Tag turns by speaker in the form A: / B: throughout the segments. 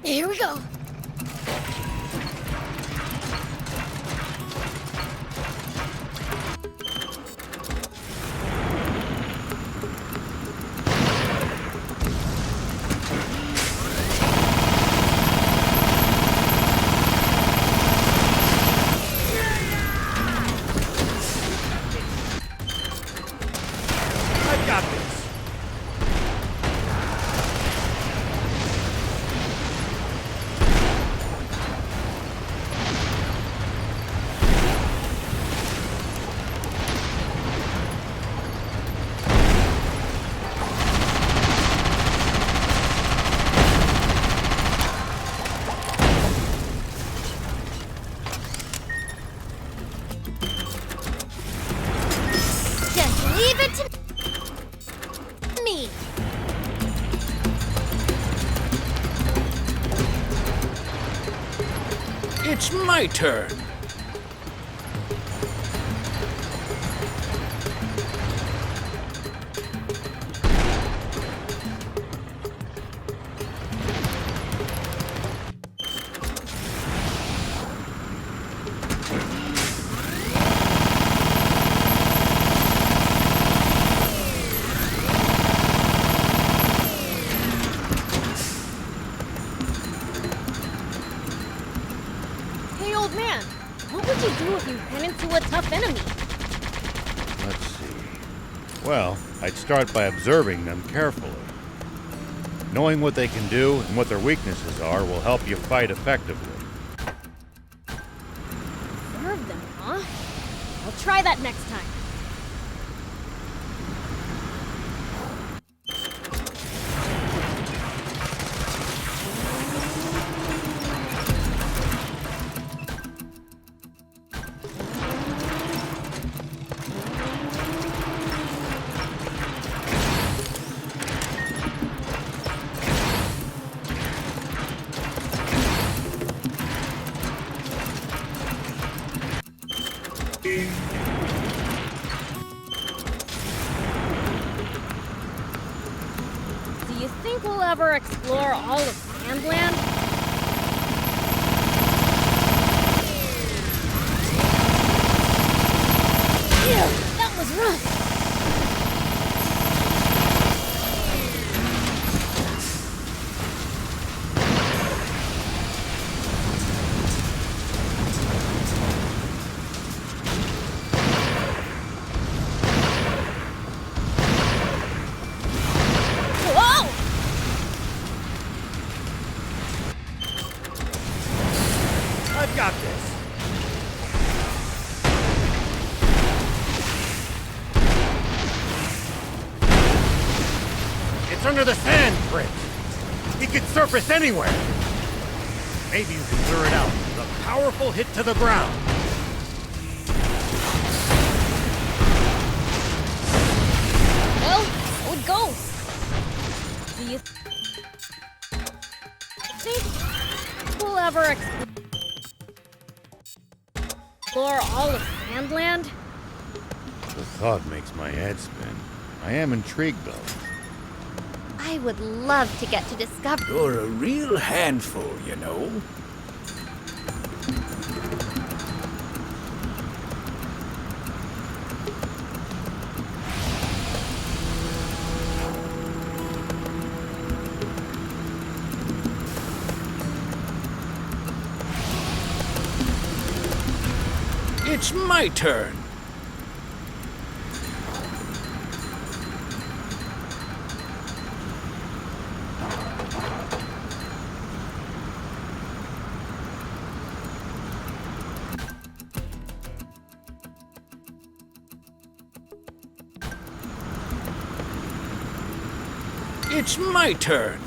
A: Here we go.
B: I've got this.
A: Just leave it to me.
B: It's my turn.
A: Hey, old man. What would you do if you ran into a tough enemy?
C: Let's see. Well, I'd start by observing them carefully. Knowing what they can do and what their weaknesses are will help you fight effectively.
A: Observe them, huh? I'll try that next time. Do you think we'll ever explore all of Sandland? Ew, that was rough. Whoa!
B: I've got this. It's under the sand, Prince. He could surface anywhere. Maybe you can lure it out with a powerful hit to the ground.
A: Well, so it goes. Do you think we'll ever explore all of Sandland?
C: The thought makes my head spin. I am intrigued, though.
A: I would love to get to discover.
D: You're a real handful, you know.
B: It's my turn. It's my turn.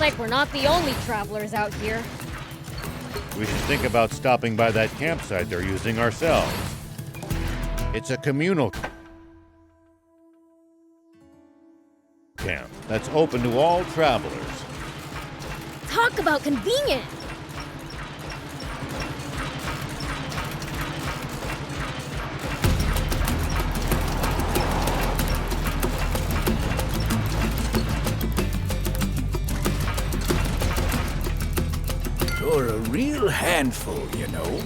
A: like we're not the only travelers out here.
C: We should think about stopping by that campsite they're using ourselves. It's a communal camp that's open to all travelers.
A: Talk about convenient!
D: You're a real handful, you know.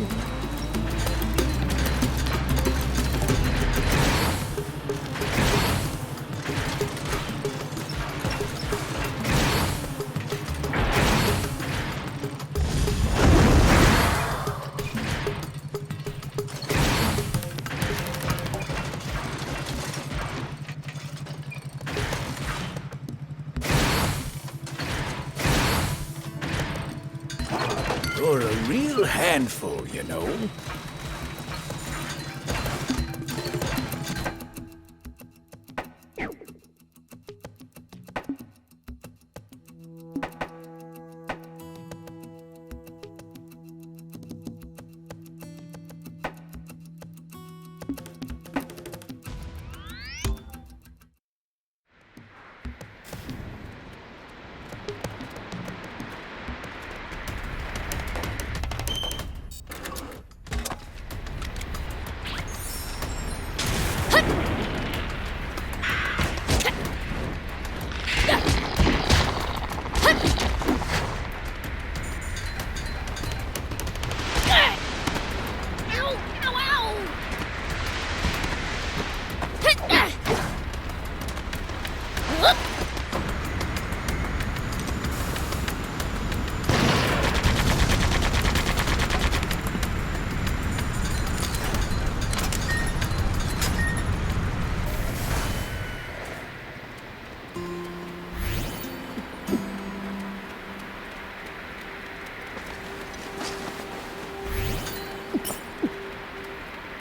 D: You're a real handful, you know.
A: Ow! Ow! Ow!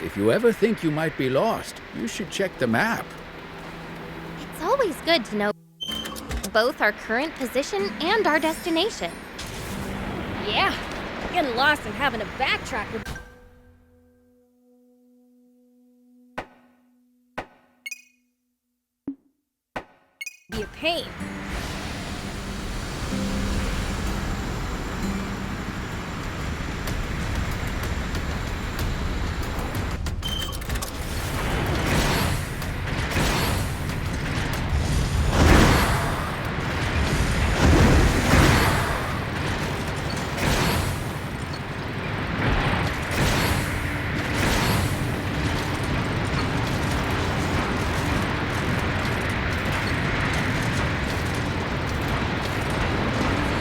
D: If you ever think you might be lost, you should check the map.
E: It's always good to know both our current position and our destination.
A: Yeah, getting lost and having to backtrack would be a pain.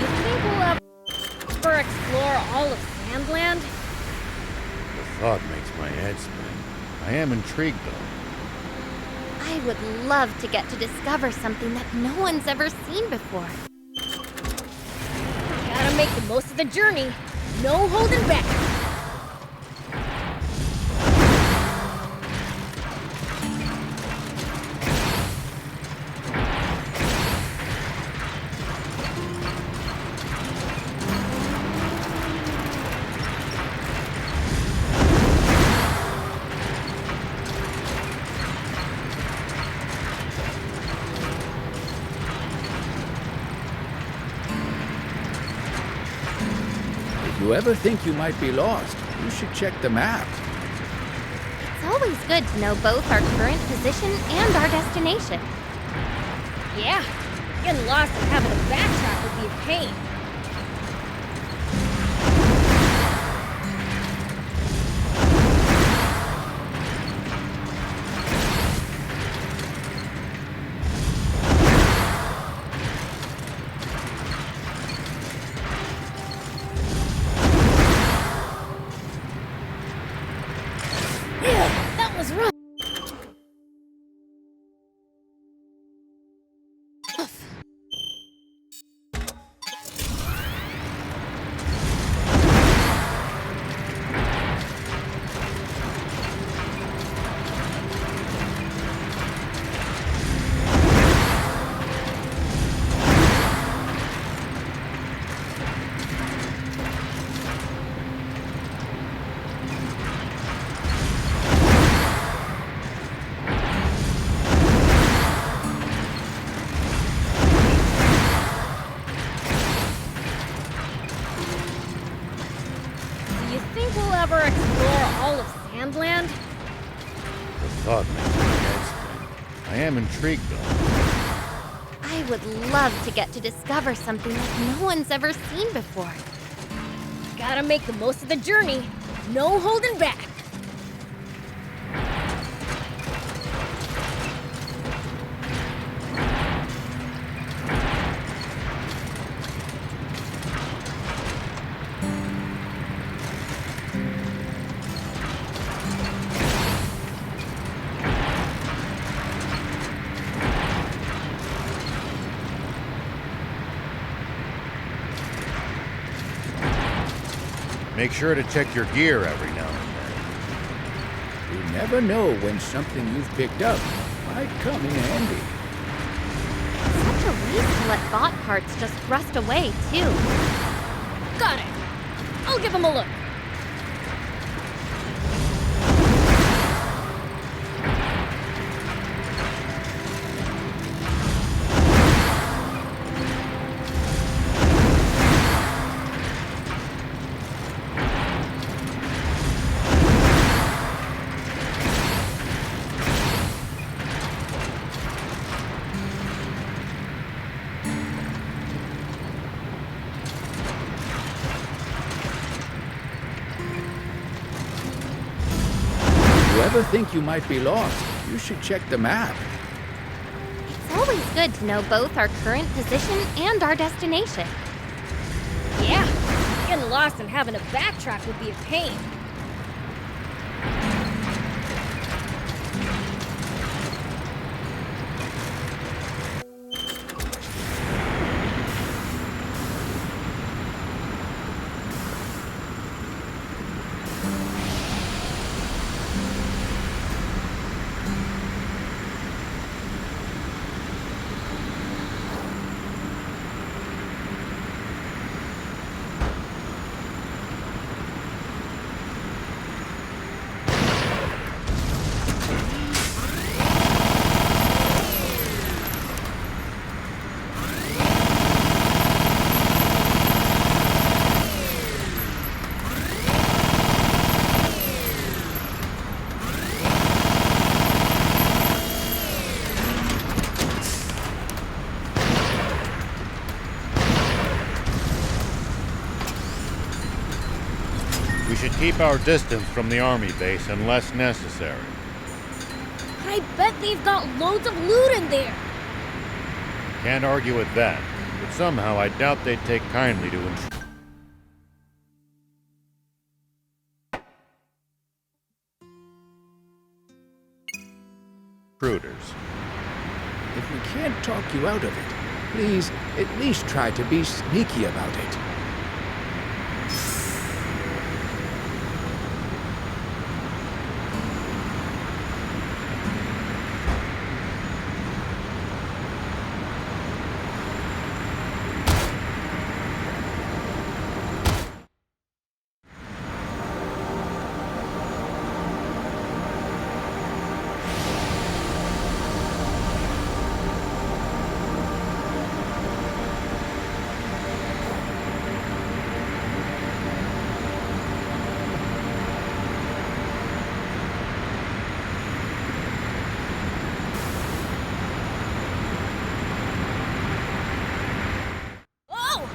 A: You think we'll ever explore all of Sandland?
C: The thought makes my head spin. I am intrigued, though.
E: I would love to get to discover something that no one's ever seen before.
A: Gotta make the most of the journey. No holding back.
D: If you ever think you might be lost, you should check the map.
E: It's always good to know both our current position and our destination.
A: Yeah, getting lost and having to backtrack would be a pain. Yeah, that was rough. think we'll ever explore all of Sandland?
C: The thought makes my head spin. I am intrigued, though.
E: I would love to get to discover something that no one's ever seen before.
A: Gotta make the most of the journey. No holding back.
C: Make sure to check your gear every now and then.
D: You never know when something you've picked up might come in handy.
E: Such a waste to let bot parts just rust away, too.
A: Got it. I'll give him a look.
D: If you ever think you might be lost, you should check the map.
E: It's always good to know both our current position and our destination.
A: Yeah, getting lost and having to backtrack would be a pain.
C: We should keep our distance from the army base unless necessary.
A: I bet they've got loads of loot in there.
C: Can't argue with that, but somehow I doubt they'd take kindly to intruders.
D: If we can't talk you out of it, please at least try to be sneaky about it.
A: Oh!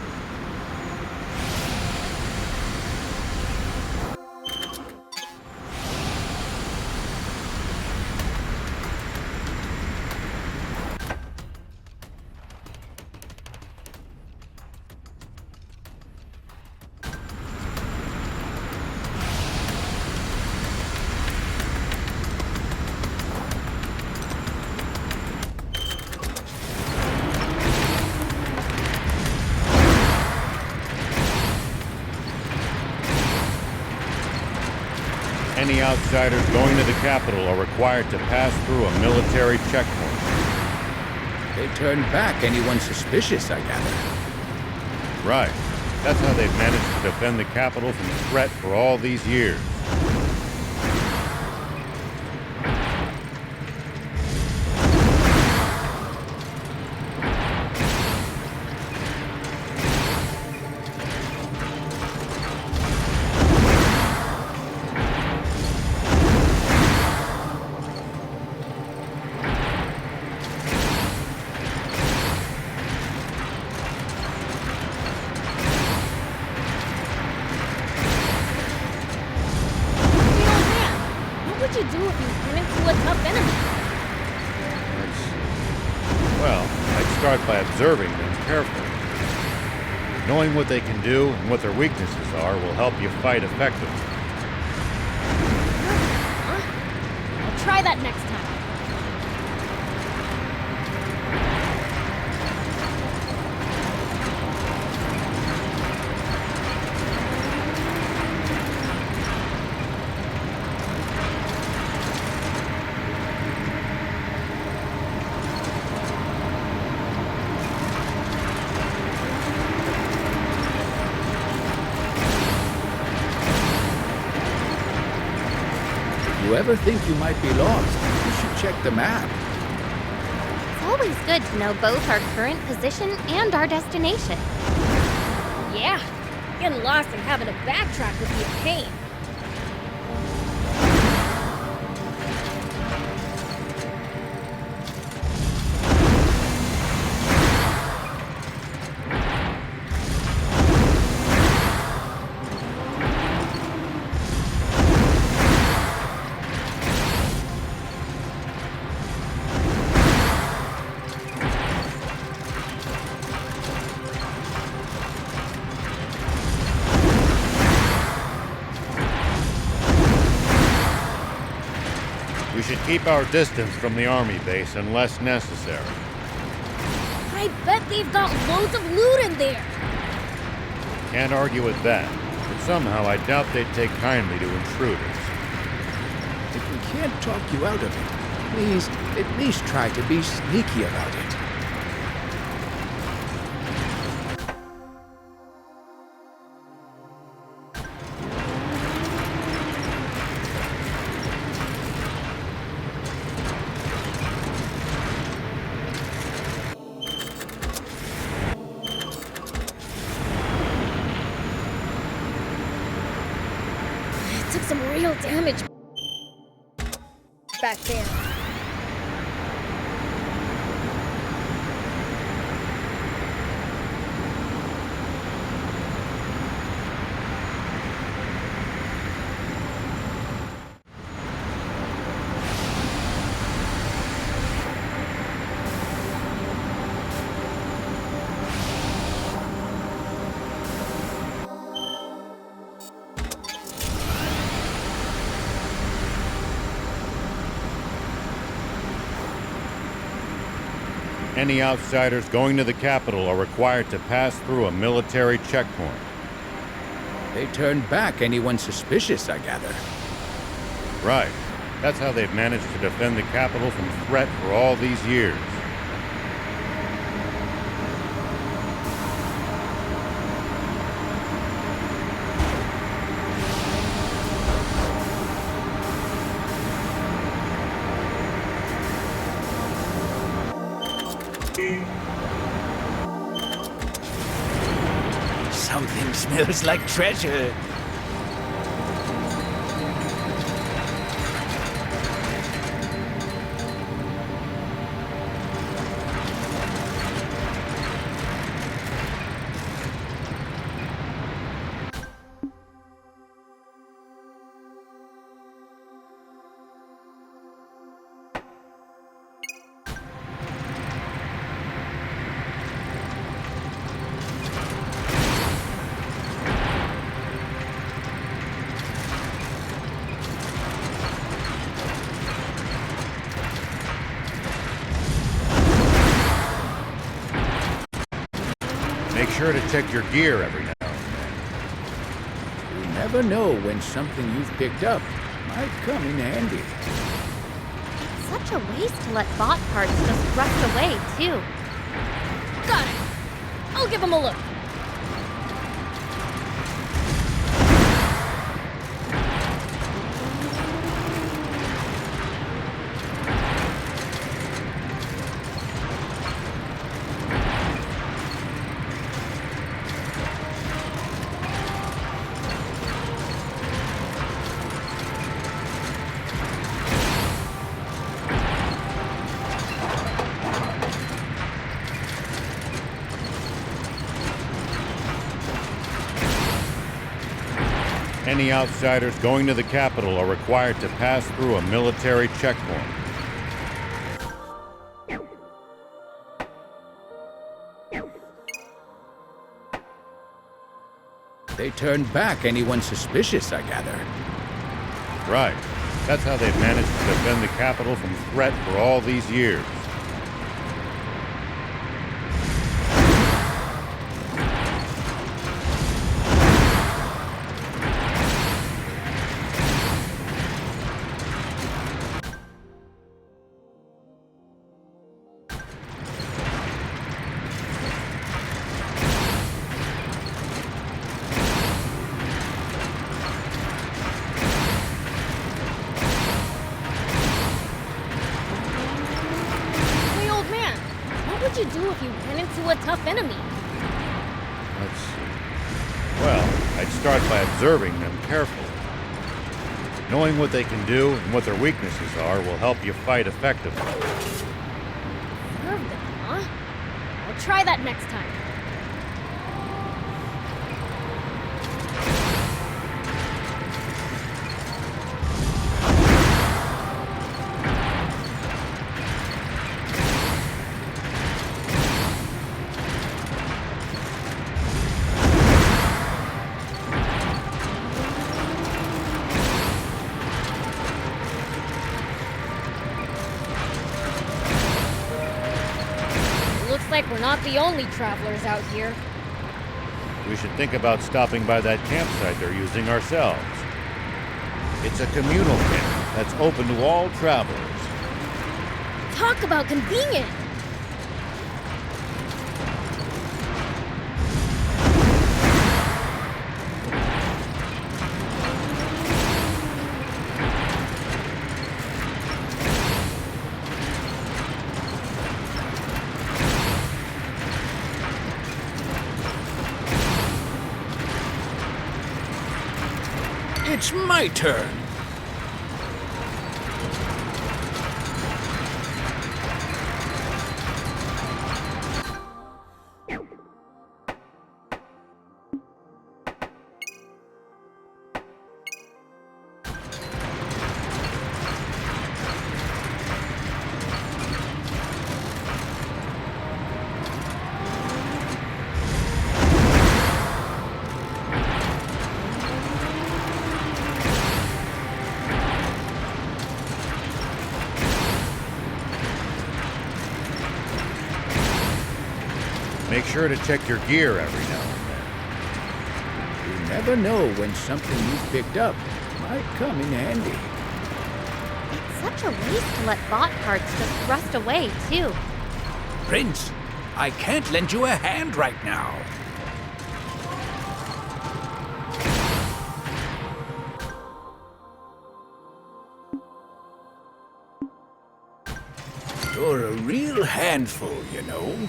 C: Any outsiders going to the capital are required to pass through a military checkpoint.
D: They turn back anyone suspicious, I gather.
C: Right. That's how they've managed to defend the capital from threat for all these years.
A: would you do if you ran into a tough enemy?
C: Let's see. Well, I'd start by observing them carefully. Knowing what they can do and what their weaknesses are will help you fight effectively.
A: Huh? I'll try that next time.
D: If you ever think you might be lost, you should check the map.
E: It's always good to know both our current position and our destination.
A: Yeah, getting lost and having to backtrack would be a pain.
C: We should keep our distance from the army base unless necessary.
A: I bet they've got loads of loot in there.
C: Can't argue with that, but somehow I doubt they'd take kindly to intruders.
D: If we can't talk you out of it, please at least try to be sneaky about it.
A: Took some real damage back there.
C: Any outsiders going to the capital are required to pass through a military checkpoint.
D: They turn back anyone suspicious, I gather.
C: Right. That's how they've managed to defend the capital from threat for all these years.
D: Something smells like treasure.
C: Make sure to check your gear every now and then.
D: You never know when something you've picked up might come in handy.
E: It's such a waste to let bot parts just rust away, too.
A: Got it. I'll give them a look.
C: Any outsiders going to the capital are required to pass through a military checkpoint.
D: They turned back anyone suspicious, I gather.
C: Right. That's how they've managed to defend the capital from threat for all these years.
A: Hey, old man, what would you do if you ran into a tough enemy?
C: Let's see. Well, I'd start by observing them carefully. Knowing what they can do and what their weaknesses are will help you fight effectively.
A: Observe them, huh? I'll try that next time. Looks like we're not the only travelers out here.
C: We should think about stopping by that campsite they're using ourselves. It's a communal camp that's open to all travelers.
A: Talk about convenient!
D: It's my turn.
C: Make sure to check your gear every now and then.
D: You never know when something you've picked up might come in handy.
E: It's such a waste to let bot parts just rust away, too.
D: Prince, I can't lend you a hand right now. You're a real handful, you know.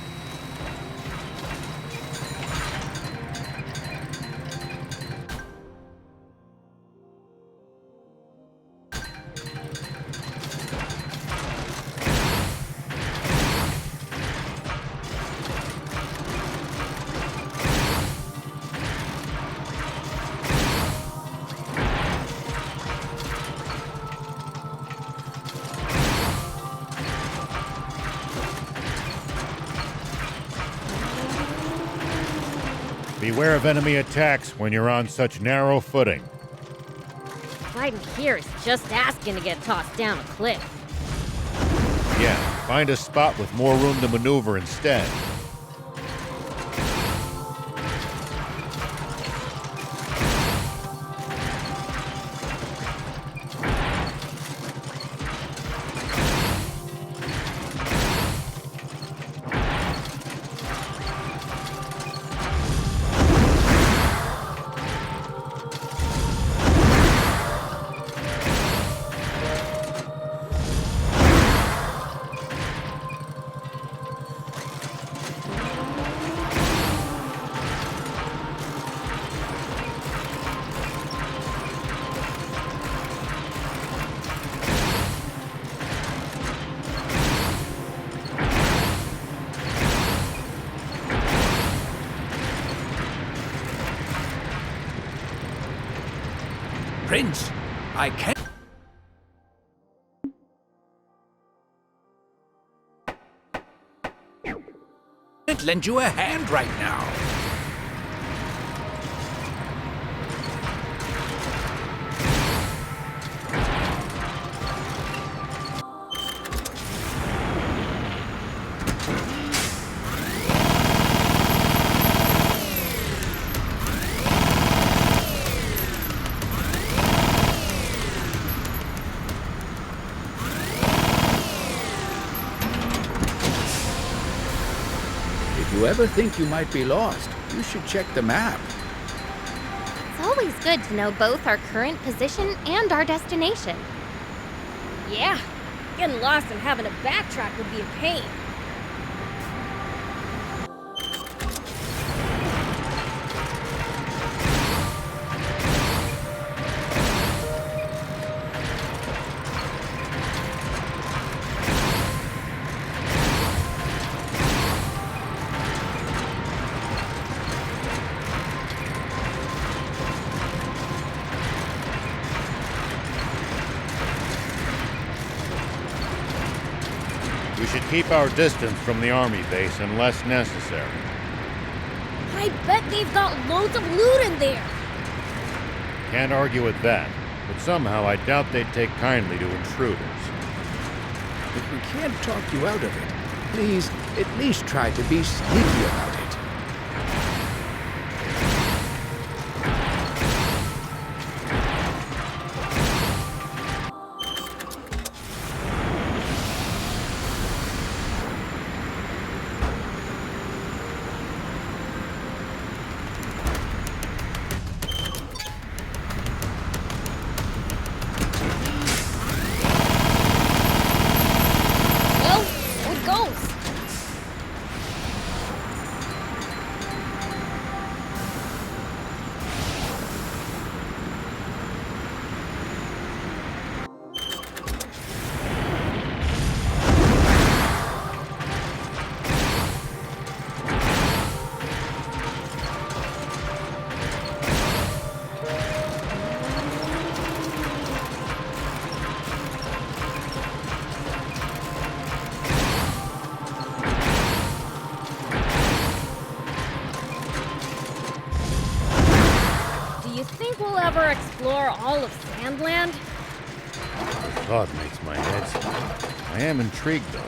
C: Beware of enemy attacks when you're on such narrow footing.
A: Fighting here is just asking to get tossed down a cliff.
C: Yeah, find a spot with more room to maneuver instead.
D: Prince, I can't lend you a hand right now. If you ever think you might be lost, you should check the map.
E: It's always good to know both our current position and our destination.
A: Yeah, getting lost and having to backtrack would be a pain.
C: We should keep our distance from the army base unless necessary.
A: I bet they've got loads of loot in there.
C: Can't argue with that, but somehow I doubt they'd take kindly to intruders.
D: If we can't talk you out of it, please at least try to be sneaky about it.
A: Well, so it goes. Do you think we'll ever explore all of Sandland?
C: The thought makes my head spin. I am intrigued, though.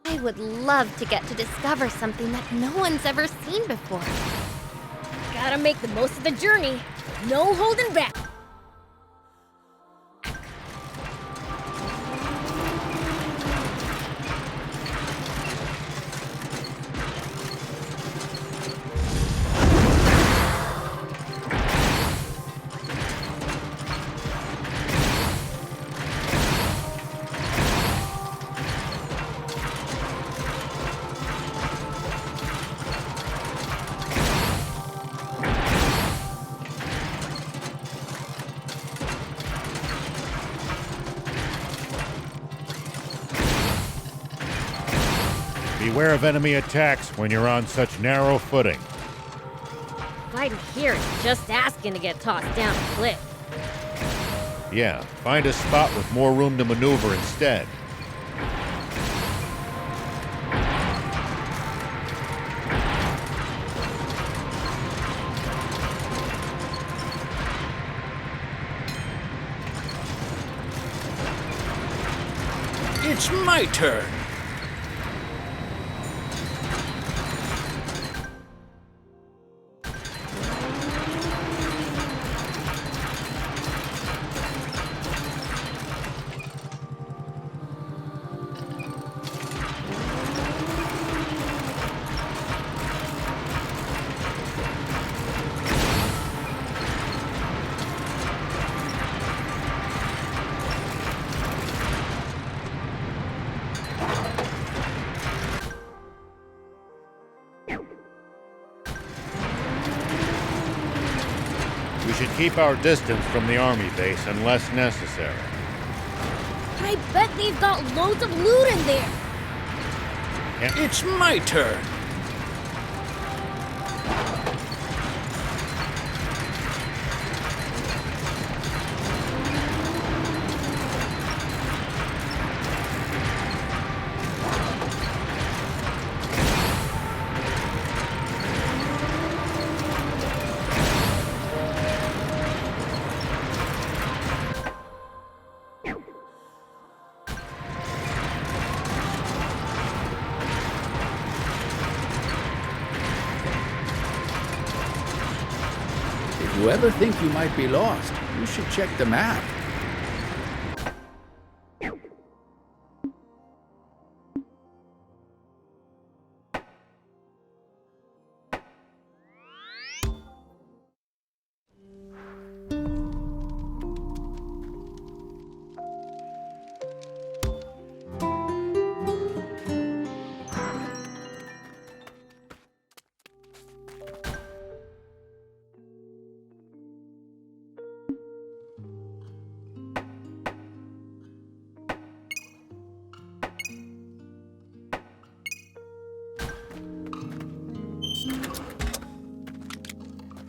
E: I would love to get to discover something that no one's ever seen before.
A: Gotta make the most of the journey. No holding back.
C: Beware of enemy attacks when you're on such narrow footing.
A: Fighting here is just asking to get tossed down a cliff.
C: Yeah, find a spot with more room to maneuver instead.
D: It's my turn.
C: We should keep our distance from the army base unless necessary.
A: I bet they've got loads of loot in there.
D: It's my turn. If you ever think you might be lost, you should check the map.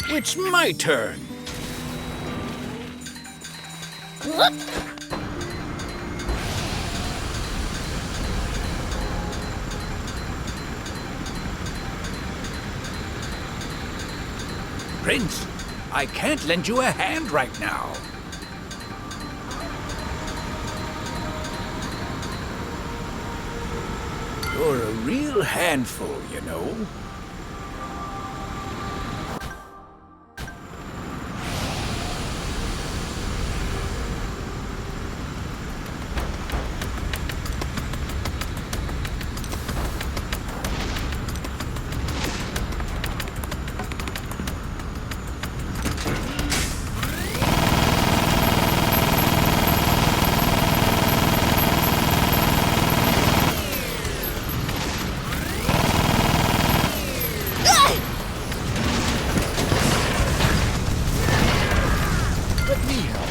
D: It's my turn. Prince, I can't lend you a hand right now. You're a real handful, you know.
B: Let me help.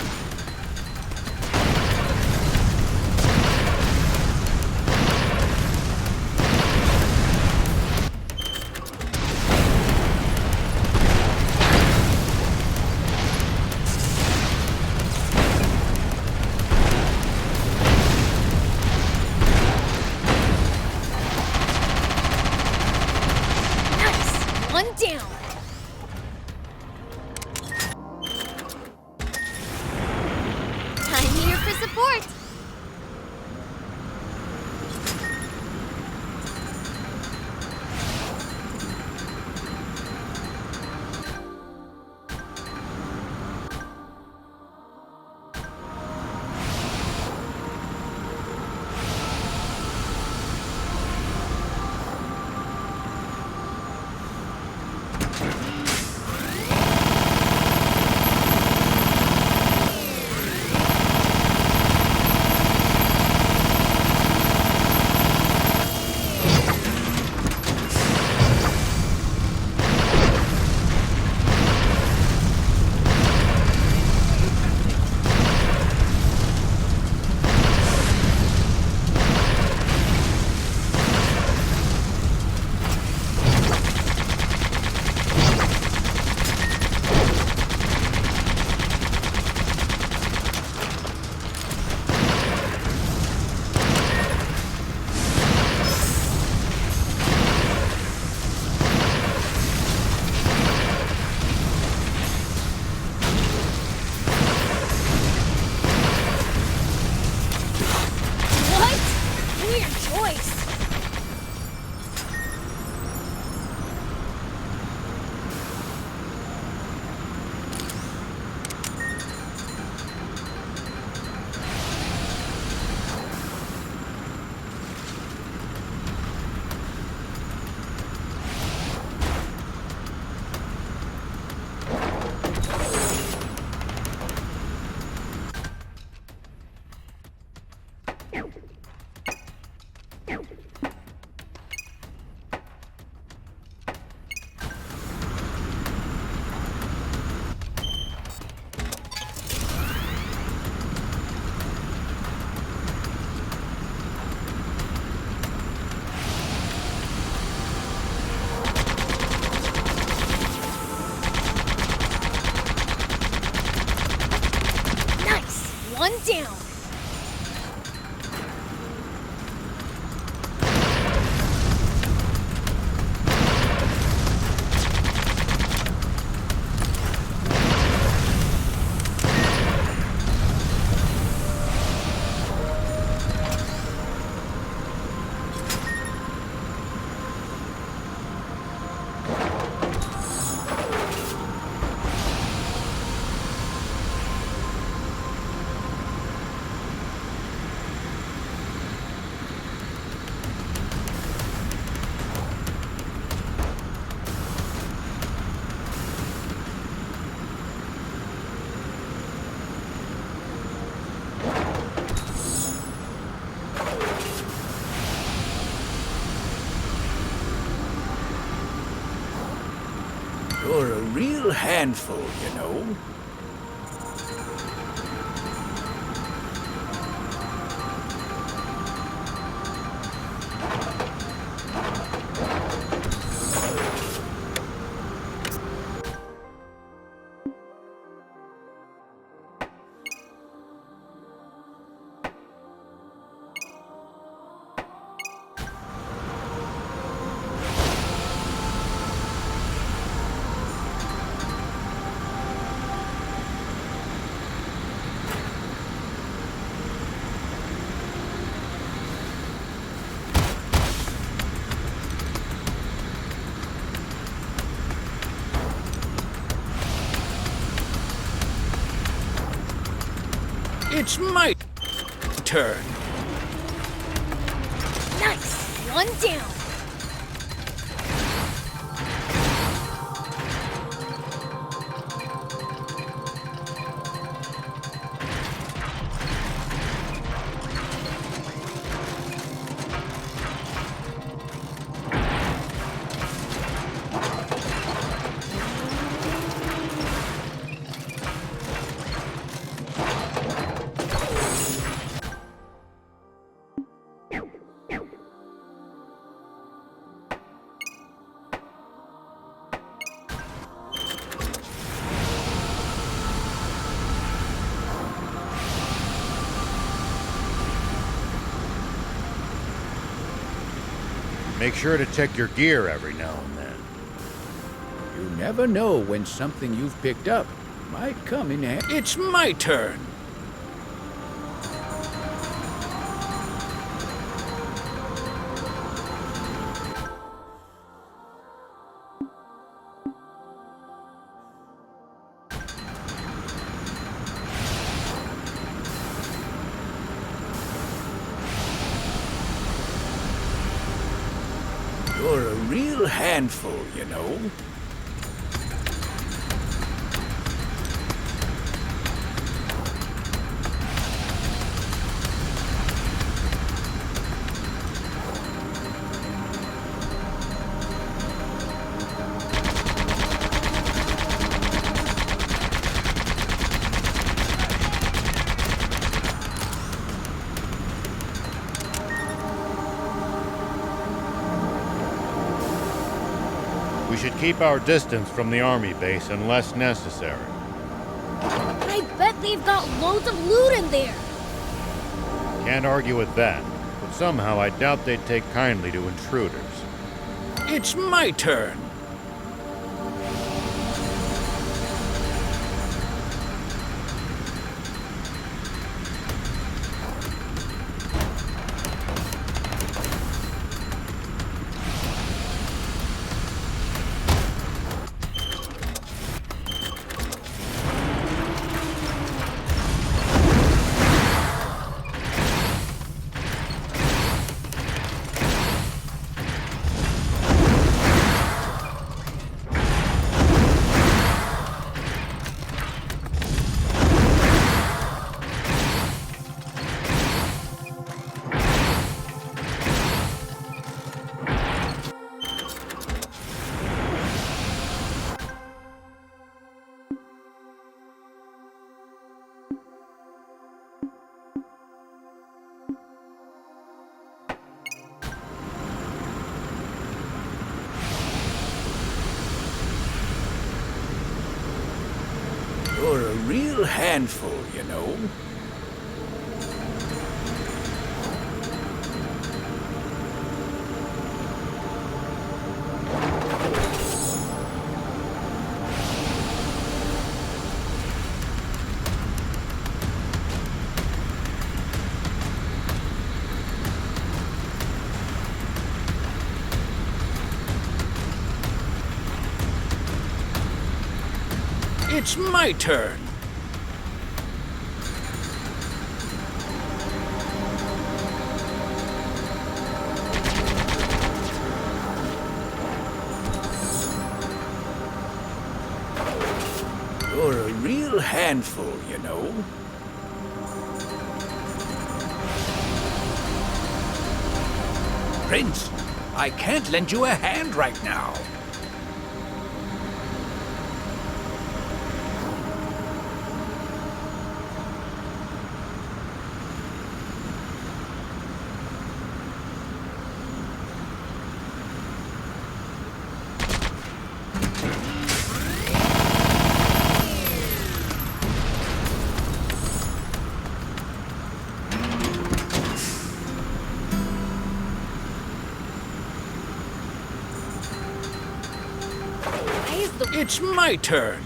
A: Nice! One down.
E: I'm here for support.
A: What? Weird choice.
D: real handful, you know. It's my turn.
A: Nice! One down.
C: Make sure to check your gear every now and then.
D: You never know when something you've picked up might come in handy. It's my turn. You're a real handful, you know.
C: We should keep our distance from the army base unless necessary.
A: I bet they've got loads of loot in there.
C: Can't argue with that, but somehow I doubt they'd take kindly to intruders.
D: It's my turn. You're a real handful, you know. It's my turn. You're a real handful, you know. Prince, I can't lend you a hand right now. It's my turn.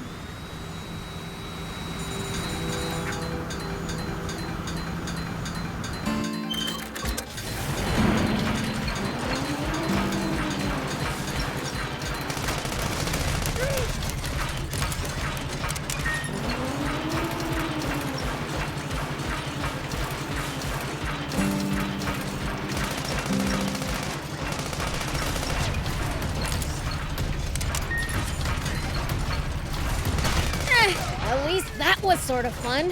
A: At least that was sort of fun.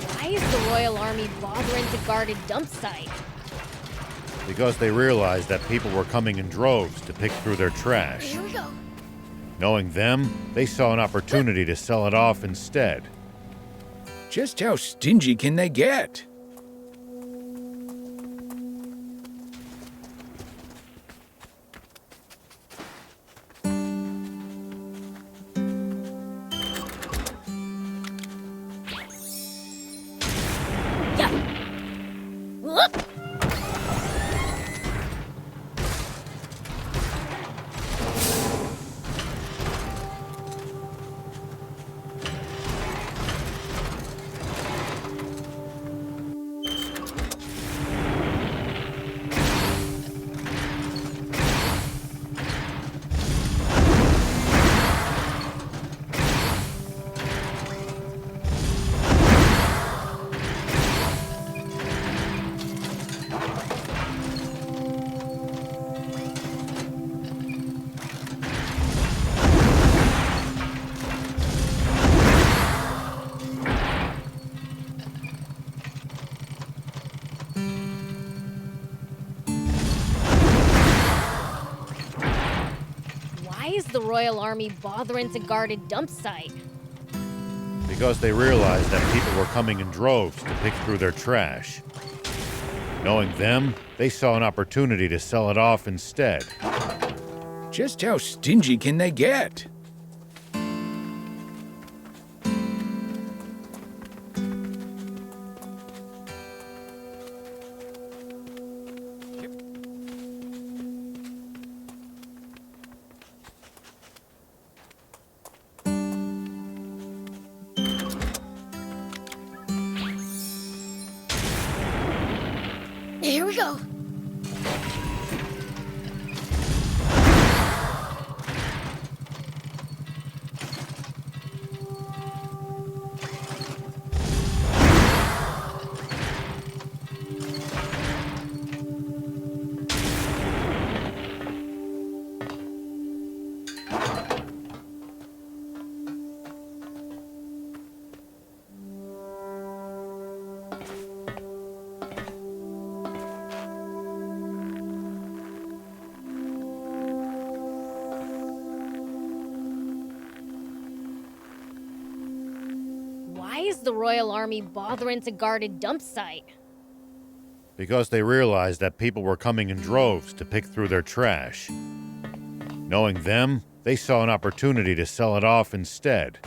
A: Why is the Royal Army bothering to guard a dump site?
C: Because they realized that people were coming in droves to pick through their trash.
A: Here we go.
C: Knowing them, they saw an opportunity to sell it off instead.
D: Just how stingy can they get?
A: Yeah. Whoop. Why is the Royal Army bothering to guard a dump site?
C: Because they realized that people were coming in droves to pick through their trash. Knowing them, they saw an opportunity to sell it off instead.
D: Just how stingy can they get?
A: Here we go. Why is the Royal Army bothering to guard a dump site?
C: Because they realized that people were coming in droves to pick through their trash. Knowing them, they saw an opportunity to sell it off instead.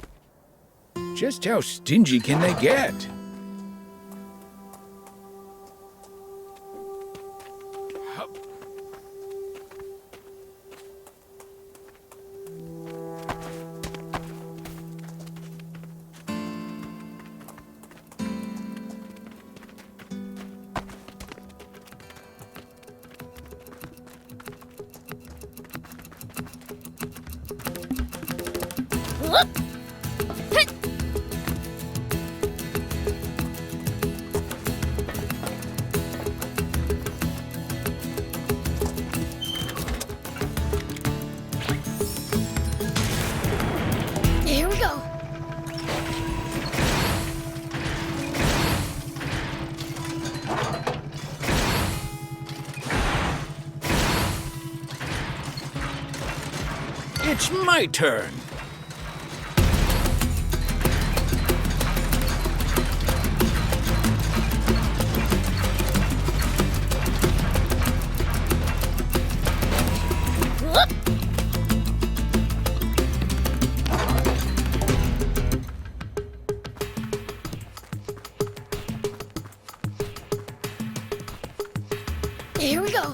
D: Just how stingy can they get?
A: Whoop. Hit.
D: It's my turn.
A: Whoop! Here we go.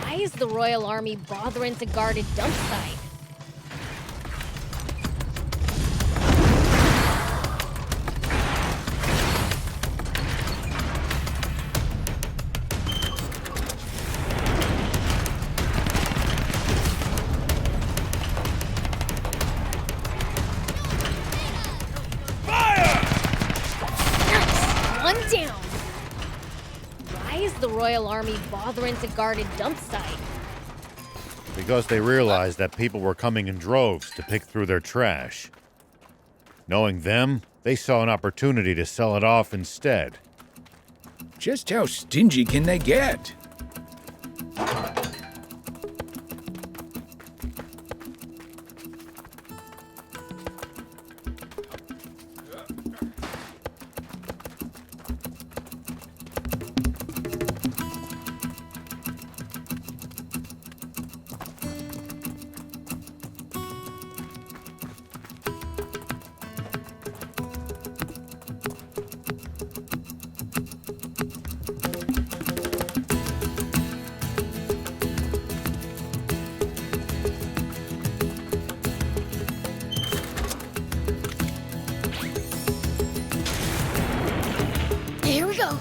A: Why is the Royal Army bothering to guard a dump site? Nice! One down. Why is the Royal Army bothering to guard a dump site?
C: Because they realized that people were coming in droves to pick through their trash. Knowing them, they saw an opportunity to sell it off instead.
D: Just how stingy can they get?
A: Here we go.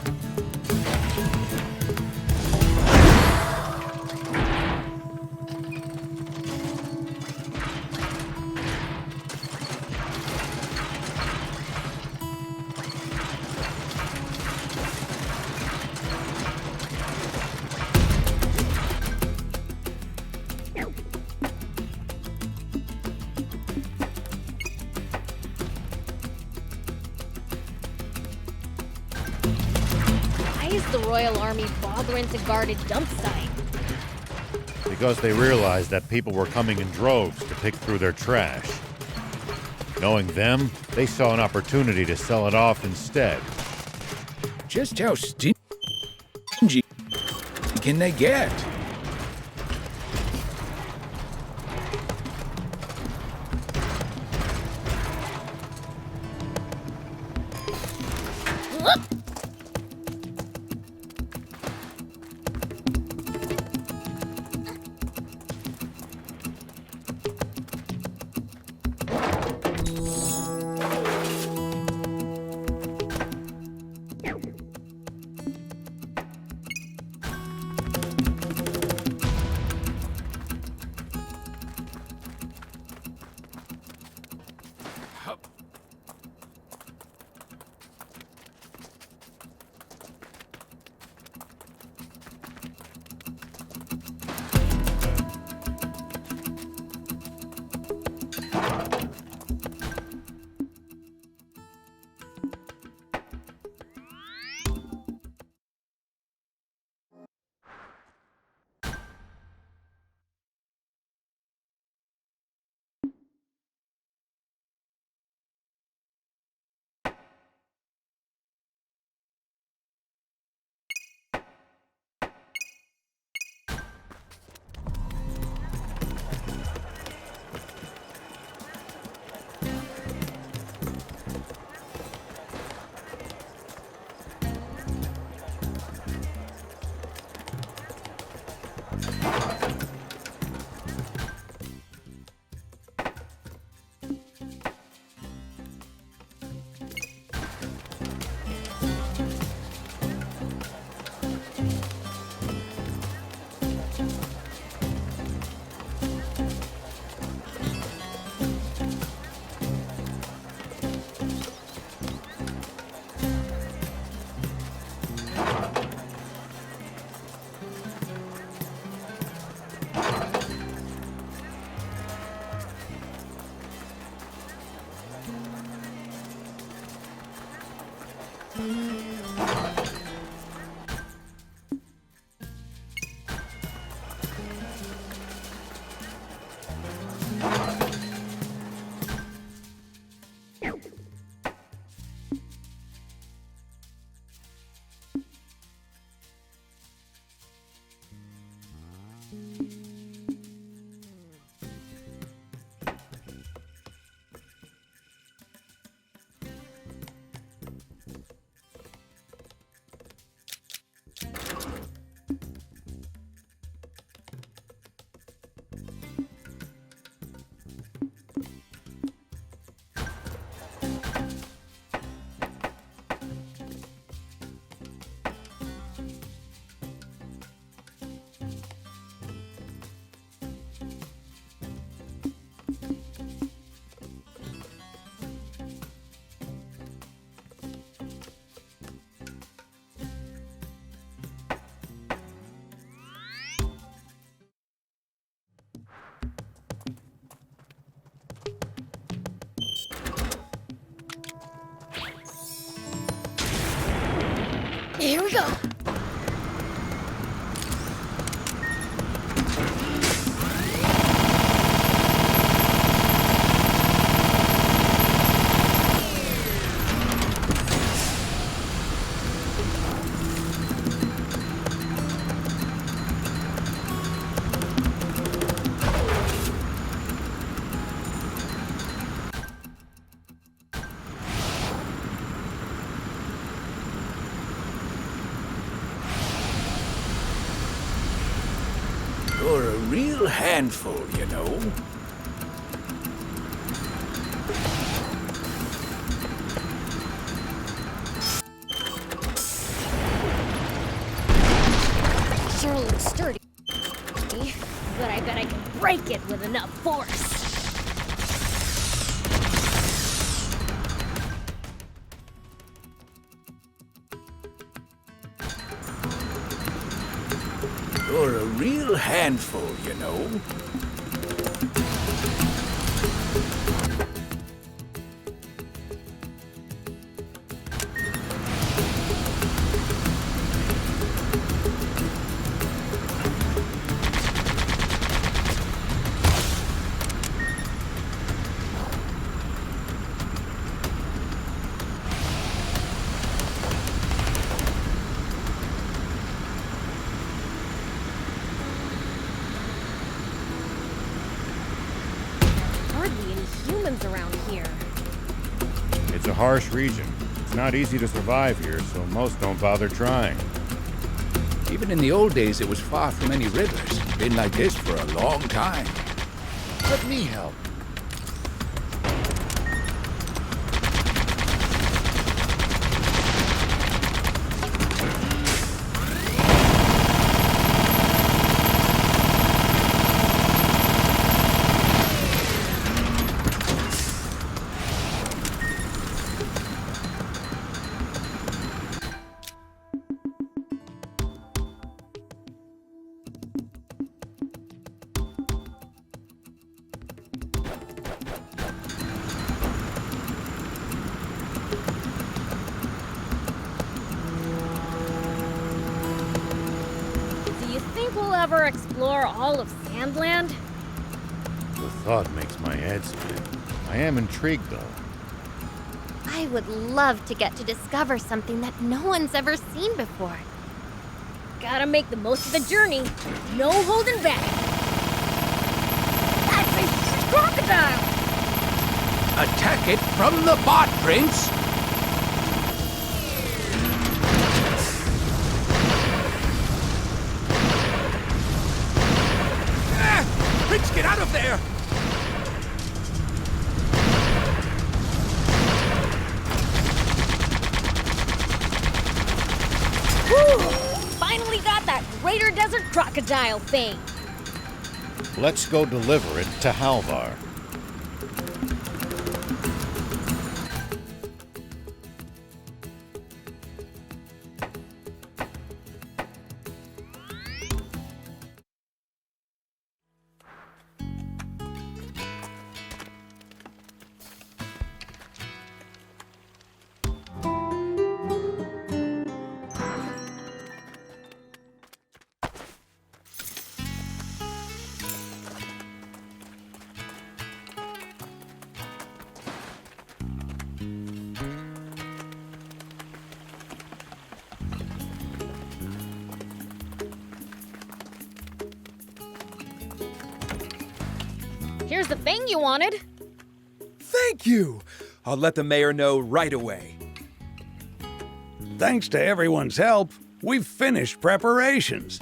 A: Why is the Royal Army bothering to guard a dump site?
C: Because they realized that people were coming in droves to pick through their trash. Knowing them, they saw an opportunity to sell it off instead.
D: Just how stingy can they get?
A: Whoop! Here we go.
D: You're a real handful, you know.
A: Sure looks sturdy, but I bet I can break it with enough force.
D: You're a real handful, you know.
A: Hardly any humans around here.
C: It's a harsh region. It's not easy to survive here, so most don't bother trying.
D: Even in the old days, it was far from any rivers. Been like this for a long time.
C: Let me help.
A: Do you think we'll ever explore all of Sandland?
C: The thought makes my head spin. I am intrigued, though.
E: I would love to get to discover something that no one's ever seen before.
A: Gotta make the most of the journey. No holding back. That's a huge crocodile!
D: Attack it from the bot, Prince! Prince, get out of there!
A: Whew! Finally got that Greater Desert Crocodile thing.
C: Let's go deliver it to Halvar.
A: Here's the thing you wanted.
D: Thank you! I'll let the mayor know right away.
F: Thanks to everyone's help, we've finished preparations.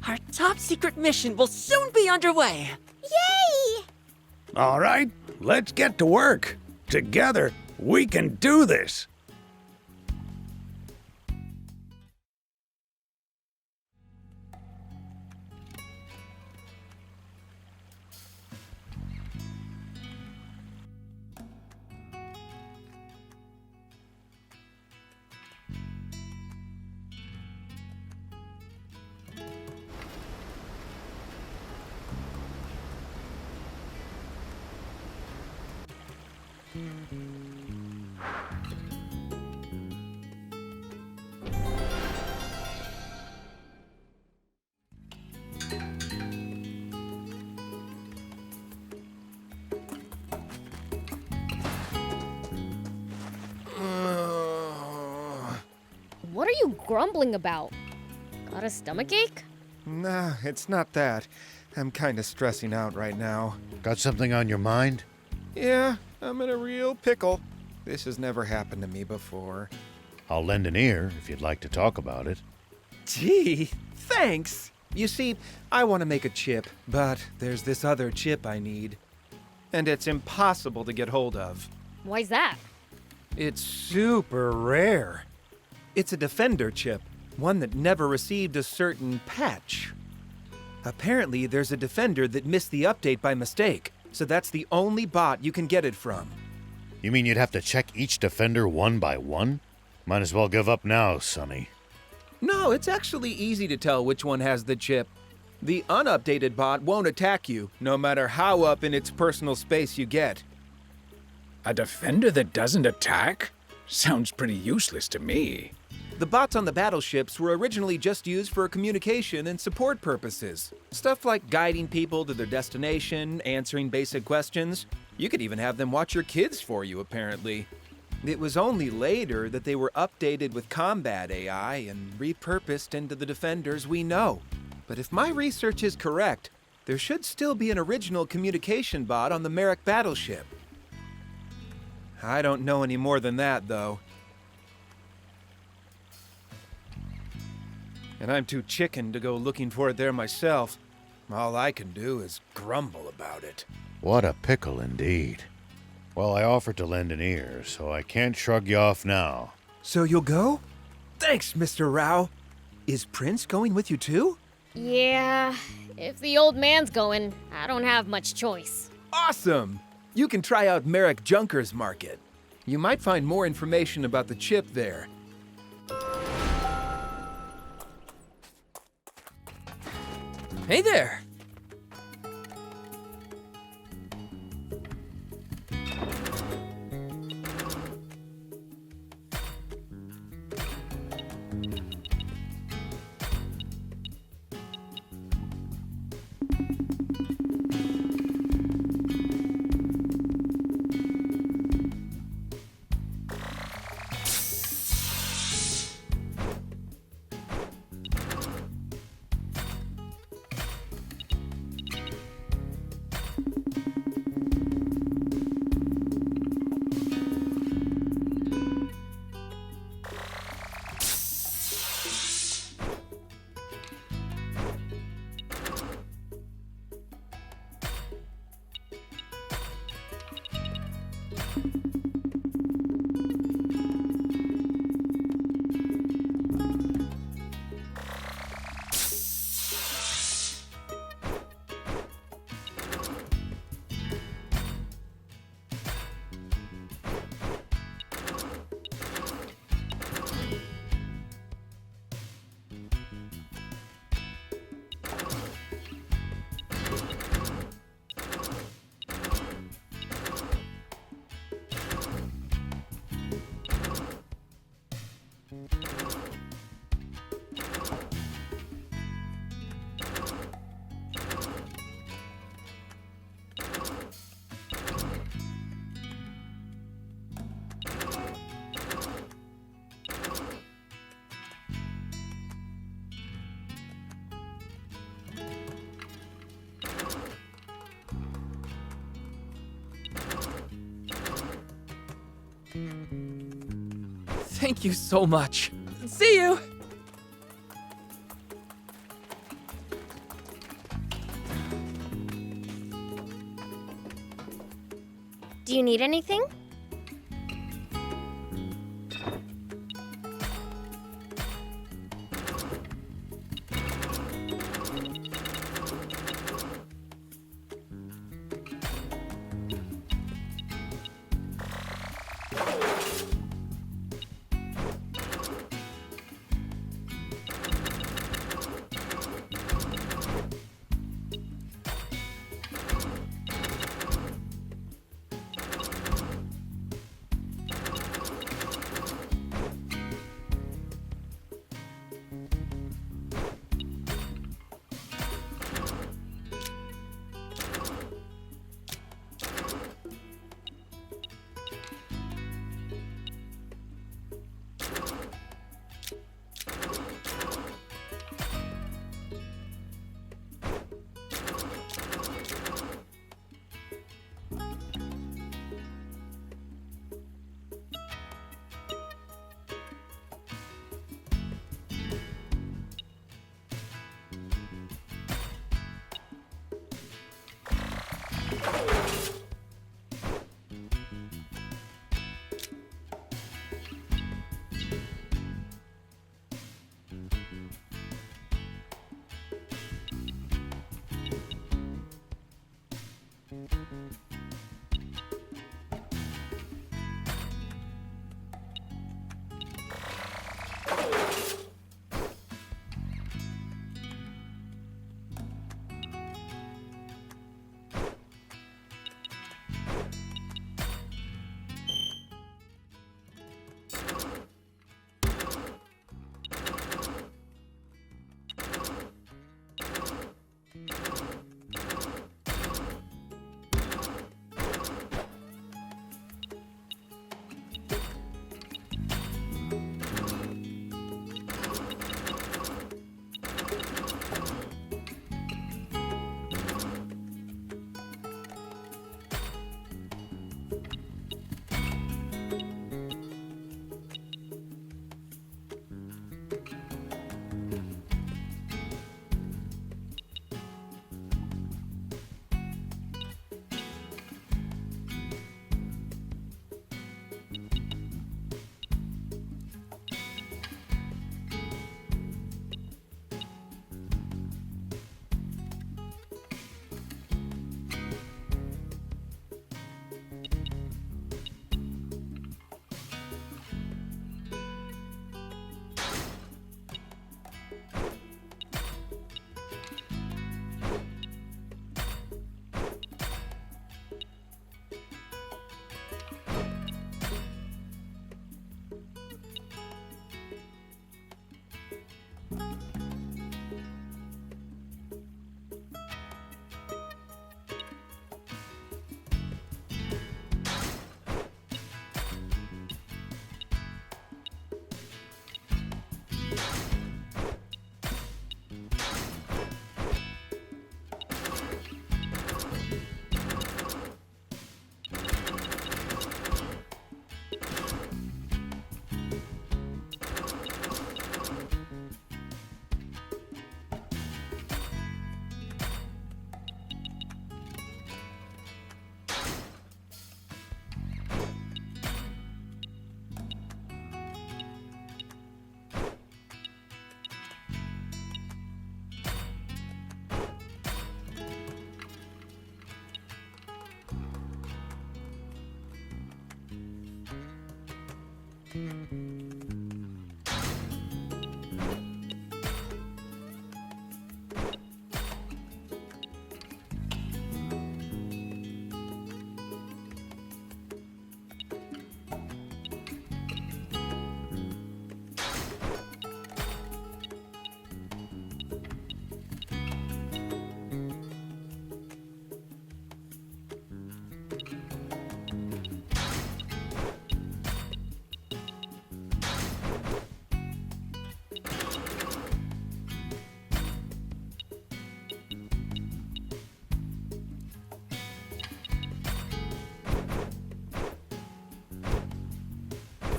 G: Our top secret mission will soon be underway.
E: Yay!
F: All right, let's get to work. Together, we can do this.
A: What are you grumbling about? Got a stomachache?
H: Nah, it's not that. I'm kinda stressing out right now.
C: Got something on your mind?
H: Yeah, I'm in a real pickle. This has never happened to me before.
C: I'll lend an ear if you'd like to talk about it.
H: Gee, thanks! You see, I want to make a chip, but there's this other chip I need. And it's impossible to get hold of.
A: Why's that?
H: It's super rare. It's a Defender chip, one that never received a certain patch. Apparently, there's a Defender that missed the update by mistake, so that's the only bot you can get it from.
C: You mean you'd have to check each defender one by one? Might as well give up now, Sonny.
D: No, it's actually easy to tell which one has the chip. The unupdated bot won't attack you, no matter how up in its personal space you get.
I: A defender that doesn't attack? Sounds pretty useless to me.
D: The bots on the battleships were originally just used for communication and support purposes. Stuff like guiding people to their destination, answering basic questions. You could even have them watch your kids for you, apparently. It was only later that they were updated with combat AI and repurposed into the defenders we know. But if my research is correct, there should still be an original communication bot on the Merrick battleship. I don't know any more than that, though. And I'm too chicken to go looking for it there myself. All I can do is grumble about it.
C: What a pickle indeed. Well, I offered to lend an ear, so I can't shrug you off now.
D: So you'll go? Thanks, Mr. Rao. Is Prince going with you too?
A: Yeah, if the old man's going, I don't have much choice.
D: Awesome! You can try out Merrick Junkers Market. You might find more information about the chip there. Hey there!
G: Thank you so much. See you!
E: Do you need anything?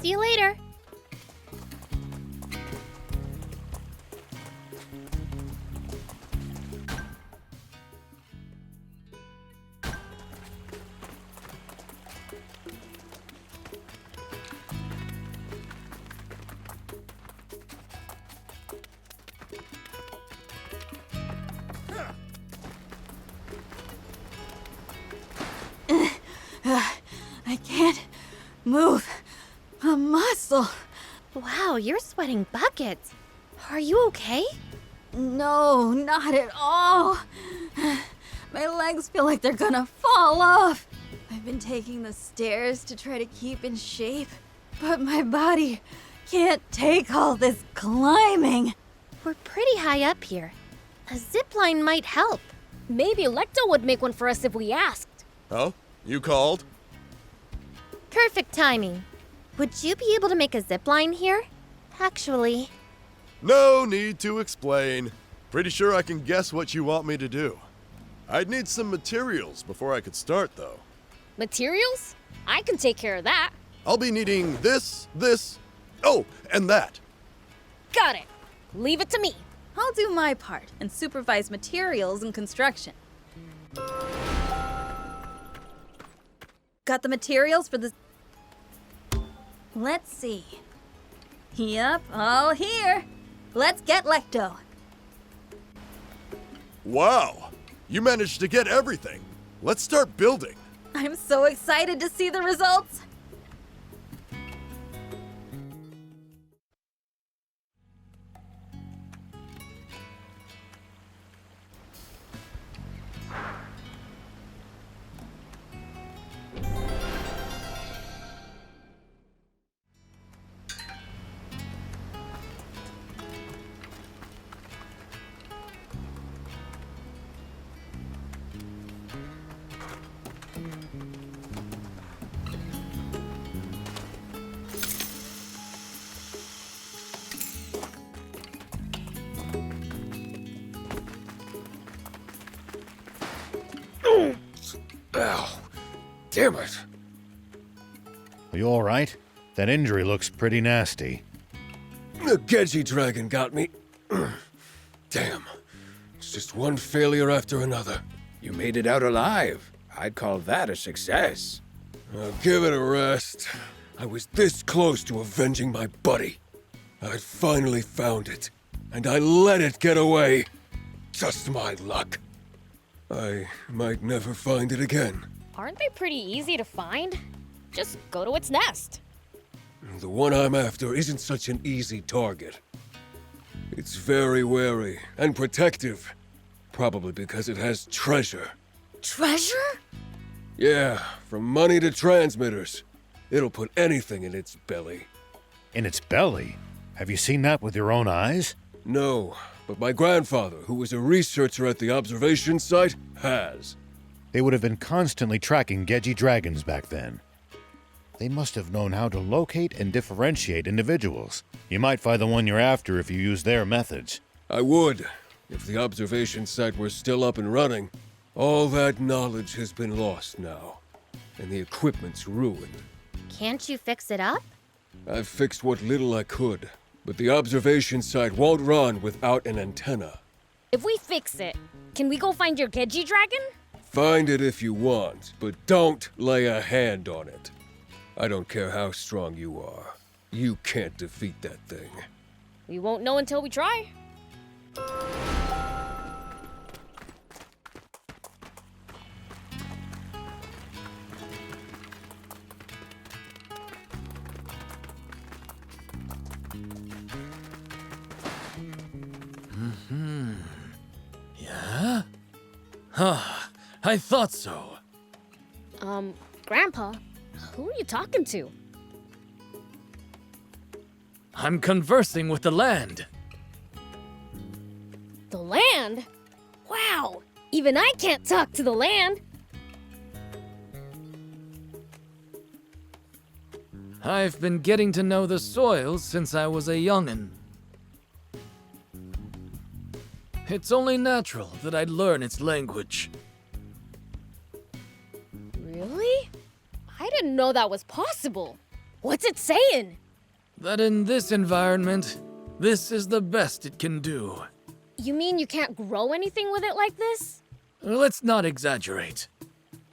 E: See you later.
J: I can't move a muscle.
E: Wow, you're sweating buckets. Are you okay?
J: No, not at all. My legs feel like they're gonna fall off. I've been taking the stairs to try to keep in shape, but my body can't take all this climbing.
E: We're pretty high up here. A zip line might help.
A: Maybe Lecto would make one for us if we asked.
K: Oh? You called?
E: Perfect timing. Would you be able to make a zip line here? Actually,
K: No need to explain. Pretty sure I can guess what you want me to do. I'd need some materials before I could start, though.
A: Materials? I can take care of that.
K: I'll be needing this, oh, and that.
A: Got it. Leave it to me.
J: I'll do my part and supervise materials and construction. Got the materials for the... Let's see. Yep, all here. Let's get Lecto.
K: Wow, you managed to get everything. Let's start building.
J: I'm so excited to see the results.
F: Ow. Damn it.
C: Are you all right? That injury looks pretty nasty.
F: The Gedgy dragon got me. Damn. It's just one failure after another.
I: You made it out alive. I'd call that a success.
F: Now give it a rest. I was this close to avenging my buddy. I'd finally found it, and I let it get away. Just my luck. I might never find it again.
A: Aren't they pretty easy to find? Just go to its nest.
F: The one I'm after isn't such an easy target. It's very wary and protective. Probably because it has treasure.
J: Treasure?
F: Yeah, from money to transmitters. It'll put anything in its belly.
C: In its belly? Have you seen that with your own eyes?
F: No, but my grandfather, who was a researcher at the observation site, has.
C: They would have been constantly tracking Gedgy dragons back then. They must have known how to locate and differentiate individuals. You might find the one you're after if you use their methods.
F: I would, if the observation site were still up and running. All that knowledge has been lost now, and the equipment's ruined.
E: Can't you fix it up?
F: I've fixed what little I could, but the observation site won't run without an antenna.
A: If we fix it, can we go find your Gedgy dragon?
F: Find it if you want, but don't lay a hand on it. I don't care how strong you are. You can't defeat that thing.
A: We won't know until we try.
L: Yeah? Huh. I thought so.
A: Grandpa, who are you talking to?
L: I'm conversing with the land.
A: The land? Wow, even I can't talk to the land.
L: I've been getting to know the soil since I was a young'un. It's only natural that I'd learn its language.
A: Really? I didn't know that was possible. What's it saying?
L: That in this environment, this is the best it can do.
A: You mean you can't grow anything with it like this?
L: Let's not exaggerate.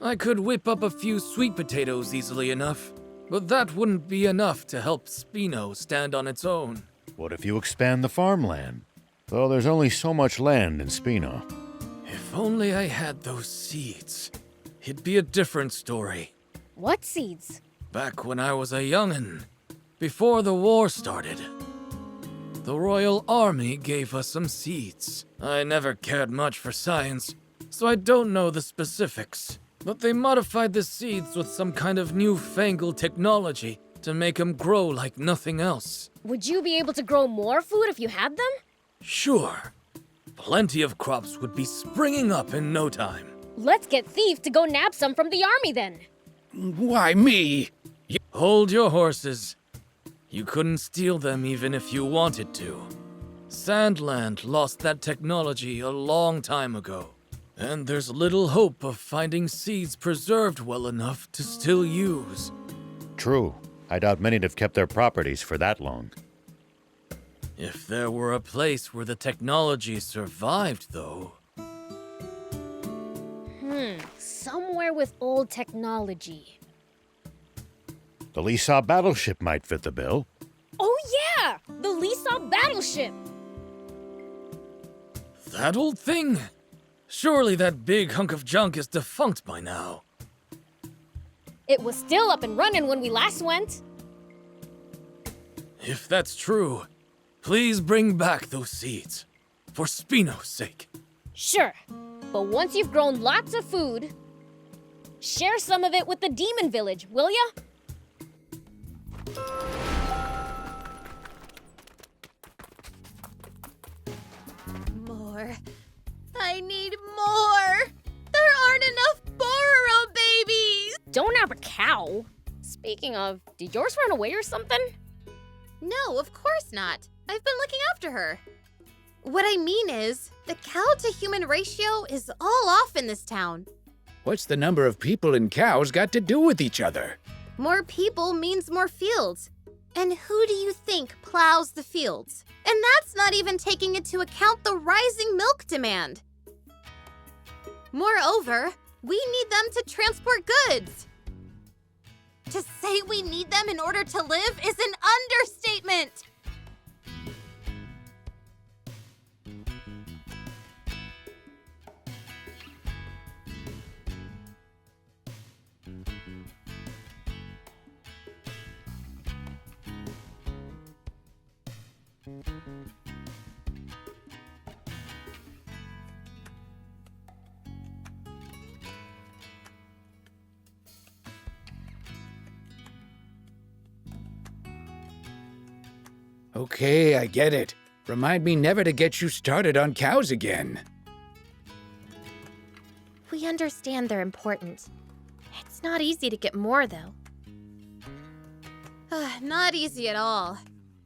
L: I could whip up a few sweet potatoes easily enough, but that wouldn't be enough to help Spino stand on its own.
C: What if you expand the farmland? Though there's only so much land in Spino.
L: If only I had those seeds, it'd be a different story.
A: What seeds?
L: Back when I was a young'un, before the war started, the Royal Army gave us some seeds. I never cared much for science, so I don't know the specifics. But they modified the seeds with some kind of newfangled technology to make them grow like nothing else.
A: Would you be able to grow more food if you had them?
L: Sure. Plenty of crops would be springing up in no time.
A: Let's get Thief to go nab some from the army then.
I: Why me?
L: Hold your horses. You couldn't steal them even if you wanted to. Sandland lost that technology a long time ago. And there's little hope of finding seeds preserved well enough to still use.
C: True. I doubt many'd have kept their properties for that long.
L: If there were a place where the technology survived, though.
A: Somewhere with old technology.
C: The Lisa battleship might fit the bill.
A: Oh yeah! The Lisa battleship!
L: That old thing? Surely that big hunk of junk is defunct by now.
A: It was still up and running when we last went.
L: If that's true, please bring back those seeds. For Spino's sake.
A: Sure. But once you've grown lots of food, share some of it with the Demon Village, will ya?
J: More. I need more! There aren't enough Bororo babies!
A: Don't have a cow. Speaking of, did yours run away or something?
E: No, of course not. I've been looking after her. What I mean is, the cow-to-human ratio is all off in this town.
I: What's the number of people and cows got to do with each other?
E: More people means more fields. And who do you think plows the fields? And that's not even taking into account the rising milk demand. Moreover, we need them to transport goods. To say we need them in order to live is an understatement.
I: Okay, I get it. Remind me never to get you started on cows again.
E: We understand they're important. It's not easy to get more, though. Not easy at all.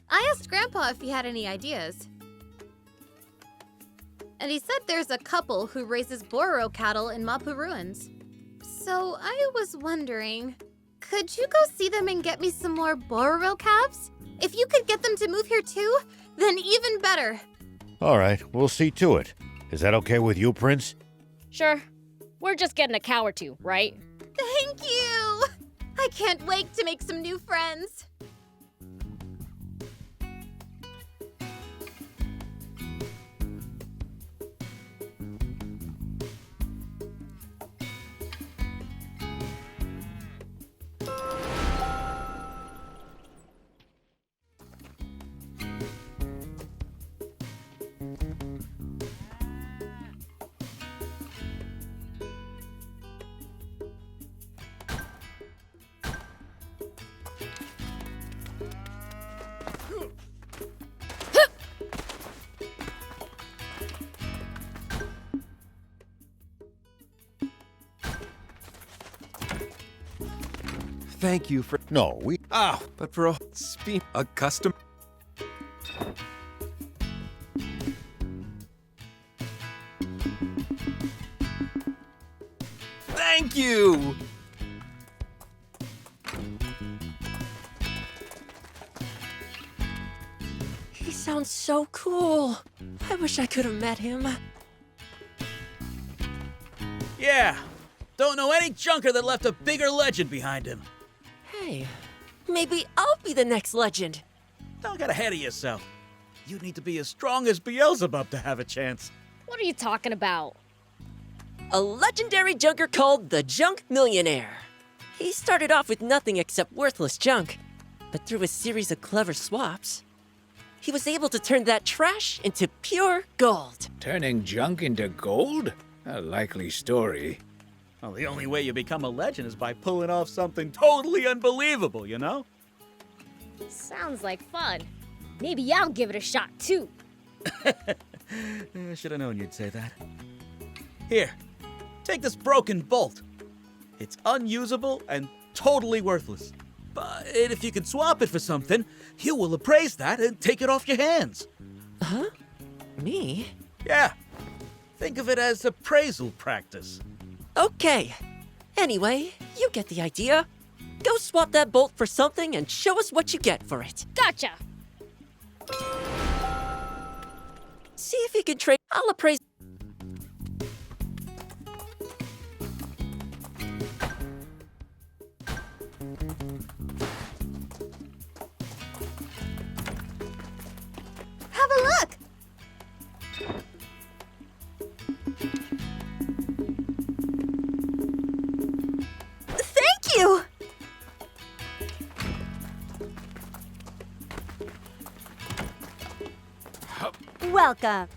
E: I asked Grandpa if he had any ideas. And he said there's a couple who raises Bororo cattle in Mapu Ruins. So I was wondering, could you go see them and get me some more Bororo calves? If you could get them to move here too, then even better.
C: All right, we'll see to it. Is that okay with you, Prince?
A: Sure. We're just getting a cow or two, right?
E: Thank you! I can't wait to make some new friends.
H: Thank you for...
C: No, we...
H: Oh, but for a custom... Thank you!
G: He sounds so cool. I wish I could have met him.
M: Yeah. Don't know any junker that left a bigger legend behind him.
G: Hey, maybe I'll be the next legend.
M: Don't get ahead of yourself. You need to be as strong as Beelzebub to have a chance.
A: What are you talking about?
G: A legendary junker called the Junk Millionaire. He started off with nothing except worthless junk, but through a series of clever swaps, he was able to turn that trash into pure gold.
I: Turning junk into gold? A likely story.
M: Well, the only way you become a legend is by pulling off something totally unbelievable, you know?
A: Sounds like fun. Maybe I'll give it a shot too.
M: I should have known you'd say that. Here, take this broken bolt. It's unusable and totally worthless. But if you can swap it for something, you will appraise that and take it off your hands.
G: Huh? Me?
M: Yeah. Think of it as appraisal practice.
G: Okay. Anyway, you get the idea. Go swap that bolt for something and show us what you get for it.
A: Gotcha!
G: See if you can trade. I'll appraise.
E: Have a look! Thank you! Welcome.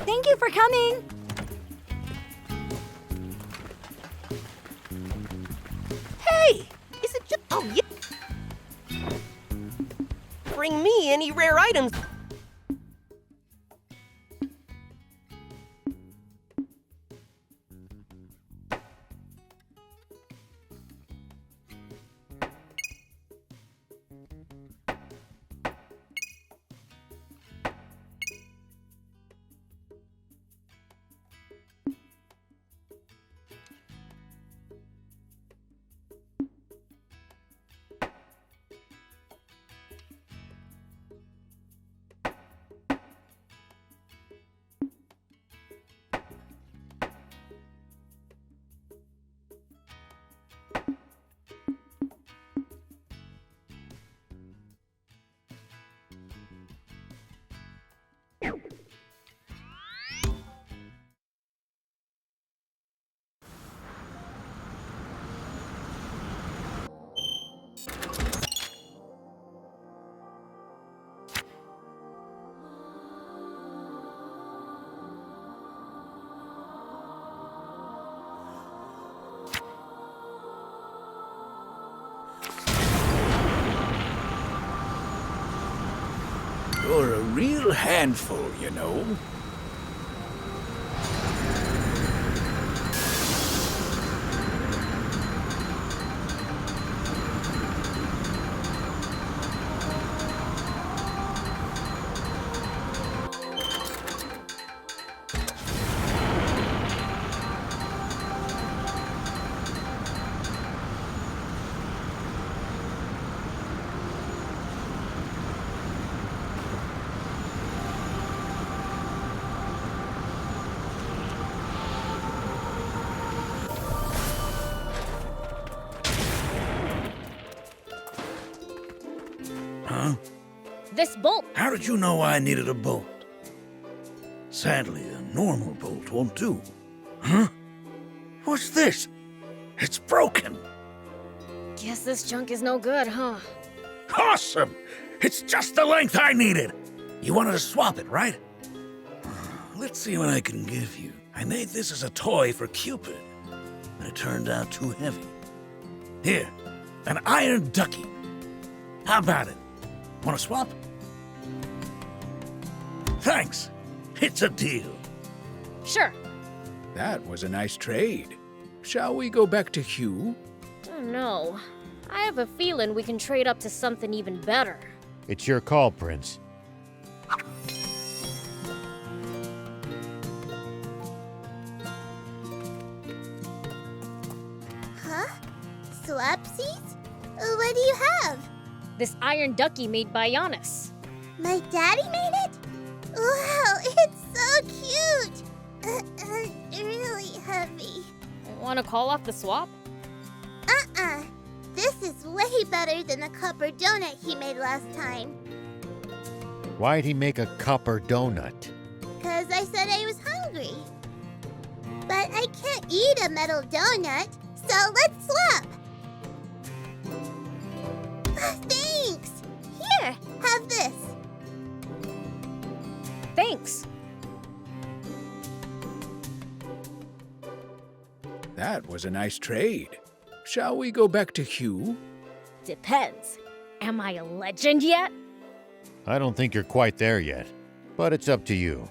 J: Thank you for coming.
N: Hey! Is it just. Oh, yeah. Bring me any rare items.
I: You're a real handful, you know.
O: Huh?
A: This bolt.
O: How did you know I needed a bolt? Sadly, a normal bolt won't do. Huh? What's this? It's broken.
A: Guess this junk is no good, huh?
O: Awesome! It's just the length I needed. You wanted to swap it, right? Let's see what I can give you. I made this as a toy for Cupid, but it turned out too heavy. Here, an iron ducky. How about it? Want to swap? Thanks. It's a deal.
A: Sure.
I: That was a nice trade. Shall we go back to Hugh?
A: Oh no. I have a feeling we can trade up to something even better.
C: It's your call, Prince.
P: Huh? Swapsies? What do you have?
A: This iron ducky made by Giannis.
P: My daddy made it? Wow, it's so cute! Really heavy.
A: Want to call off the swap?
P: This is way better than the copper donut he made last time.
C: Why'd he make a copper donut?
P: 'Cause I said I was hungry. But I can't eat a metal donut, so let's swap. Thanks! Here, have this.
A: Thanks.
I: That was a nice trade. Shall we go back to Hugh?
A: Depends. Am I a legend yet?
C: I don't think you're quite there yet, but it's up to you.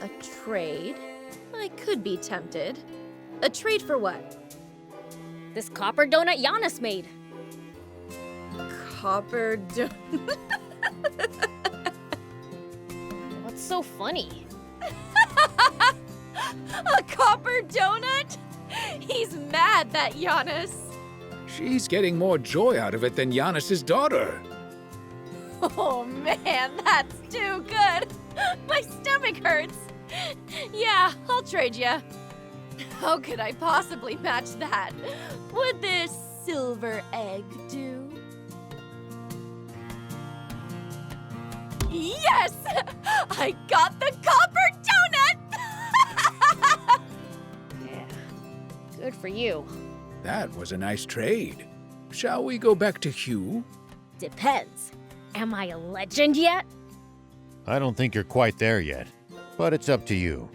Q: A trade? I could be tempted. A trade for what?
A: This copper donut Giannis made.
Q: Copper donut?
A: What's so funny?
Q: A copper donut? He's mad, that Giannis.
I: She's getting more joy out of it than Giannis's daughter.
Q: Oh man, that's too good. My stomach hurts. Yeah, I'll trade you. How could I possibly match that? Would this silver egg do? Yes! I got the copper donut!
A: Yeah, good for you.
I: That was a nice trade. Shall we go back to Hugh?
A: Depends. Am I a legend yet?
C: I don't think you're quite there yet, but it's up to you.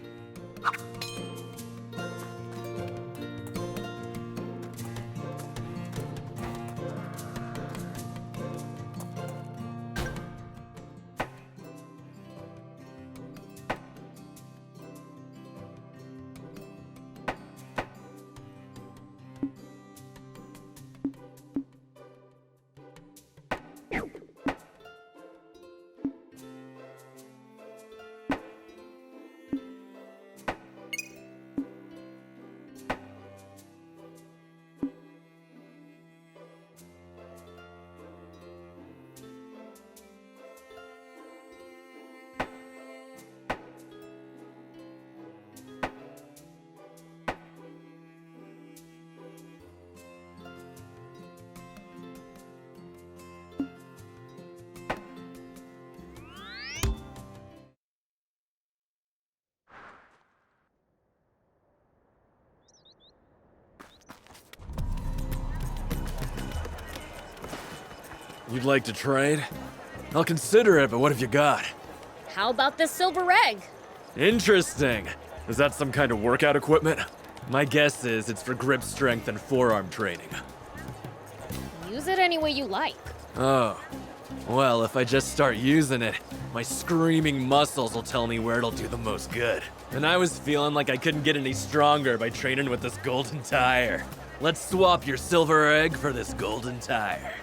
R: You'd like to trade? I'll consider it, but what have you got?
A: How about this silver egg?
R: Interesting. Is that some kind of workout equipment? My guess is it's for grip strength and forearm training.
A: Use it any way you like.
R: Oh. Well, if I just start using it, my screaming muscles will tell me where it'll do the most good. And I was feeling like I couldn't get any stronger by training with this golden tire. Let's swap your silver egg for this golden tire.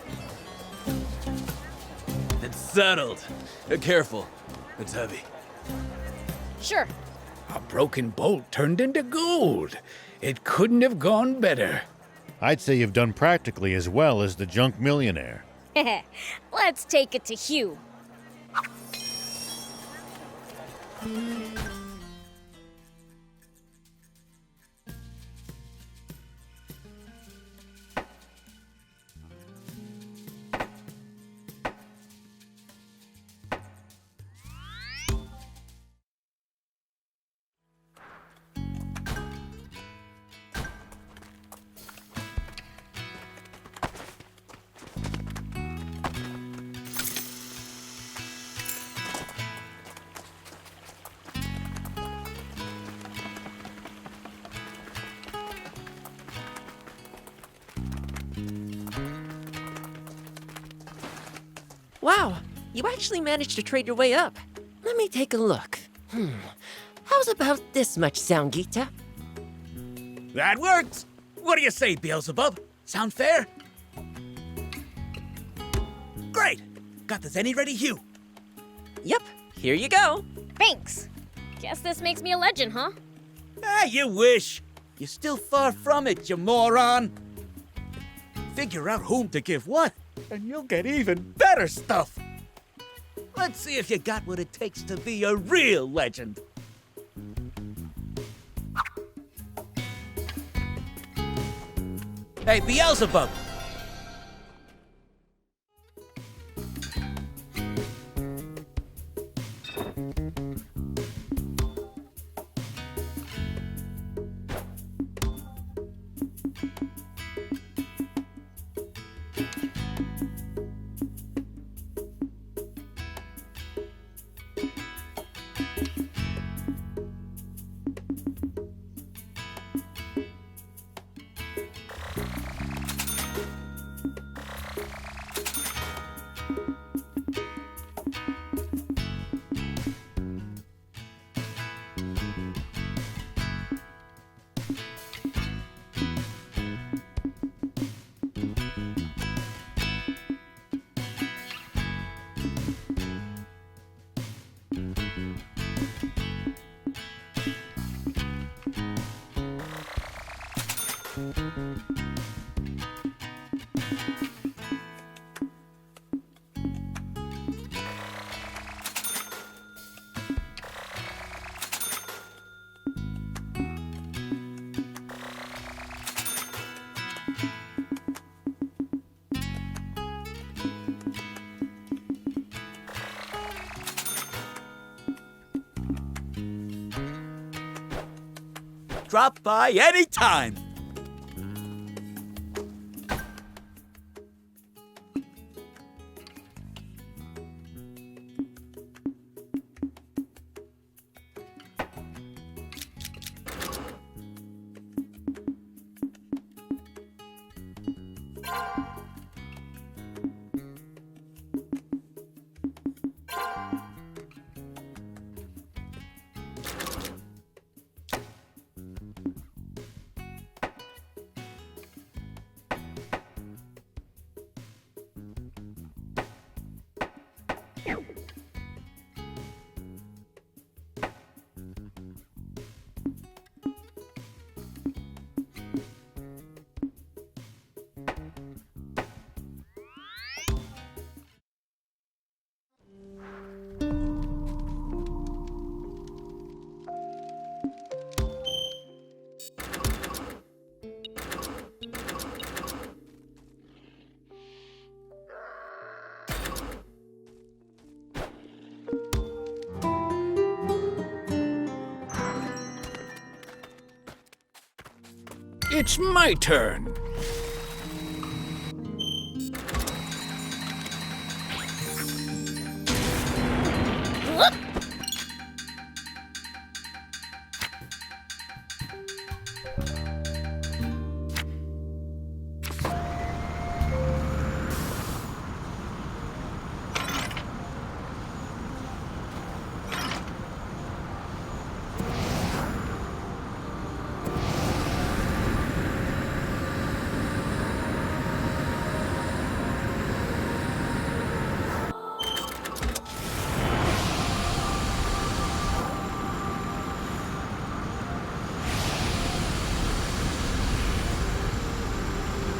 R: It's settled. Careful. It's heavy.
A: Sure.
I: A broken bolt turned into gold. It couldn't have gone better.
C: I'd say you've done practically as well as the junk millionaire.
A: Let's take it to Hugh.
G: Wow, you actually managed to trade your way up. Let me take a look. How's about this much, Soundgeeta?
O: That works! What do you say, Beelzebub? Sound fair? Great! Got the Zenny ready, Hugh.
G: Yep, here you go.
A: Thanks. Guess this makes me a legend, huh?
O: Ah, you wish. You're still far from it, you moron. Figure out whom to give what, and you'll get even better stuff. Let's see if you got what it takes to be a real legend. Hey, Beelzebub! Drop by anytime.
I: It's my turn.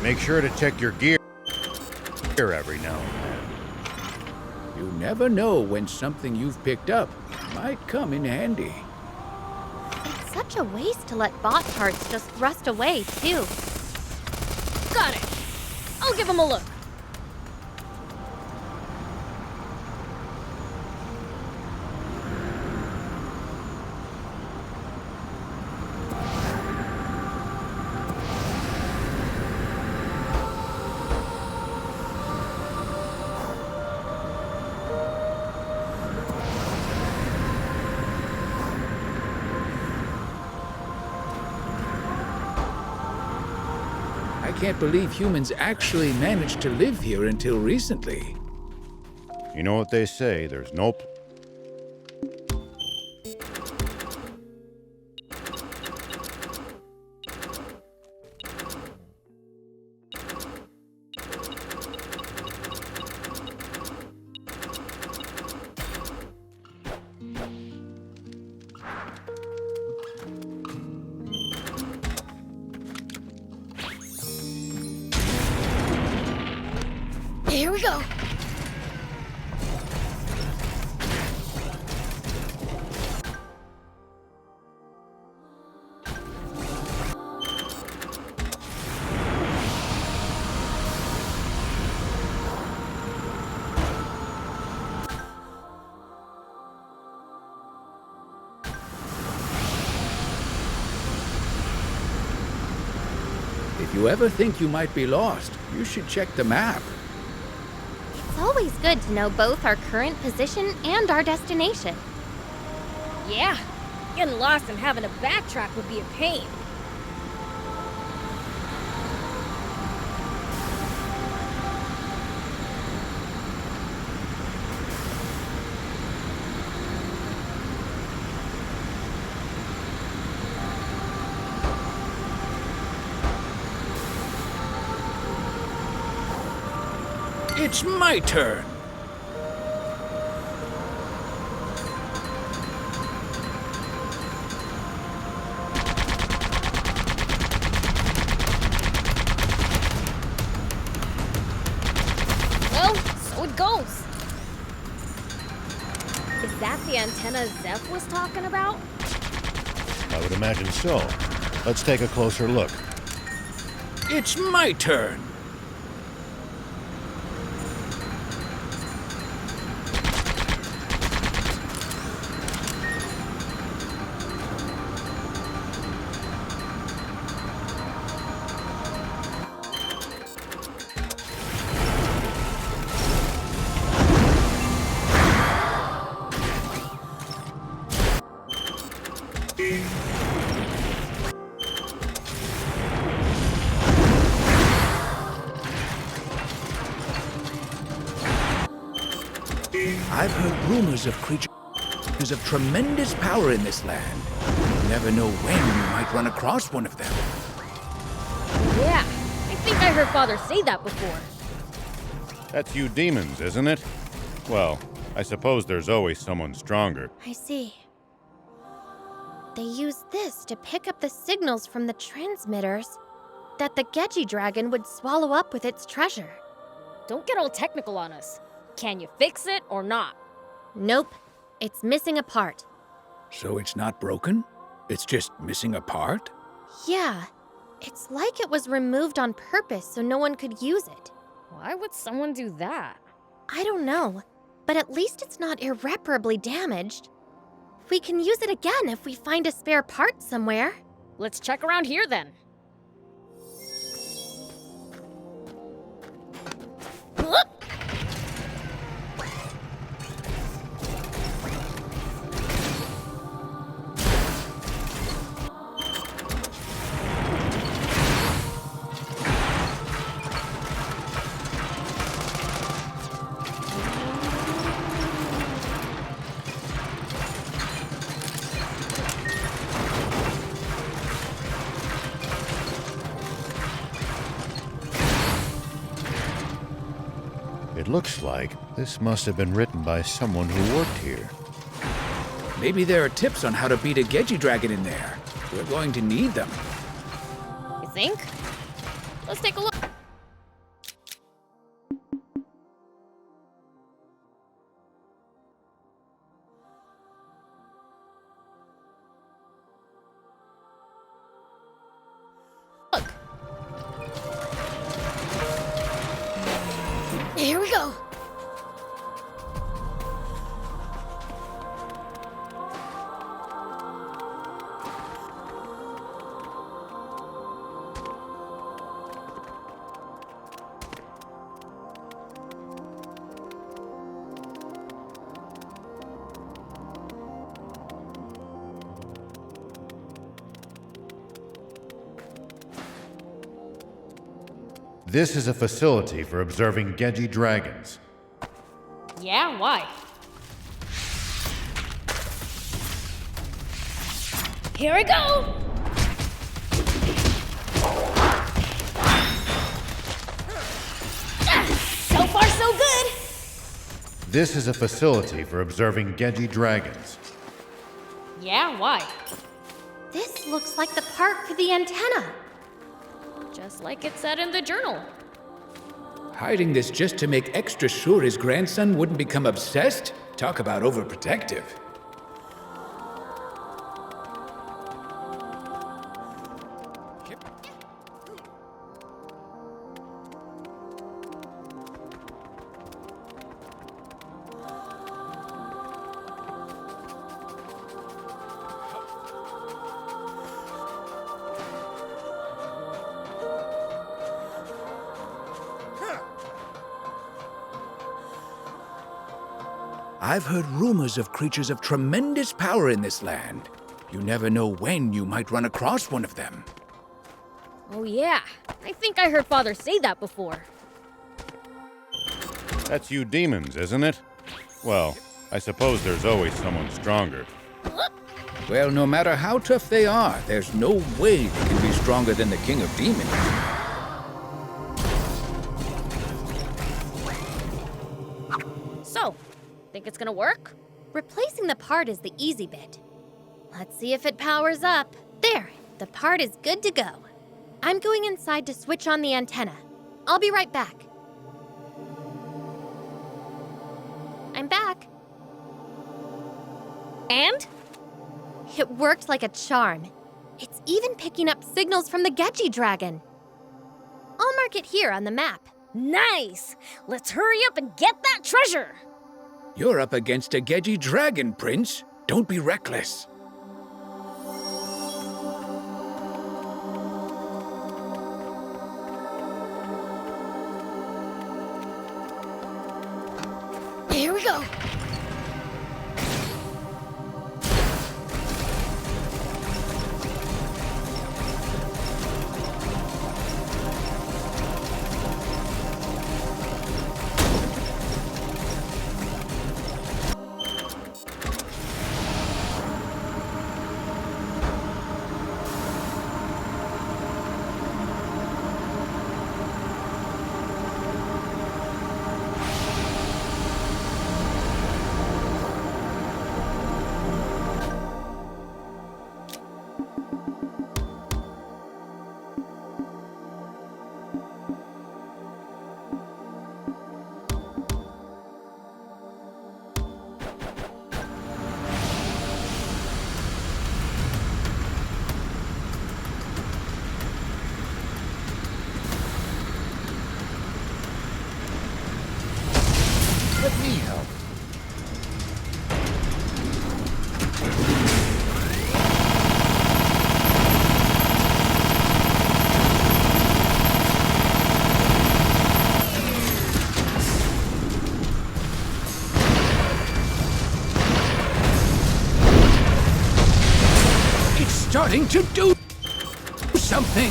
C: Make sure to check your gear every now and then.
I: You never know when something you've picked up might come in handy.
E: It's such a waste to let bot parts just rust away, too.
A: Got it. I'll give him a look.
I: I can't believe humans actually managed to live here until recently.
C: You know what they say, there's no...
A: Here we go.
I: If you ever think you might be lost, you should check the map.
E: It's always good to know both our current position and our destination.
A: Yeah, getting lost and having to backtrack would be a pain.
I: It's my turn.
A: Well, so it goes. Is that the antenna Zeph was talking about?
C: I would imagine so. Let's take a closer look.
I: It's my turn. I've heard rumors of creatures of tremendous power in this land. You never know when you might run across one of them.
A: Yeah, I think I heard Father say that before.
C: That's you demons, isn't it? Well, I suppose there's always someone stronger.
E: I see. They use this to pick up the signals from the transmitters that the Geji dragon would swallow up with its treasure.
A: Don't get all technical on us. Can you fix it or not?
E: Nope. It's missing a part.
I: So it's not broken? It's just missing a part?
E: Yeah. It's like it was removed on purpose so no one could use it.
A: Why would someone do that?
E: I don't know, but at least it's not irreparably damaged. We can use it again if we find a spare part somewhere.
A: Let's check around here then.
C: It looks like this must have been written by someone who worked here.
I: Maybe there are tips on how to beat a Geji dragon in there. We're going to need them.
A: You think? Let's take a look.
E: Here we go.
C: This is a facility for observing Geji dragons.
A: Yeah, why?
Q: Here we go! So far, so good!
C: This is a facility for observing Geji dragons.
A: Yeah, why?
E: This looks like the part for the antenna.
A: Just like it said in the journal.
I: Hiding this just to make extra sure his grandson wouldn't become obsessed? Talk about overprotective. I've heard rumors of creatures of tremendous power in this land. You never know when you might run across one of them.
A: Oh yeah, I think I heard Father say that before.
C: That's you demons, isn't it? Well, I suppose there's always someone stronger.
I: Well, no matter how tough they are, there's no way they can be stronger than the King of Demons.
A: So, think it's gonna work?
E: Replacing the part is the easy bit. Let's see if it powers up. There, the part is good to go. I'm going inside to switch on the antenna. I'll be right back. I'm back.
A: And?
E: It worked like a charm. It's even picking up signals from the Geji dragon. I'll mark it here on the map.
A: Nice! Let's hurry up and get that treasure!
I: You're up against a Geji dragon, Prince. Don't be reckless.
E: Here we go.
I: let me help. It's starting to do something.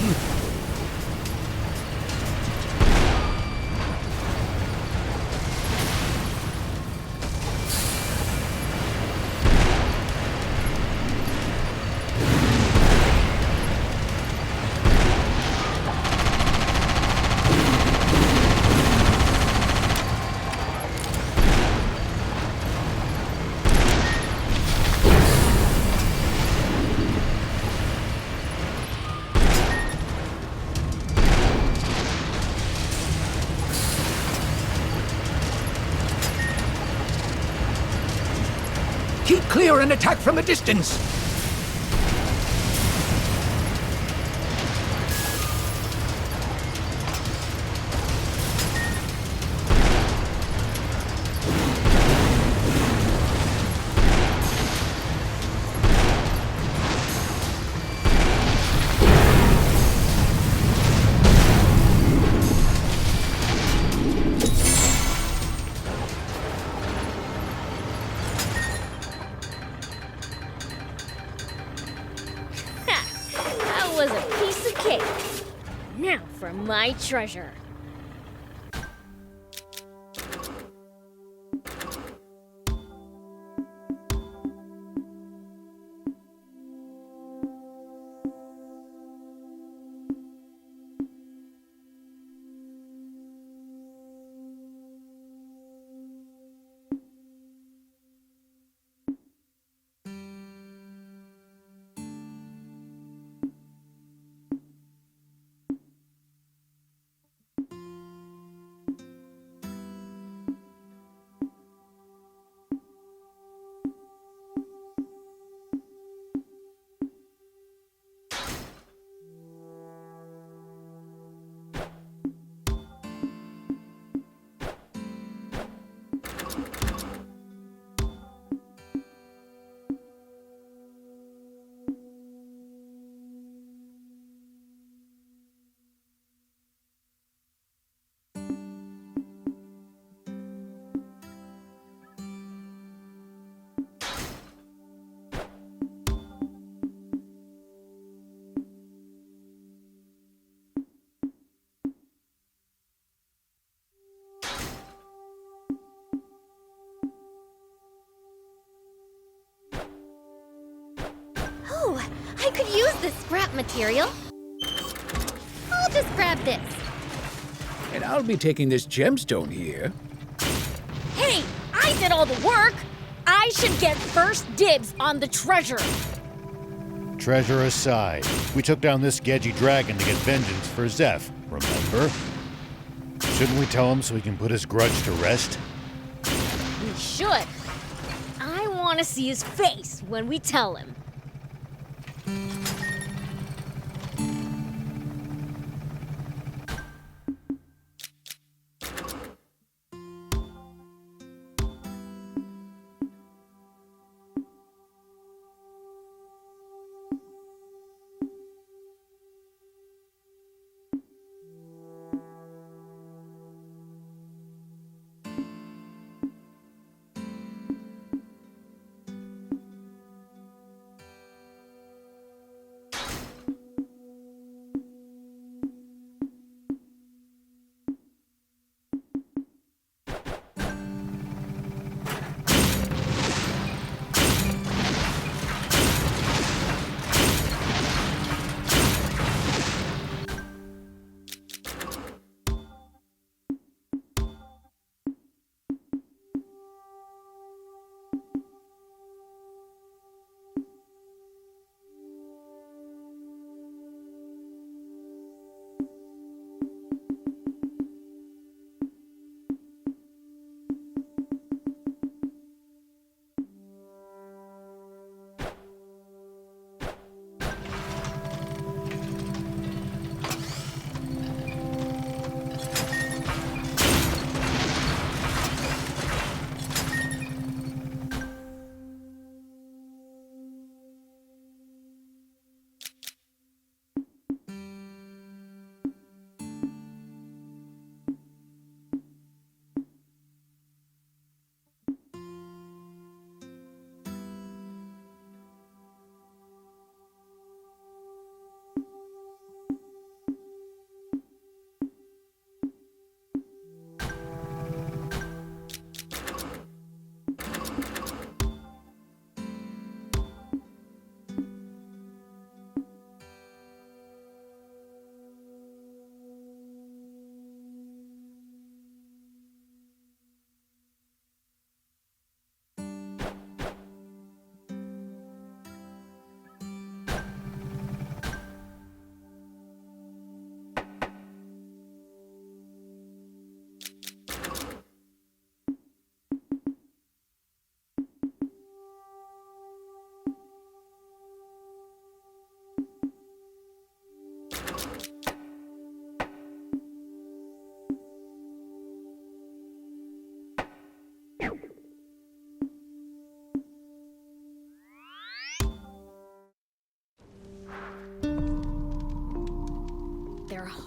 I: Keep clear and attack from a distance.
A: That was a piece of cake. Now for my treasure.
E: Oh, I could use this scrap material. I'll just grab this.
I: And I'll be taking this gemstone here.
A: Hey, I did all the work. I should get first dibs on the treasure.
C: Treasure aside, we took down this Gedgy dragon to get vengeance for Zeph, remember? Shouldn't we tell him so he can put his grudge to rest?
A: We should. I want to see his face when we tell him.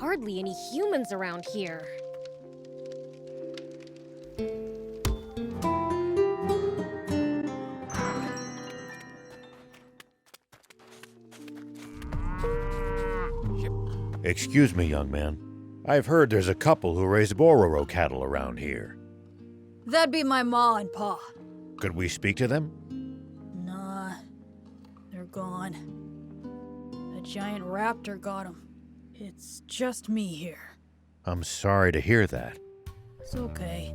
A: hardly any humans around here.
C: Excuse me, young man. I've heard there's a couple who raise Bororo cattle around here.
J: That'd be my ma and pa.
C: Could we speak to them?
J: Nah, they're gone. A giant raptor got them. It's just me here.
C: I'm sorry to hear that.
J: It's okay.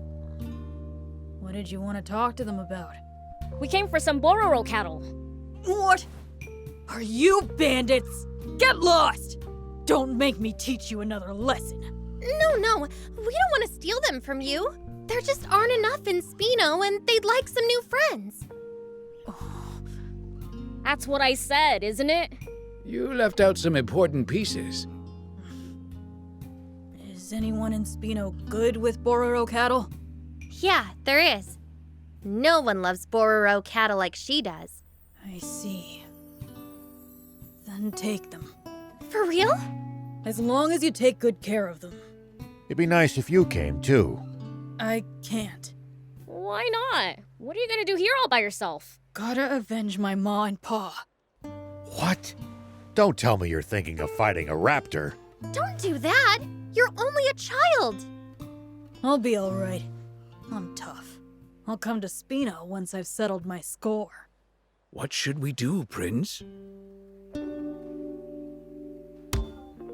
J: What did you want to talk to them about?
A: We came for some Bororo cattle.
J: What? Are you bandits? Get lost! Don't make me teach you another lesson.
E: No, we don't want to steal them from you. There just aren't enough in Spino, and they'd like some new friends.
A: That's what I said, isn't it?
I: You left out some important pieces.
J: Is anyone in Spino good with Bororo cattle?
E: Yeah, there is. No one loves Bororo cattle like she does.
J: I see. Then take them.
E: For real?
J: As long as you take good care of them.
C: It'd be nice if you came, too.
J: I can't.
A: Why not? What are you gonna do here all by yourself?
J: Gotta avenge my ma and pa.
C: What? Don't tell me you're thinking of fighting a raptor.
E: Don't do that! You're only a child!
J: I'll be alright. I'm tough. I'll come to Spino once I've settled my score.
I: What should we do, Prince?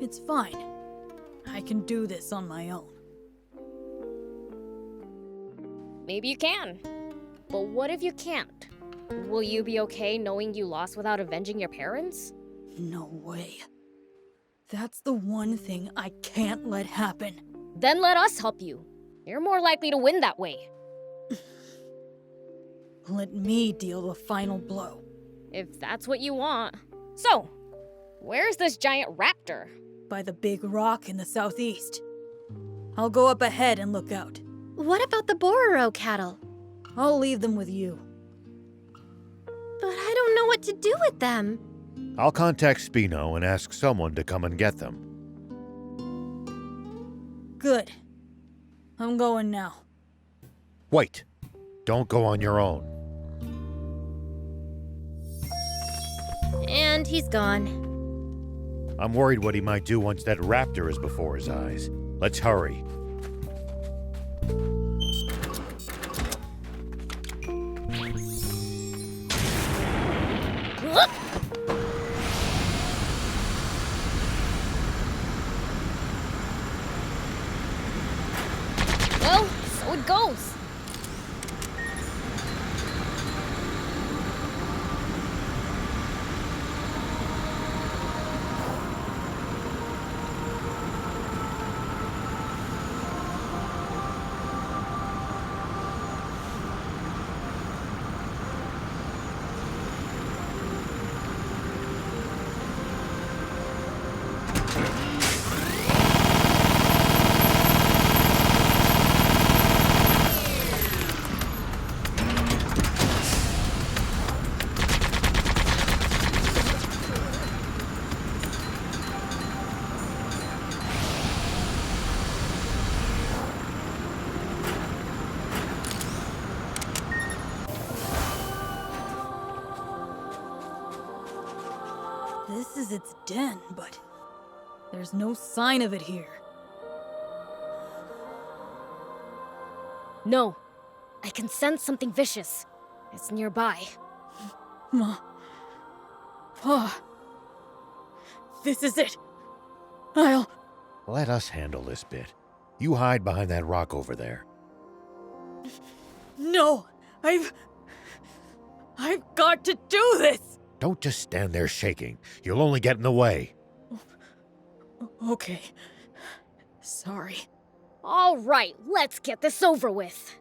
J: It's fine. I can do this on my own.
A: Maybe you can. But what if you can't? Will you be okay knowing you lost without avenging your parents?
J: No way. That's the one thing I can't let happen.
A: Then let us help you. You're more likely to win that way.
J: Let me deal the final blow.
A: If that's what you want. So, where's this giant raptor?
J: By the big rock in the southeast. I'll go up ahead and look out.
E: What about the Bororo cattle?
J: I'll leave them with you.
E: But I don't know what to do with them.
C: I'll contact Spino and ask someone to come and get them.
J: Good. I'm going now.
C: Wait. Don't go on your own.
E: And he's gone.
C: I'm worried what he might do once that raptor is before his eyes. Let's hurry.
A: Well, so it goes.
J: This is its den, but there's no sign of it here.
A: No. I can sense something vicious. It's nearby.
J: Ma. Pa. This is it. I'll...
C: Let us handle this bit. You hide behind that rock over there.
J: No! I've got to do this!
C: Don't just stand there shaking. You'll only get in the way.
J: Okay. Sorry.
A: All right, let's get this over with.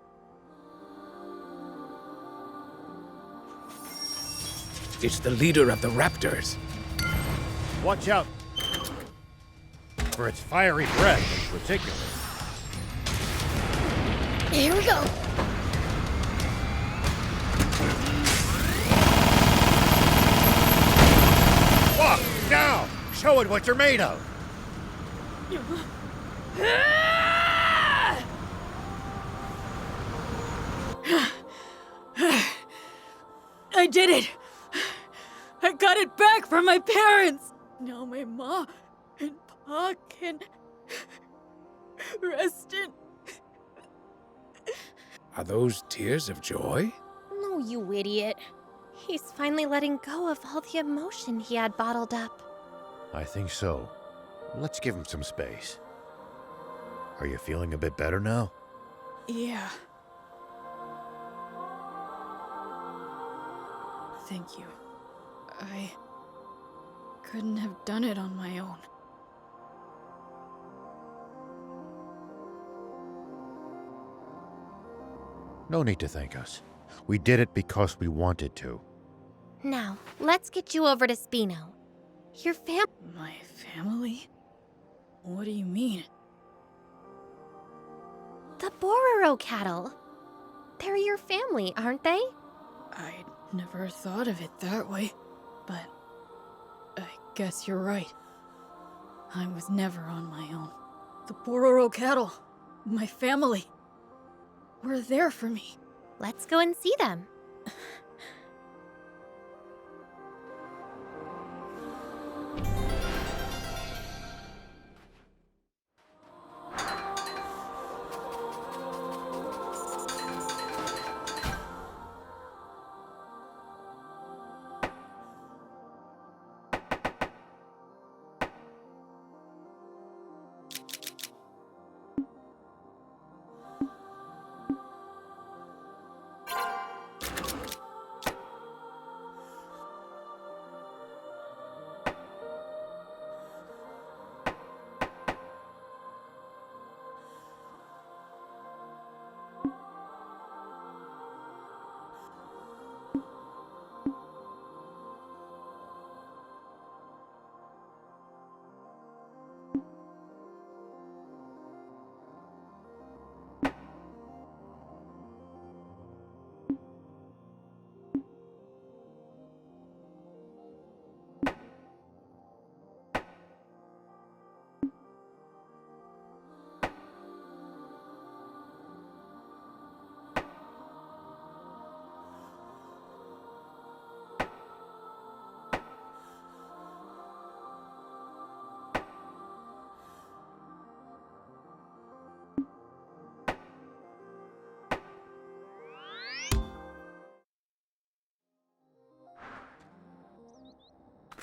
I: It's the leader of the raptors.
C: Watch out for its fiery breath in particular.
A: Here we go.
C: Walk now! Show it what you're made of!
J: I did it! I got it back from my parents! Now my ma and pa can rest in.
I: Are those tears of joy?
A: No, you idiot.
E: He's finally letting go of all the emotion he had bottled up.
C: I think so. Let's give him some space. Are you feeling a bit better now?
J: Yeah. Thank you. I couldn't have done it on my own.
C: No need to thank us. We did it because we wanted to.
E: Now, let's get you over to Spino. Your
J: My family? What do you mean?
E: The Bororo cattle. They're your family, aren't they?
J: I'd never thought of it that way, but I guess you're right. I was never on my own. The Bororo cattle, my family, were there for me.
E: Let's go and see them.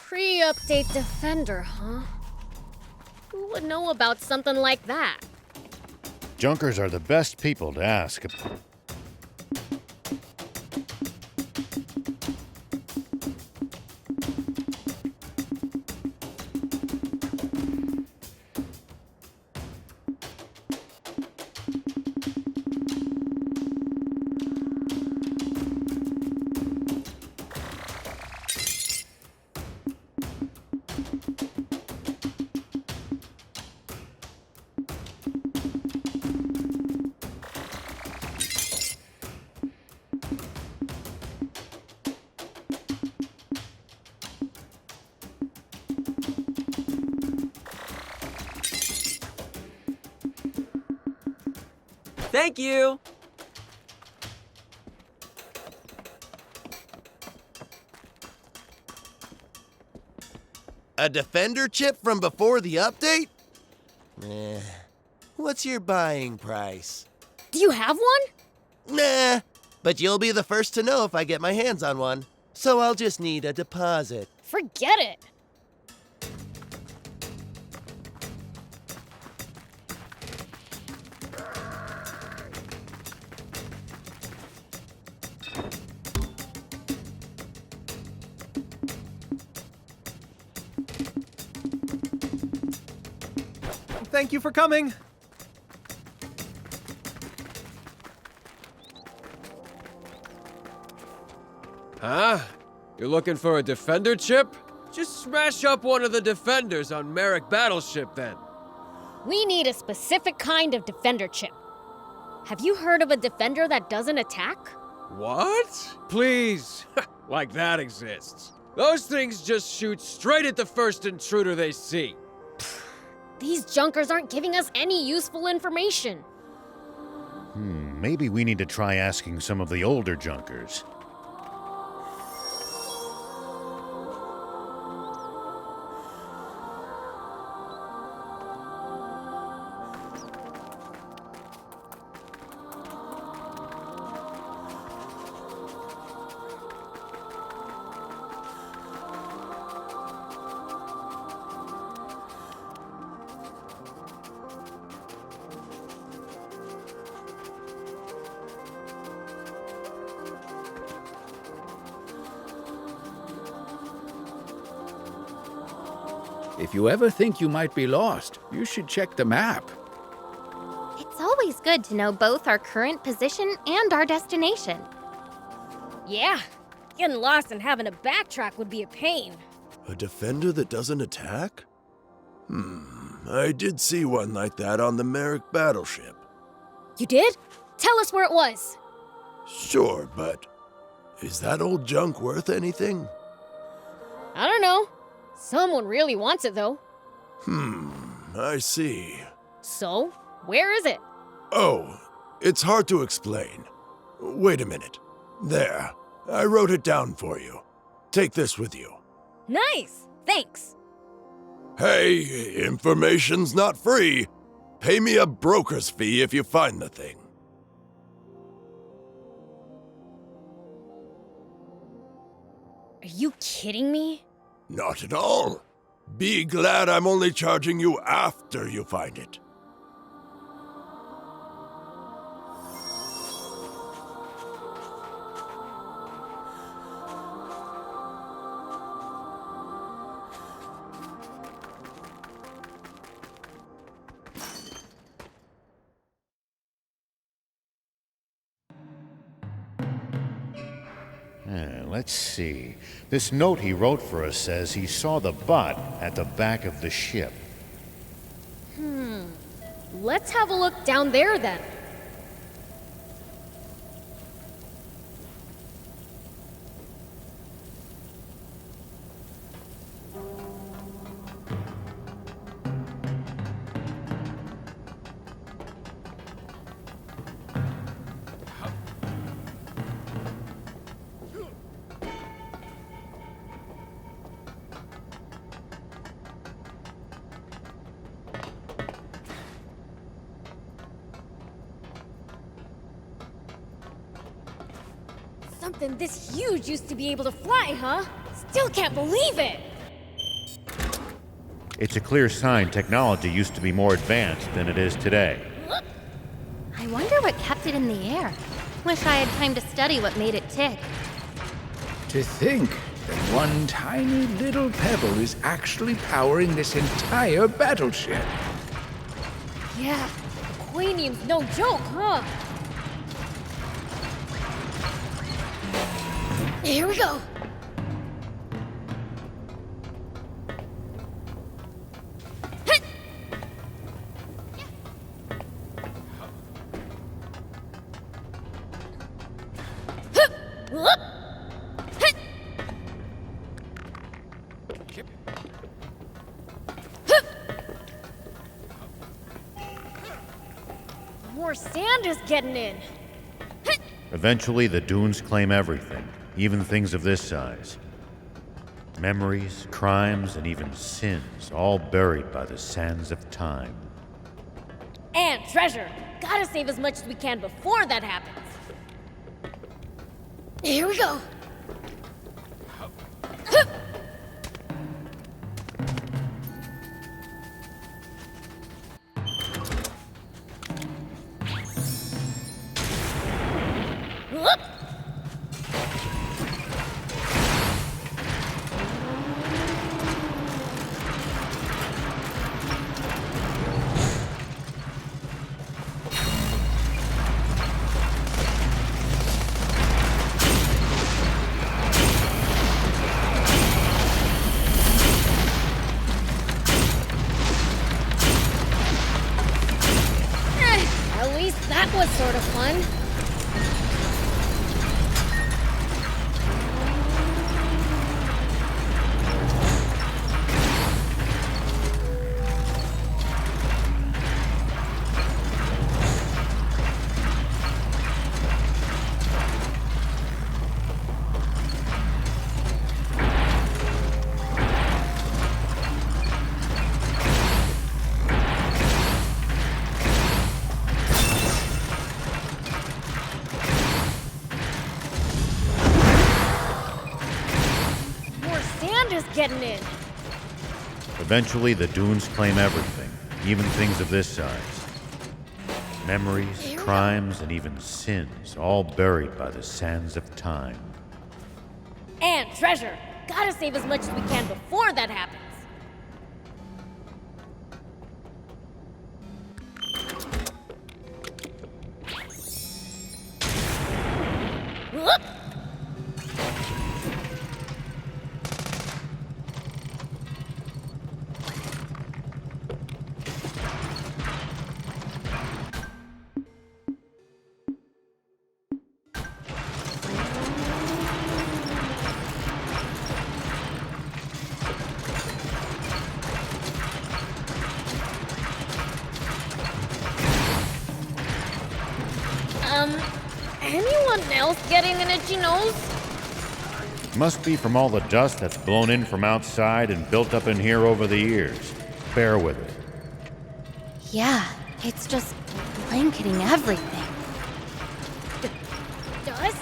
A: Pre-update Defender, huh? Who would know about something like that?
C: Junkers are the best people to ask.
R: Thank you!
N: A Defender chip from before the update? What's your buying price?
A: Do you have one?
N: Nah, but you'll be the first to know if I get my hands on one. So I'll just need a deposit.
A: Forget it.
H: Thank you for coming.
S: Huh? You're looking for a Defender chip? Just smash up one of the Defenders on Merrick Battleship then.
A: We need a specific kind of Defender chip. Have you heard of a Defender that doesn't attack?
S: What? Please. Like that exists. Those things just shoot straight at the first intruder they see.
A: These junkers aren't giving us any useful information.
C: Maybe we need to try asking some of the older junkers.
I: If you ever think you might be lost, you should check the map.
E: It's always good to know both our current position and our destination.
A: Yeah, getting lost and having to backtrack would be a pain.
K: A defender that doesn't attack? I did see one like that on the Merrick battleship.
A: You did? Tell us where it was.
K: Sure, but is that old junk worth anything?
A: I don't know. Someone really wants it, though.
K: I see.
A: So, where is it?
K: Oh, it's hard to explain. Wait a minute. There, I wrote it down for you. Take this with you.
A: Nice, thanks.
K: Hey, information's not free. Pay me a broker's fee if you find the thing.
A: Are you kidding me?
K: Not at all. Be glad I'm only charging you after you find it.
C: Let's see. This note he wrote for us says he saw the bot at the back of the ship.
A: Let's have a look down there then. Something this huge used to be able to fly, huh? Still can't believe it!
C: It's a clear sign technology used to be more advanced than it is today.
E: I wonder what kept it in the air. Wish I had time to study what made it tick.
I: To think that one tiny little pebble is actually powering this entire battleship.
A: Yeah, Aquanium's no joke, huh? Here we go. More sand is getting in.
C: Eventually, the dunes claim everything, even things of this size. Memories, crimes, and even sins, all buried by the sands of time.
A: And treasure. Gotta save as much as we can before that happens. Here we go. At least that was sort of fun. us getting in.
C: Eventually, the dunes claim everything, even things of this size. Memories, crimes, and even sins, all buried by the sands of time.
A: And treasure. Gotta save as much as we can before that happens. Whoop! Anyone else getting an itchy nose?
C: Must be from all the dust that's blown in from outside and built up in here over the years. Bear with it.
E: Yeah, it's just blanketing everything.
A: Dust?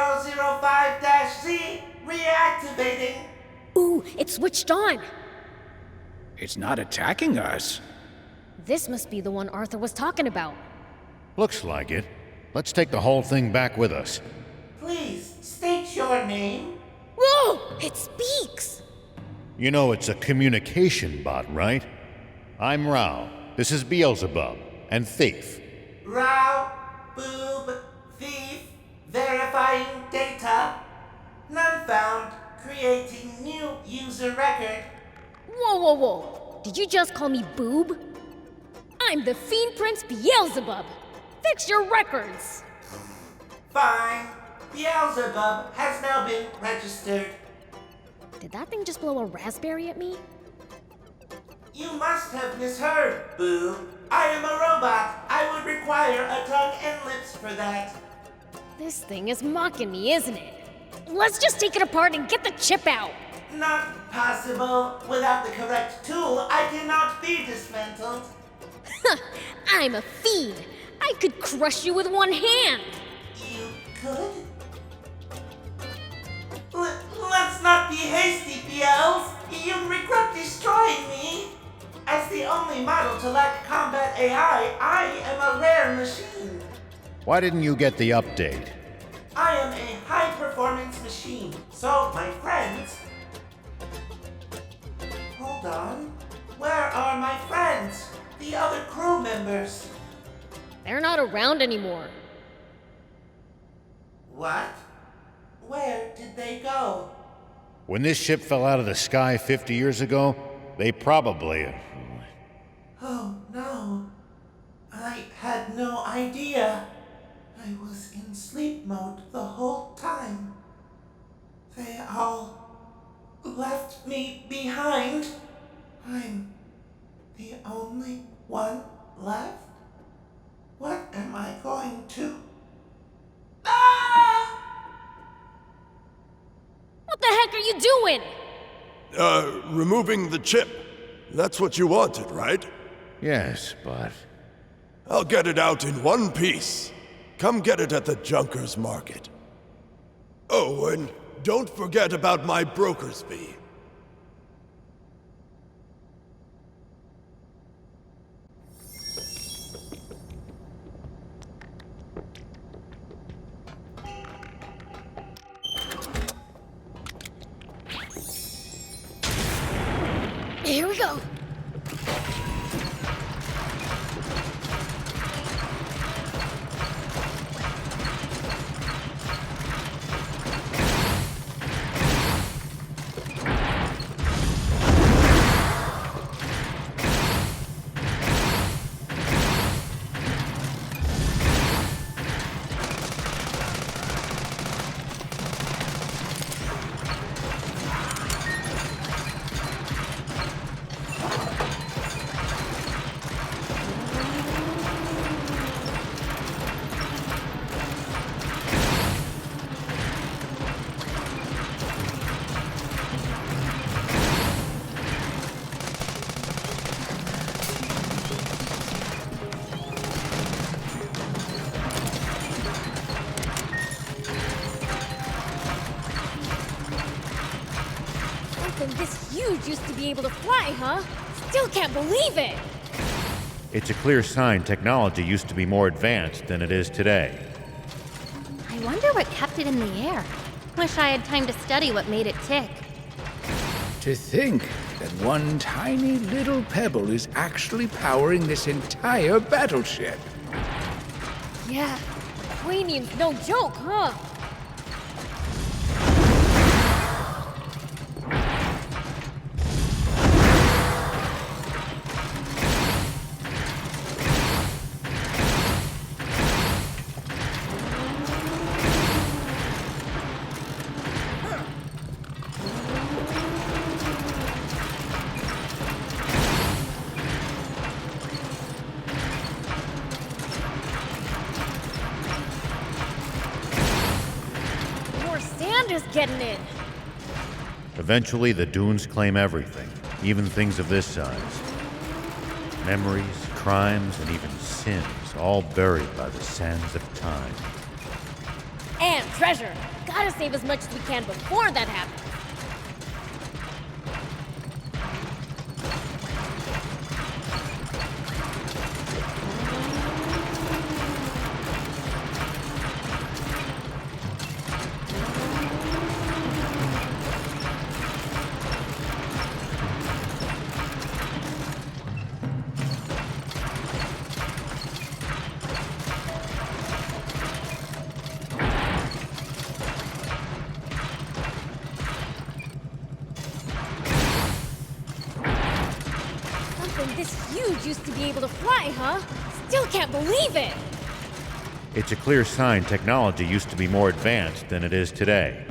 T: SL005-Z reactivating.
A: Ooh, it's switched on.
I: It's not attacking us.
A: This must be the one Arthur was talking about.
C: Looks like it. Let's take the whole thing back with us.
T: Please state your name.
A: Whoa! It speaks!
C: You know it's a communication bot, right? I'm Rao. This is Beelzebub. And Thief.
T: Rao, Boob, Thief, verifying data. None found. Creating new user record.
A: Whoa, whoa, whoa. Did you just call me Boob? I'm the Fiend Prince Beelzebub. Fix your records.
T: Fine. Beelzebub has now been registered.
A: Did that thing just blow a raspberry at me?
T: You must have misheard, Boo. I am a robot. I would require a tongue and lips for that.
A: This thing is mocking me, isn't it? Let's just take it apart and get the chip out.
T: Not possible. Without the correct tool, I cannot be dismantled.
A: I'm a fiend. I could crush you with one hand.
T: You could? Let's not be hasty, Beels. You'll regret destroying me. As the only model to lack combat AI, I am a rare machine.
C: Why didn't you get the update?
T: I am a high-performance machine, so my friends... Hold on. Where are my friends? The other crew members?
A: They're not around anymore.
T: What? Where did they go?
C: When this ship fell out of the sky 50 years ago, they probably...
T: Oh, no. I had no idea. I was in sleep mode the whole time. They all left me behind. I'm the only one left? What am I going to... Ah!
A: What the heck are you doing?
K: Removing the chip. That's what you wanted, right?
C: Yes, but...
K: I'll get it out in one piece. Come get it at the Junkers Market. Oh, and don't forget about my broker's fee.
A: Here we go. Something this huge used to be able to fly, huh? Still can't believe it!
C: It's a clear sign technology used to be more advanced than it is today.
E: I wonder what kept it in the air. Wish I had time to study what made it tick.
I: To think that one tiny little pebble is actually powering this entire battleship.
A: Yeah, Quanium's no joke, huh? Getting in.
C: Eventually, the dunes claim everything, even things of this size. Memories, crimes, and even sins, all buried by the sands of time.
A: And treasure. Gotta save as much as we can before that happens. This huge used to be able to fly, huh? Still can't believe it!
C: It's a clear sign technology used to be more advanced than it is today.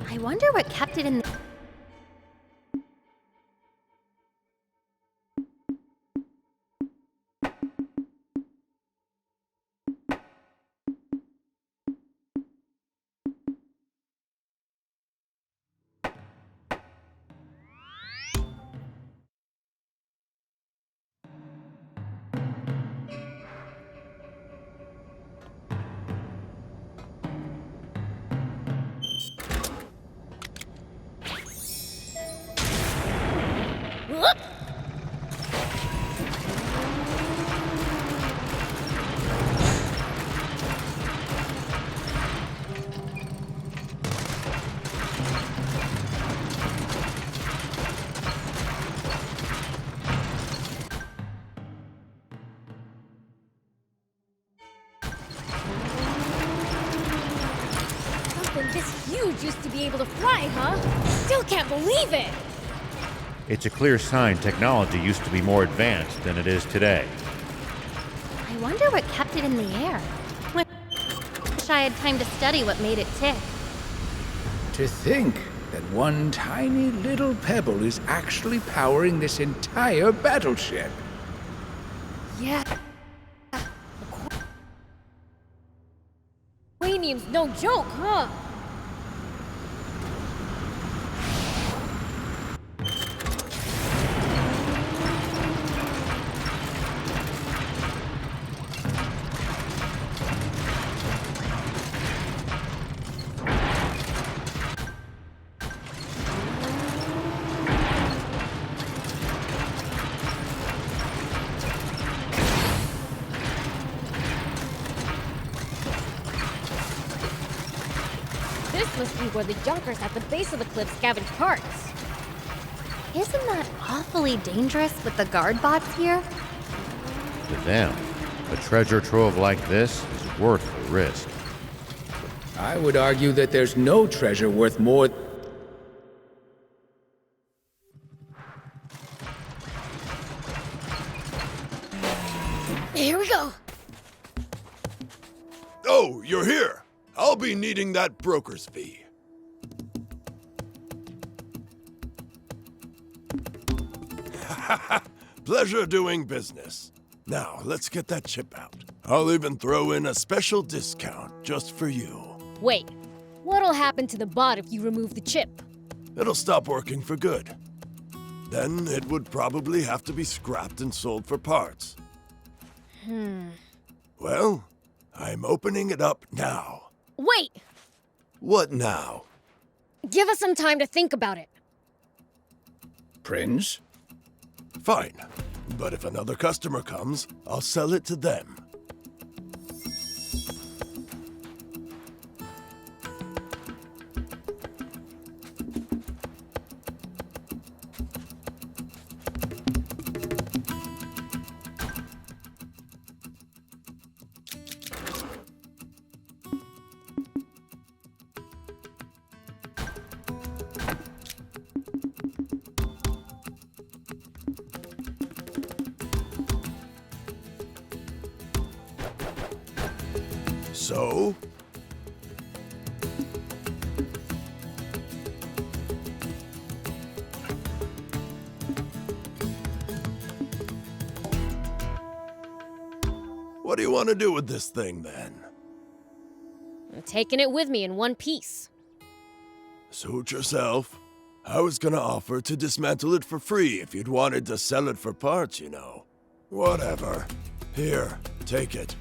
E: I wonder what kept it in the... This huge used to be able to fly, huh? Still can't believe it!
C: It's a clear sign technology used to be more advanced than it is today.
E: I wonder what kept it in the air. Wish I had time to study what made it tick.
I: To think that one tiny little pebble is actually powering this entire battleship.
A: Yeah. Quanium's no joke, huh? This must be where the Junkers at the base of the cliff scavenge parts.
E: Isn't that awfully dangerous with the guard bots here?
C: To them, a treasure trove like this is worth the risk.
I: I would argue that there's no treasure worth more...
A: Here we go!
K: Oh, you're here! I'll be needing that broker's fee. Pleasure doing business. Now, let's get that chip out. I'll even throw in a special discount just for you.
A: Wait, what'll happen to the bot if you remove the chip?
K: It'll stop working for good. Then it would probably have to be scrapped and sold for parts. Well, I'm opening it up now.
A: Wait!
K: What now?
A: Give us some time to think about it.
F: Prince.
K: Fine. But if another customer comes, I'll sell it to them. So? What do you want to do with this thing, then?
A: I'm taking it with me in one piece.
K: Suit yourself. I was gonna offer to dismantle it for free if you'd wanted to sell it for parts, you know. Whatever. Here, take it.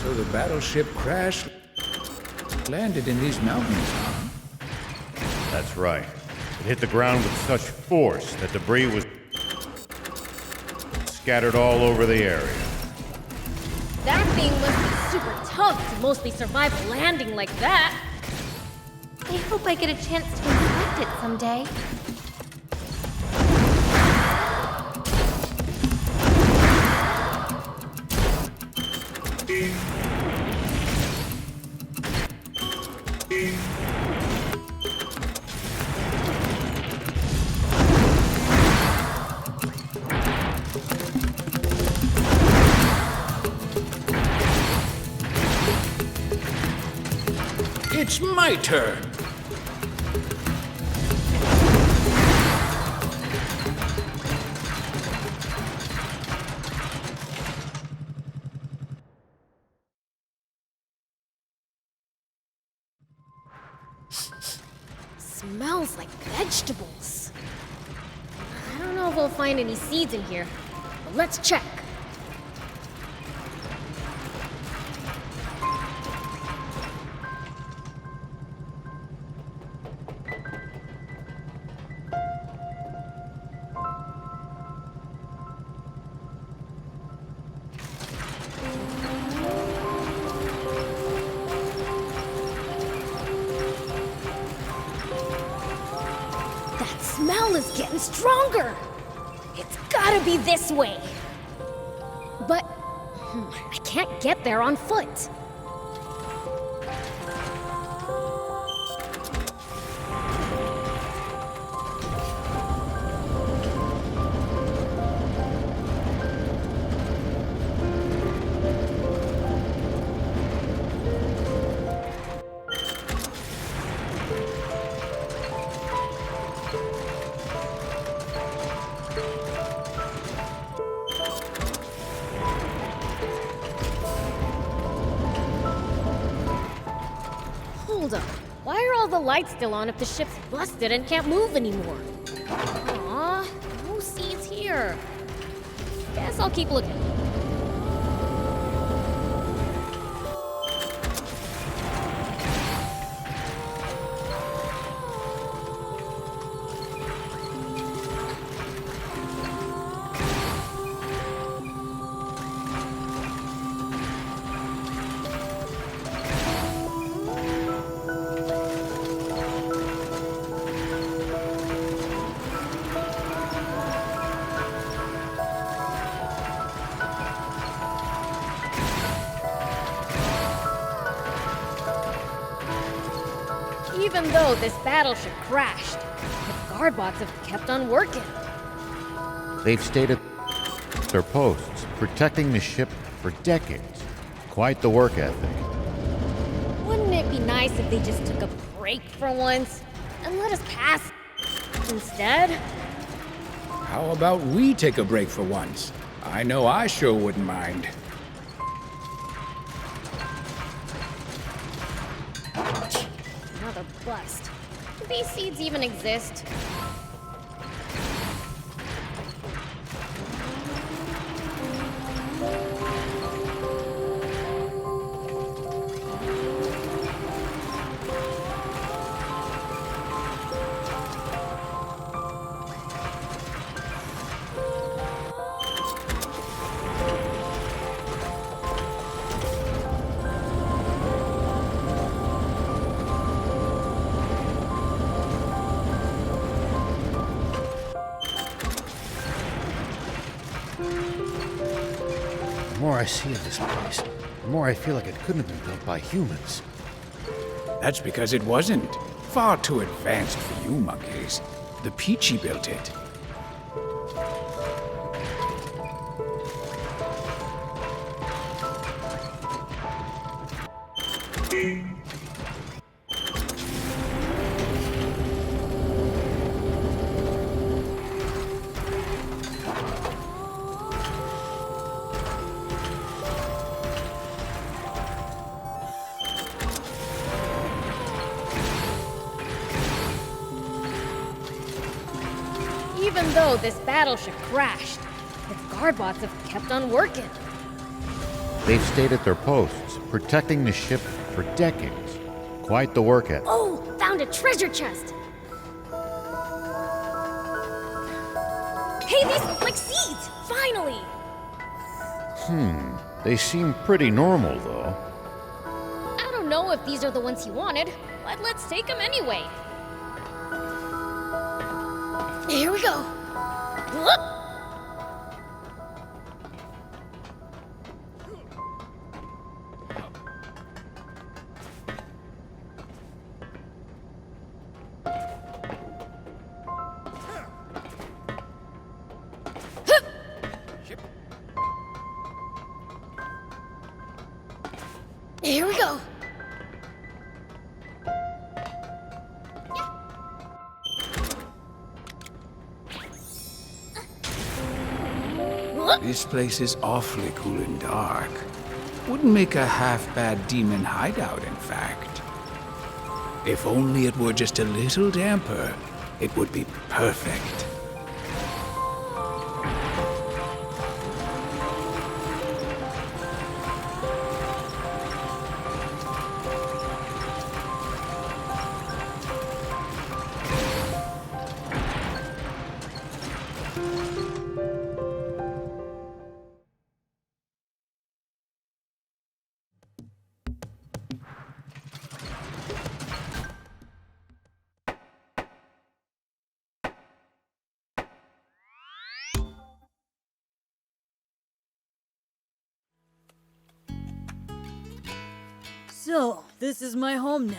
I: So the battleship crashed, landed in these mountains, huh?
C: That's right. It hit the ground with such force that debris was scattered all over the area.
A: That thing must be super tough to mostly survive a landing like that.
E: I hope I get a chance to inspect it someday.
I: It's my turn.
A: Smells like vegetables. I don't know if we'll find any seeds in here, but let's check. Smell is getting stronger. It's gotta be this way. But I can't get there on foot. Hold up. Why are all the lights still on if the ship's busted and can't move anymore? Aw, no seeds here. Guess I'll keep looking. Even though this battleship crashed, its guard bots have kept on working.
C: They've stayed at their posts, protecting the ship for decades. Quite the work ethic.
A: Wouldn't it be nice if they just took a break for once and let us pass instead?
I: How about we take a break for once? I know I sure wouldn't mind.
A: Another bust. Do these seeds even exist?
C: The more I see of this place, the more I feel like it couldn't have been built by humans.
I: That's because it wasn't. Far too advanced for you monkeys. The Peachy built it.
A: Even though this battleship crashed, its guard bots have kept on working.
C: They've stayed at their posts, protecting the ship for decades. Quite the work ethic.
A: Oh, found a treasure chest! Hey, these look like seeds! Finally!
C: They seem pretty normal, though.
A: I don't know if these are the ones he wanted, but let's take them anyway. Here we go. Whoop. Here we go.
I: This place is awfully cool and dark. Wouldn't make a half-bad demon hideout, in fact. If only it were just a little damper, it would be perfect.
J: So, this is my home now.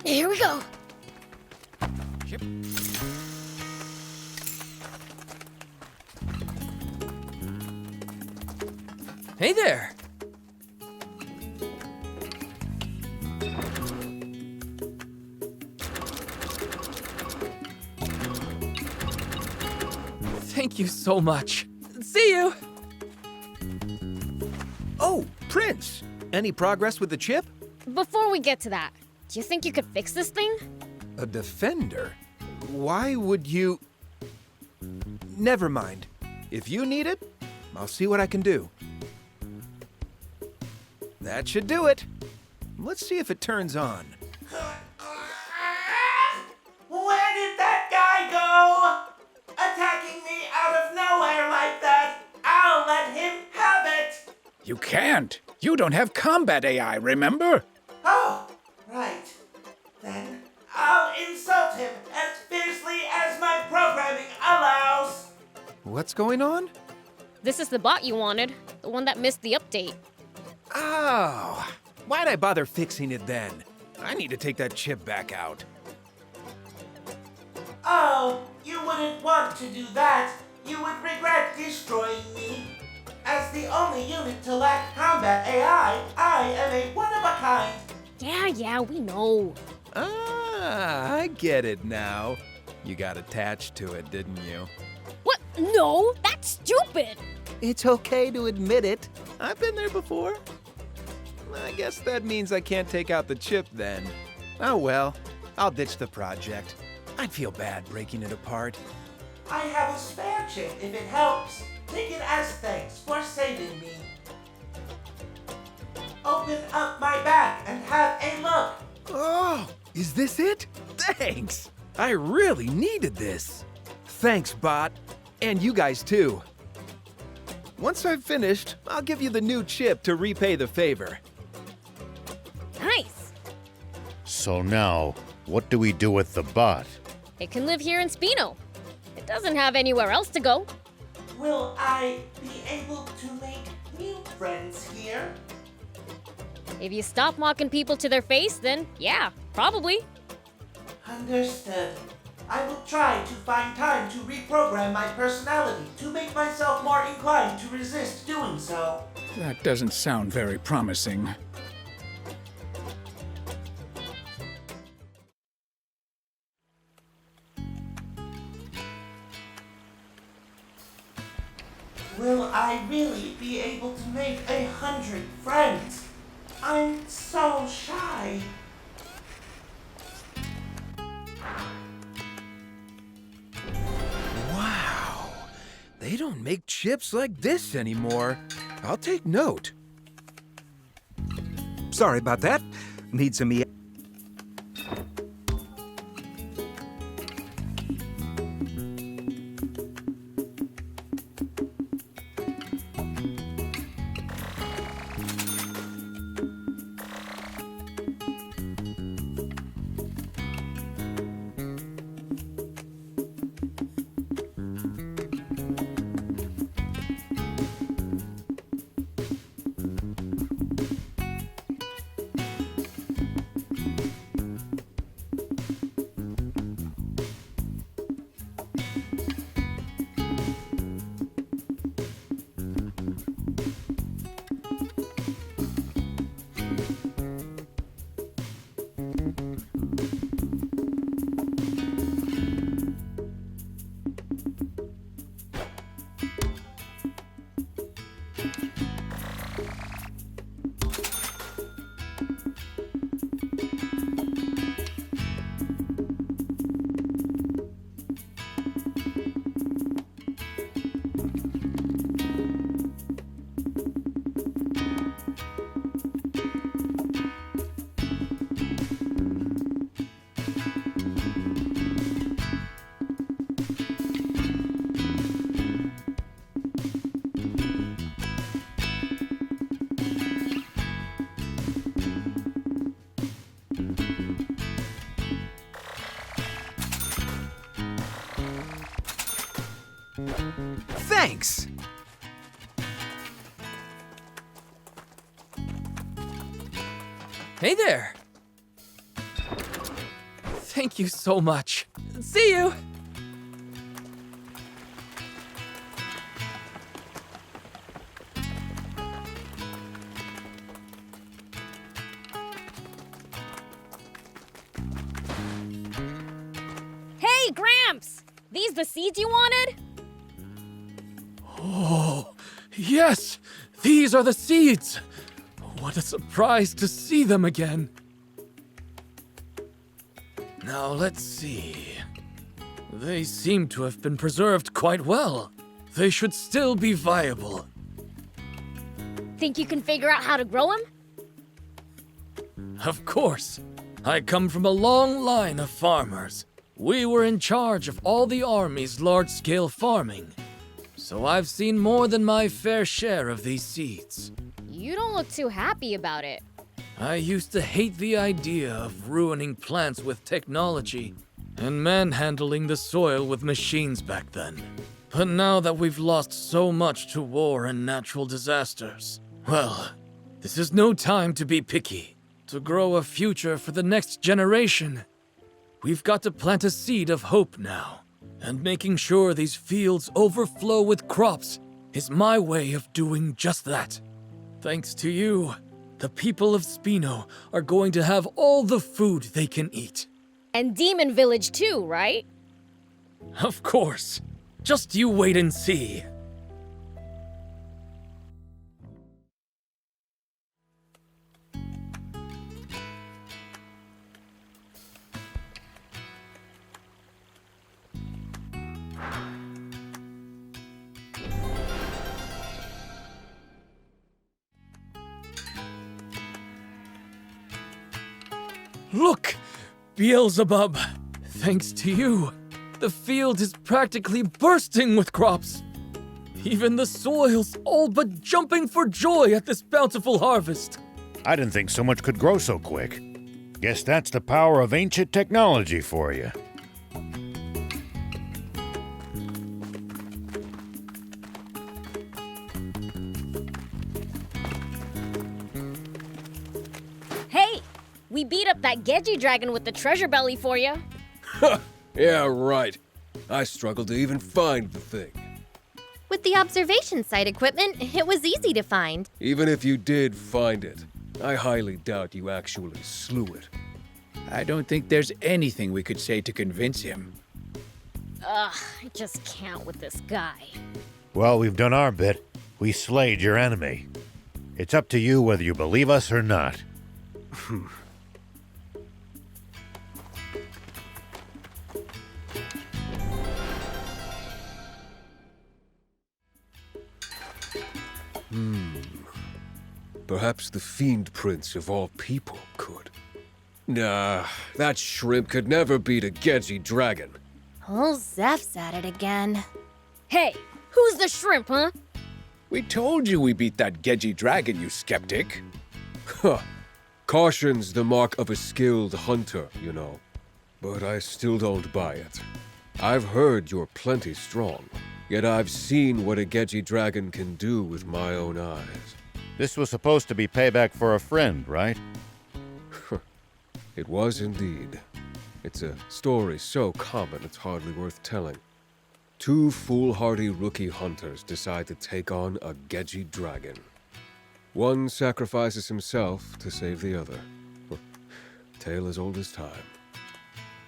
A: Here we go.
G: Hey there! Thank you so much. See you!
H: Oh, Prince! Any progress with the chip?
A: Before we get to that, do you think you could fix this thing?
H: A defender? Why would you... Never mind. If you need it, I'll see what I can do. That should do it. Let's see if it turns on.
T: Where did that guy go? Attacking me out of nowhere like that. I'll let him have it.
I: You can't. You don't have combat AI, remember?
T: Oh, right. Then I'll insult him as fiercely
H: what's going on?
A: This is the bot you wanted, the one that missed the update.
H: Oh, why'd I bother fixing it then? I need to take that chip back out.
T: Oh, you wouldn't want to do that. You would regret destroying me. As the only unit to lack combat AI, I am a one-of-a-kind.
A: Yeah, we know.
H: Ah, I get it now. You got attached to it, didn't you?
A: What? No, that's stupid.
H: It's okay to admit it. I've been there before. I guess that means I can't take out the chip then. Oh well, I'll ditch the project. I'd feel bad breaking it apart.
T: I have a spare chip if it helps. Take it as thanks for saving me. Open up my bag and have a look.
H: Oh, is this it? Thanks. I really needed this. Thanks, bot. And you guys too. Once I've finished, I'll give you the new chip to repay the favor.
A: Nice.
C: So now, what do we do with the bot?
A: It can live here in Spino. It doesn't have anywhere else to go.
T: Will I be able to make new friends here?
A: If you stop mocking people to their face, then yeah, probably.
T: Understood. I will try to find time to reprogram my personality to make myself more inclined to resist doing so.
I: That doesn't sound very promising.
T: Will I really be able to make 100 friends? I'm so shy.
H: Wow, they don't make chips like this anymore. I'll take note. Sorry about that. Need some Thanks!
L: Hey there! Thank you so much. See you!
A: Hey, Gramps! These the seeds you wanted?
L: Oh, yes! These are the seeds! What a surprise to see them again! Now let's see. They seem to have been preserved quite well. They should still be viable.
A: Think you can figure out how to grow them?
L: Of course. I come from a long line of farmers. We were in charge of all the army's large-scale farming. So I've seen more than my fair share of these seeds.
A: You don't look too happy about it.
L: I used to hate the idea of ruining plants with technology and manhandling the soil with machines back then. But now that we've lost so much to war and natural disasters, well, this is no time to be picky. To grow a future for the next generation, we've got to plant a seed of hope now. And making sure these fields overflow with crops is my way of doing just that. Thanks to you, the people of Spino are going to have all the food they can eat.
A: And Demon Village too, right?
L: Of course. Just you wait and see. Look! Beelzebub! Thanks to you, the field is practically bursting with crops. Even the soil's all but jumping for joy at this bountiful harvest.
C: I didn't think so much could grow so quick. Guess that's the power of ancient technology for you.
A: Hey! We beat up that Gedgy dragon with the treasure belly for you.
F: Yeah, right. I struggled to even find the thing.
E: With the observation site equipment, it was easy to find.
F: Even if you did find it, I highly doubt you actually slew it.
I: I don't think there's anything we could say to convince him.
A: Ugh, I just can't with this guy.
C: Well, we've done our bit. We slayed your enemy. It's up to you whether you believe us or not.
F: Perhaps the Fiend Prince of all people could. Nah, that shrimp could never beat a Gedgy dragon.
E: Oh, Zeph's at it again.
A: Hey, who's the shrimp, huh?
I: We told you we beat that Gedgy dragon, you skeptic.
F: Huh. Caution's the mark of a skilled hunter, you know. But I still don't buy it. I've heard you're plenty strong, yet I've seen what a Gedgy dragon can do with my own eyes.
C: This was supposed to be payback for a friend, right?
F: It was indeed. It's a story so common it's hardly worth telling. Two foolhardy rookie hunters decide to take on a Gedgy dragon. One sacrifices himself to save the other. Tale as old as time.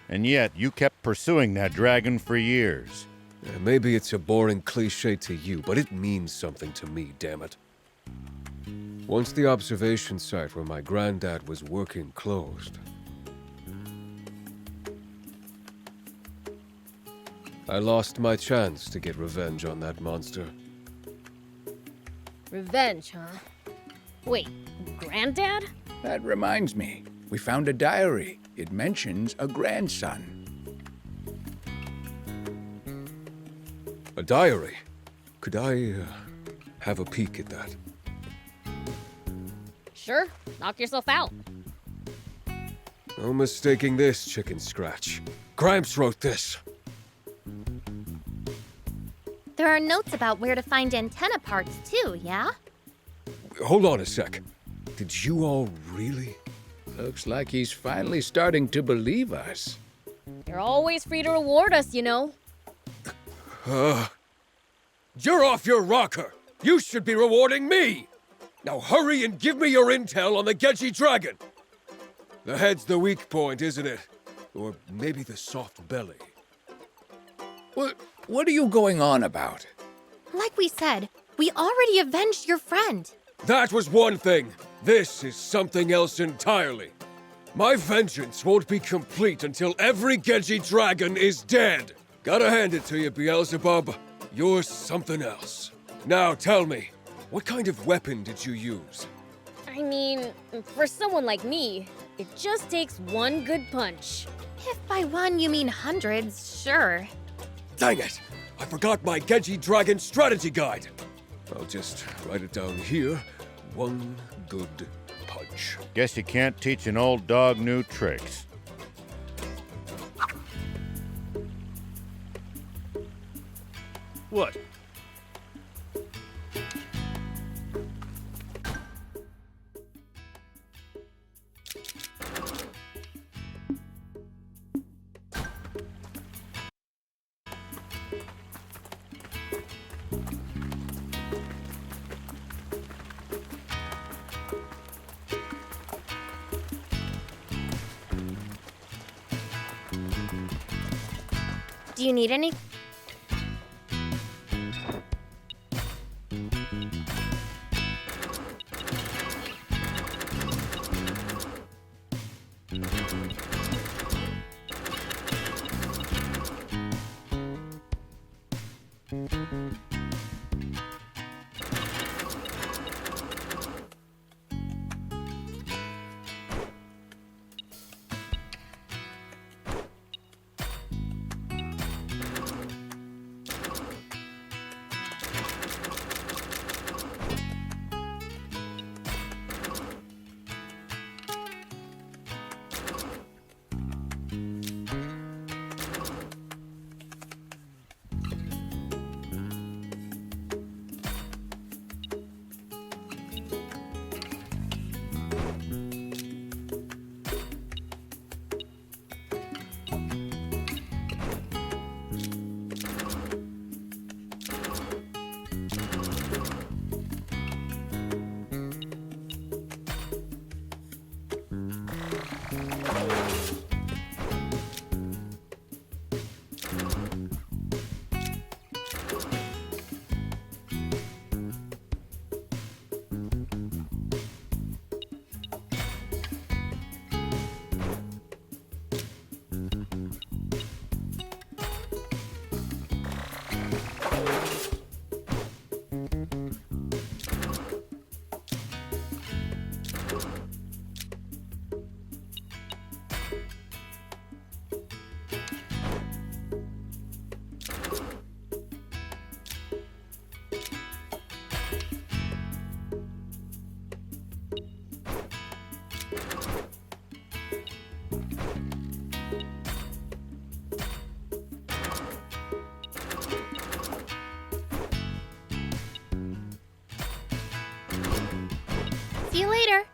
C: And yet, you kept pursuing that dragon for years.
F: Maybe it's a boring cliche to you, but it means something to me, damn it. Once the observation site where my granddad was working closed, I lost my chance to get revenge on that monster.
A: Revenge, huh? Wait, Granddad?
I: That reminds me. We found a diary. It mentions a grandson.
F: A diary? Could I have a peek at that?
A: Sure, knock yourself out.
F: No mistaking this, Chicken Scratch. Gramps wrote this.
E: There are notes about where to find antenna parts too, yeah?
F: Hold on a sec. Did you all really?
I: Looks like he's finally starting to believe us.
A: You're always free to reward us, you know.
F: You're off your rocker! You should be rewarding me! Now hurry and give me your intel on the Gedgy dragon! The head's the weak point, isn't it? Or maybe the soft belly.
I: What are you going on about?
E: Like we said, we already avenged your friend.
F: That was one thing. This is something else entirely. My vengeance won't be complete until every Gedgy dragon is dead. Gotta hand it to you, Beelzebub. You're something else. Now tell me, what kind of weapon did you use?
A: I mean, for someone like me, it just takes one good punch.
E: If by one you mean hundreds, sure.
F: Dang it! I forgot my Gedgy Dragon strategy guide. I'll just write it down here. One good punch.
C: Guess you can't teach an old dog new tricks.
B: What?
A: Do you need any? See you later.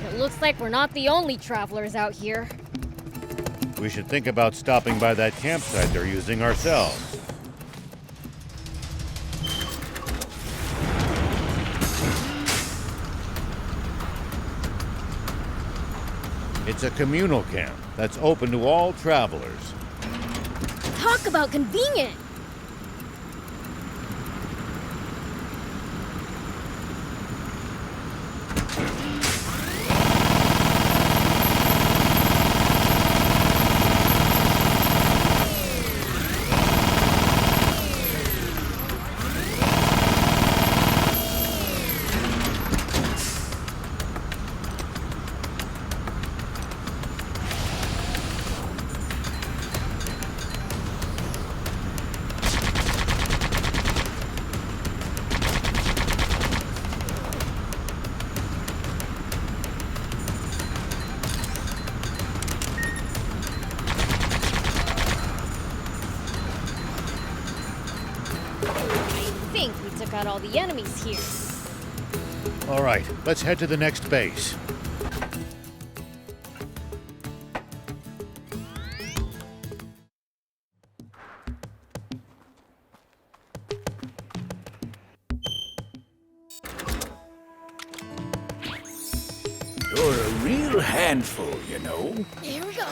A: It looks like we're not the only travelers out here.
C: We should think about stopping by that campsite they're using ourselves. It's a communal camp that's open to all travelers.
A: Talk about convenient! I think we took out all the enemies here.
C: All right, let's head to the next base.
I: You're a real handful, you know.
A: Here we go.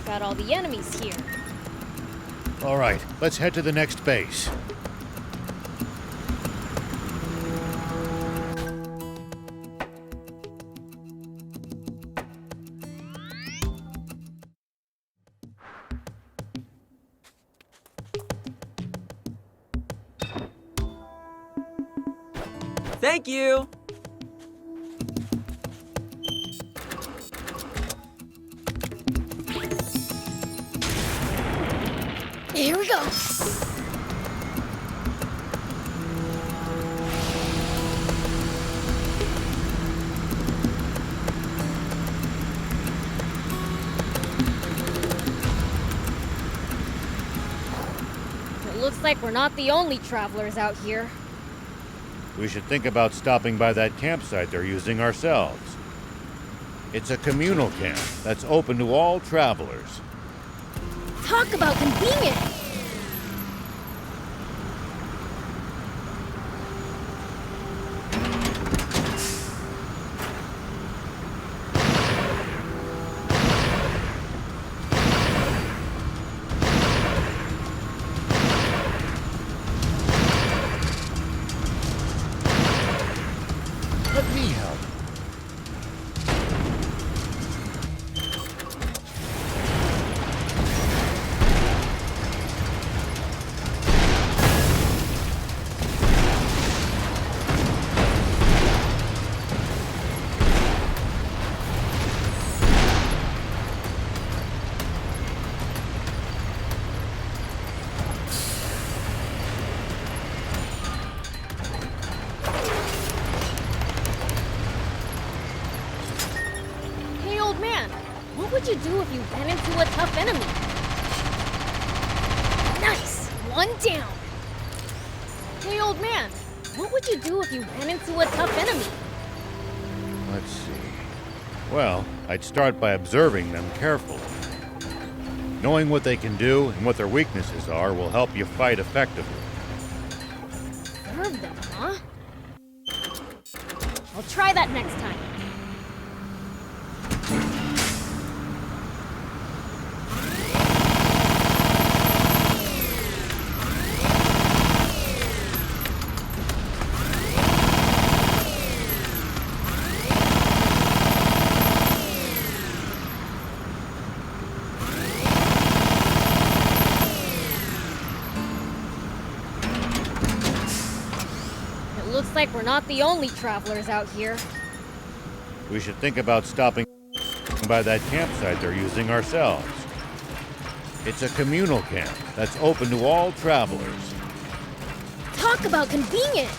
A: took out all the enemies here.
C: All right, let's head to the next base.
G: Thank you!
A: Here we go. It looks like we're not the only travelers out here.
C: We should think about stopping by that campsite they're using ourselves. It's a communal camp that's open to all travelers.
A: Talk about convenient!
C: Let me help.
A: Hey, old man, what would you do if you ran into a tough enemy? Nice! One down! Hey, old man, what would you do if you ran into a tough enemy?
C: Let's see. Well, I'd start by observing them carefully. Knowing what they can do and what their weaknesses are will help you fight effectively.
A: Serve them, huh? I'll try that next time. It looks like we're not the only travelers out here.
C: We should think about stopping by that campsite they're using ourselves. It's a communal camp that's open to all travelers.
A: Talk about convenient!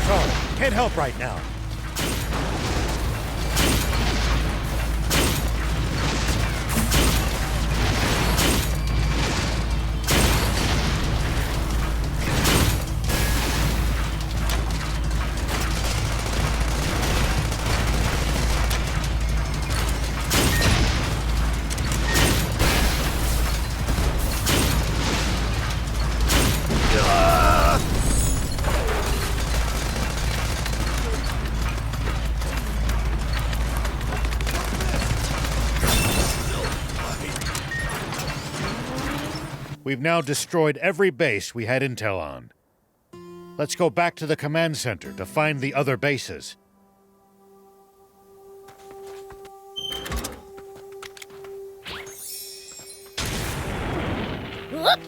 B: Sorry, can't help right now.
C: We've now destroyed every base we had intel on. Let's go back to the command center to find the other bases.
A: Whoop!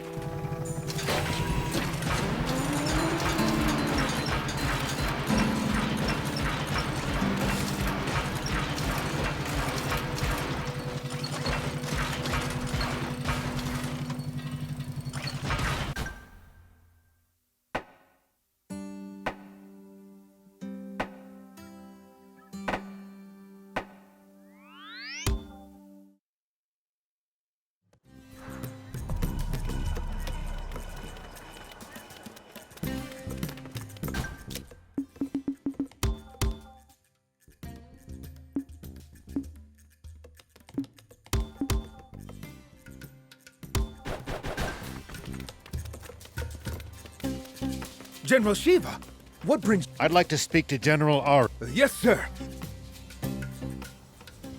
H: General Shiva, what brings...
C: I'd like to speak to General R.
H: Yes, sir.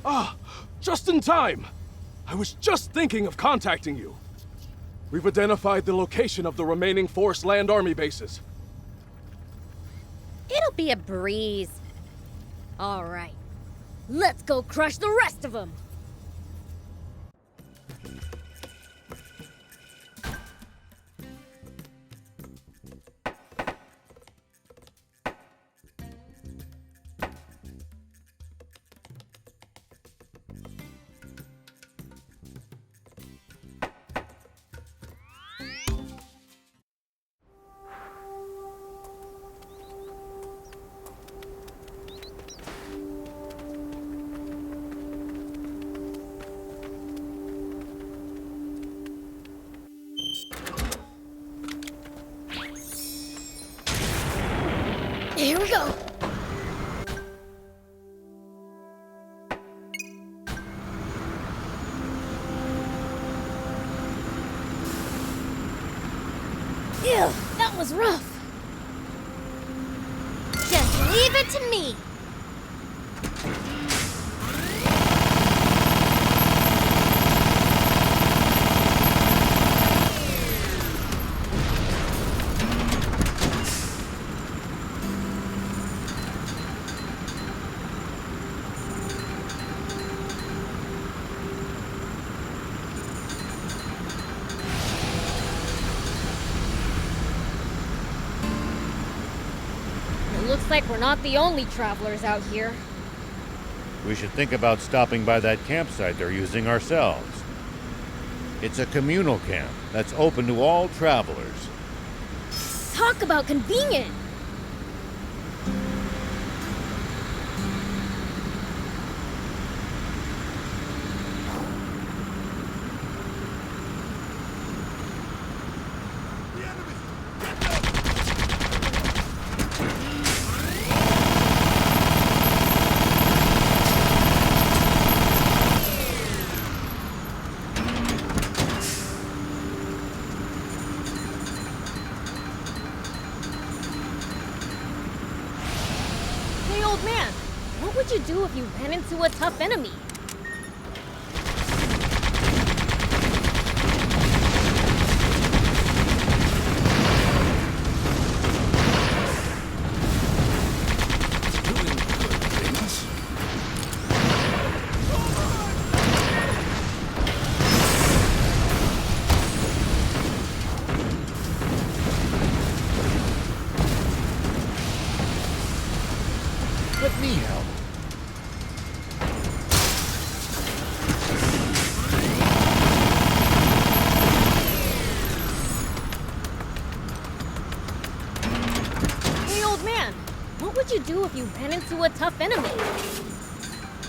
U: Ah, just in time. I was just thinking of contacting you. We've identified the location of the remaining Force Land Army bases.
A: It'll be a breeze. All right. Let's go crush the rest of them. Here we go. Ew, that was rough.
P: Just leave it to me.
A: Looks like we're not the only travelers out here.
C: We should think about stopping by that campsite they're using ourselves. It's a communal camp that's open to all travelers.
A: Talk about convenient! Man, what would you do if you ran into a tough enemy?
C: Let me help.
A: Hey, old man, what would you do if you ran into a tough enemy?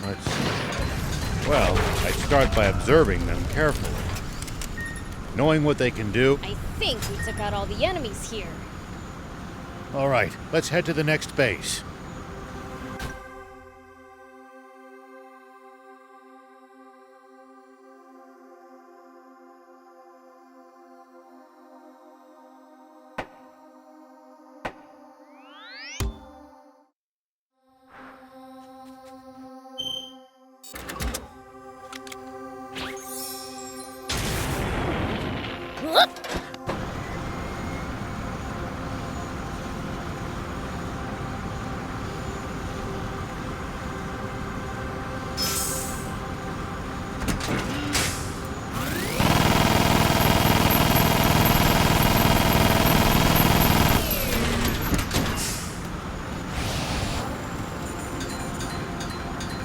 C: Let's see. Well, I'd start by observing them carefully. Knowing what they can do.
A: I think we took out all the enemies here.
C: All right, let's head to the next base.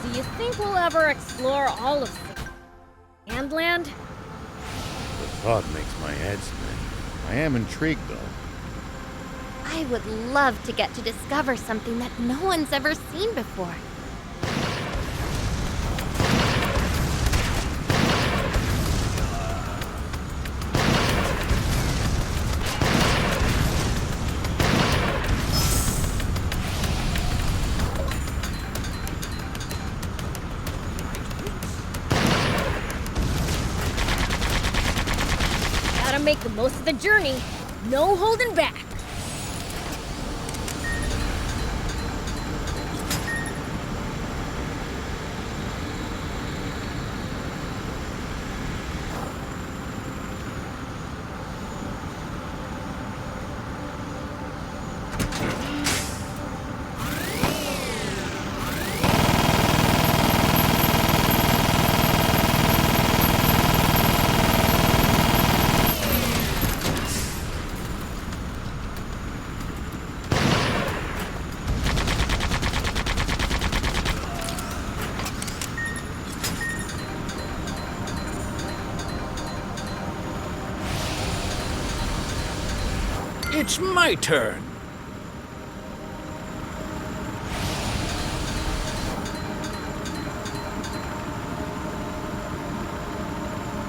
A: Do you think we'll ever explore all of Sandland?
C: The thought makes my head spin. I am intrigued, though.
E: I would love to get to discover something that no one's ever seen before.
A: Gotta make the most of the journey. No holding back.
I: It's my turn.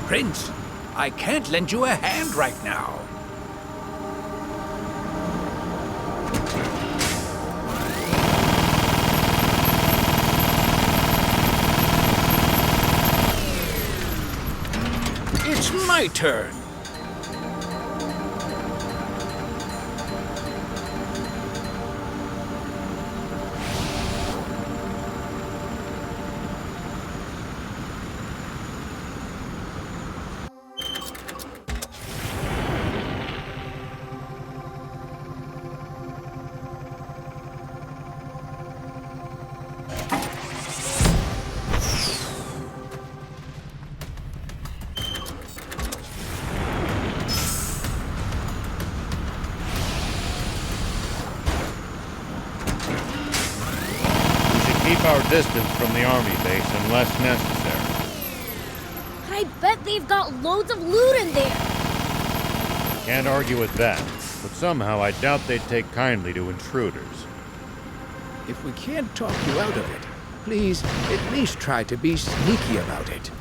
I: Prince, I can't lend you a hand right now. It's my turn.
C: Keep our distance from the army base unless necessary.
A: I bet they've got loads of loot in there.
C: Can't argue with that, but somehow I doubt they'd take kindly to intruders.
I: If we can't talk you out of it, please at least try to be sneaky about it.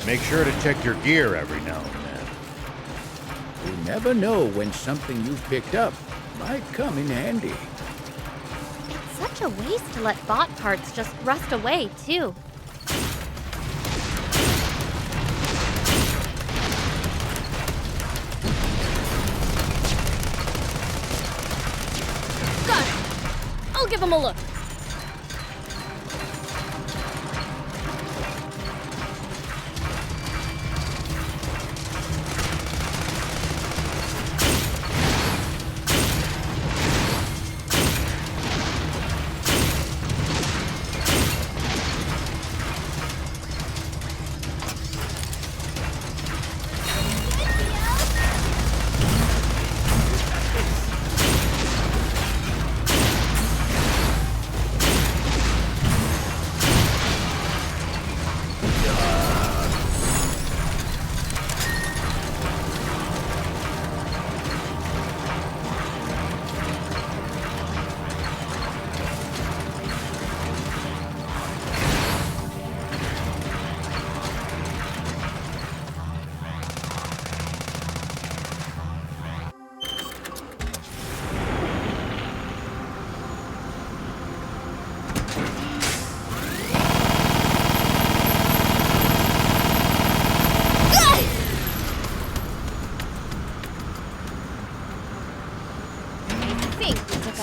C: Make sure to check your gear every now and then.
I: You never know when something you've picked up might come in handy.
A: It's such a waste to let bot parts just rust away, too. Got it! I'll give him a look.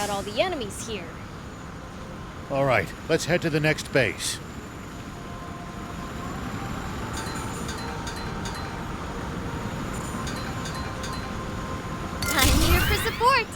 A: All the enemies here.
C: All right, let's head to the next base.
E: I'm here for support.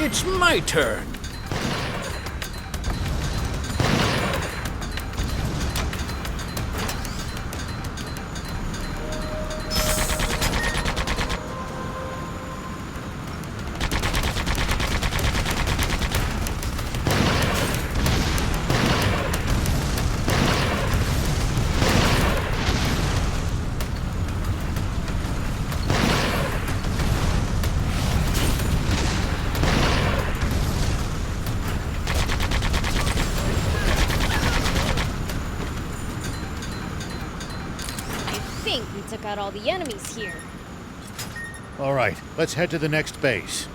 I: It's my turn.
A: I think we took out all the enemies here.
C: All right, let's head to the next base.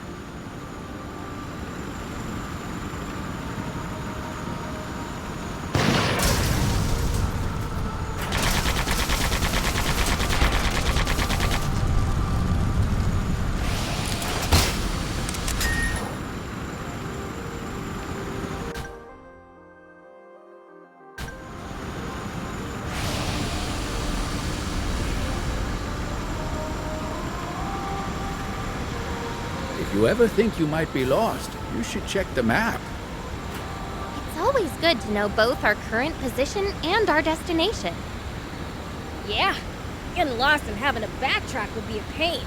I: If you ever think you might be lost, you should check the map.
E: It's always good to know both our current position and our destination.
A: Yeah, getting lost and having to backtrack would be a pain.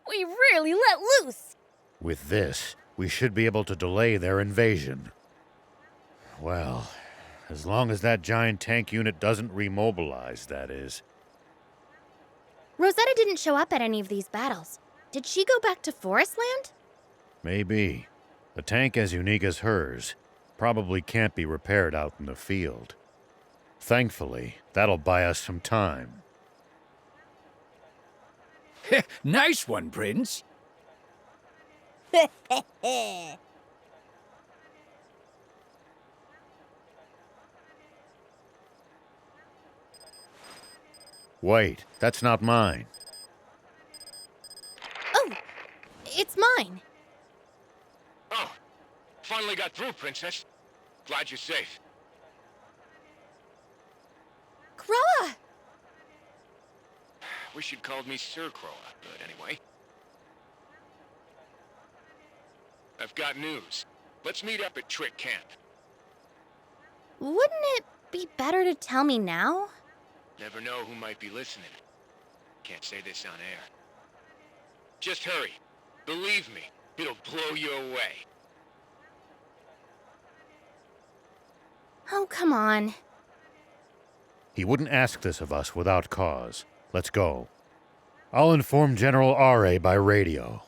A: We really let loose!
C: With this, we should be able to delay their invasion. Well, as long as that giant tank unit doesn't remobilize, that is.
E: Rosetta didn't show up at any of these battles. Did she go back to Forestland?
C: Maybe. A tank as unique as hers probably can't be repaired out in the field. Thankfully, that'll buy us some time.
I: Nice one, Prince.
C: Wait, that's not mine.
E: Oh, it's mine.
D: Oh, finally got through, Princess. Glad you're safe.
E: Croa!
D: Wish you'd called me Sir Croa, but anyway. I've got news. Let's meet up at Trick Camp.
E: Wouldn't it be better to tell me now?
D: Never know who might be listening. Can't say this on air. Just hurry. Believe me, it'll blow you away.
A: Oh, come on.
C: He wouldn't ask this of us without cause. Let's go. I'll inform General Are by radio.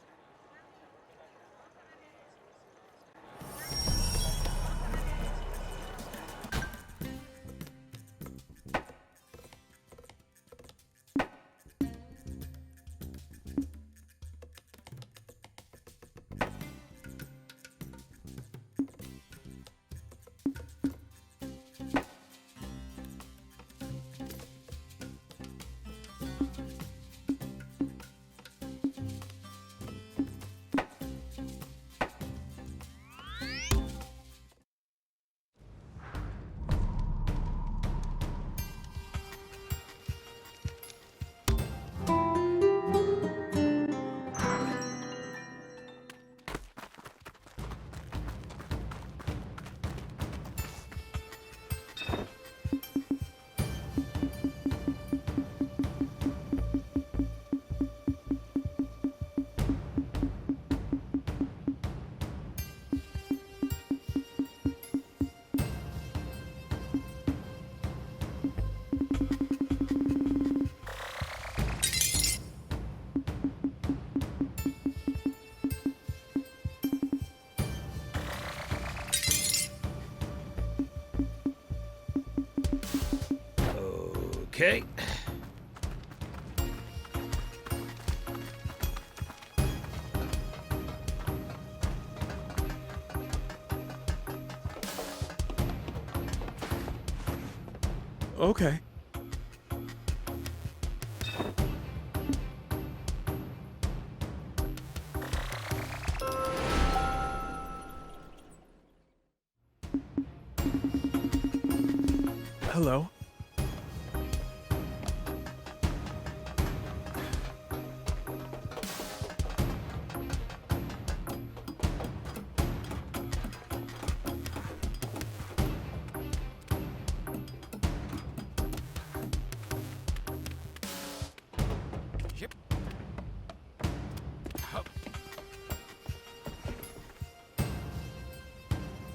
O: Okay.
S: Okay. Hello?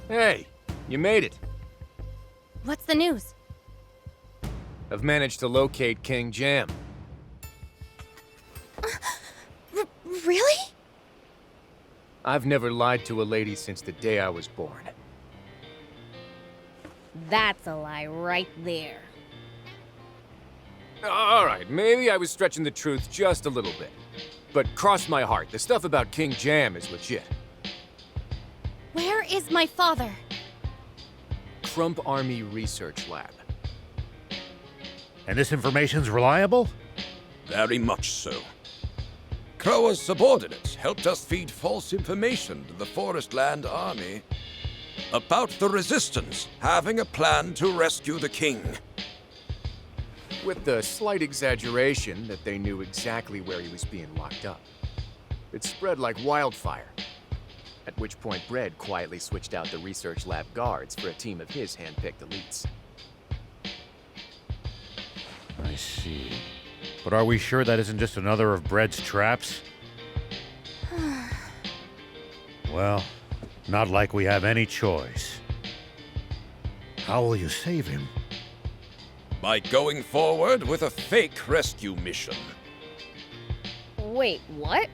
R: Hey, you made it.
A: What's the news?
R: I've managed to locate King Jam.
A: Really?
R: I've never lied to a lady since the day I was born.
A: That's a lie right there.
R: Alright, maybe I was stretching the truth just a little bit. But cross my heart, the stuff about King Jam is legit.
A: Where is my father?
R: Crump Army Research Lab.
C: And this information's reliable?
M: Very much so. Kroa's subordinates helped us feed false information to the Forestland Army about the Resistance having a plan to rescue the king.
R: With the slight exaggeration that they knew exactly where he was being locked up. It spread like wildfire. At which point Bread quietly switched out the research lab guards for a team of his hand-picked elites.
C: I see. But are we sure that isn't just another of Bread's traps? Well, not like we have any choice. How will you save him?
M: By going forward with a fake rescue mission.
A: Wait, what?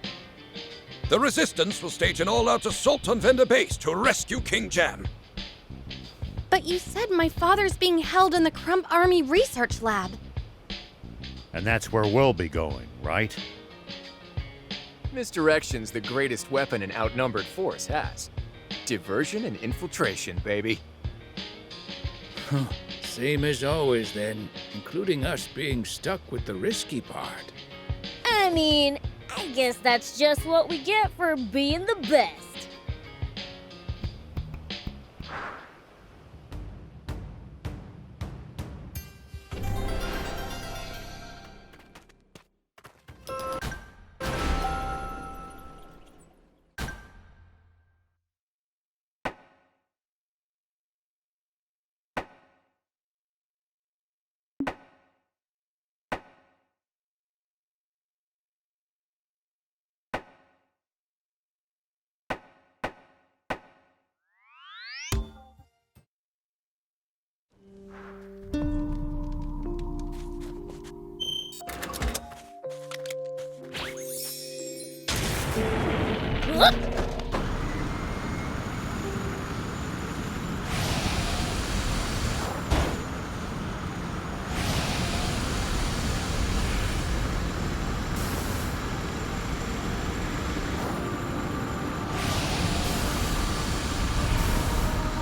M: The Resistance will stage an all-out assault on Vendor Base to rescue King Jam.
E: But you said my father's being held in the Crump Army Research Lab.
C: And that's where we'll be going, right?
R: Misdirection's the greatest weapon an outnumbered force has. Diversion and infiltration, baby.
I: Huh. Same as always, then, including us being stuck with the risky part.
A: I mean, I guess that's just what we get for being the best.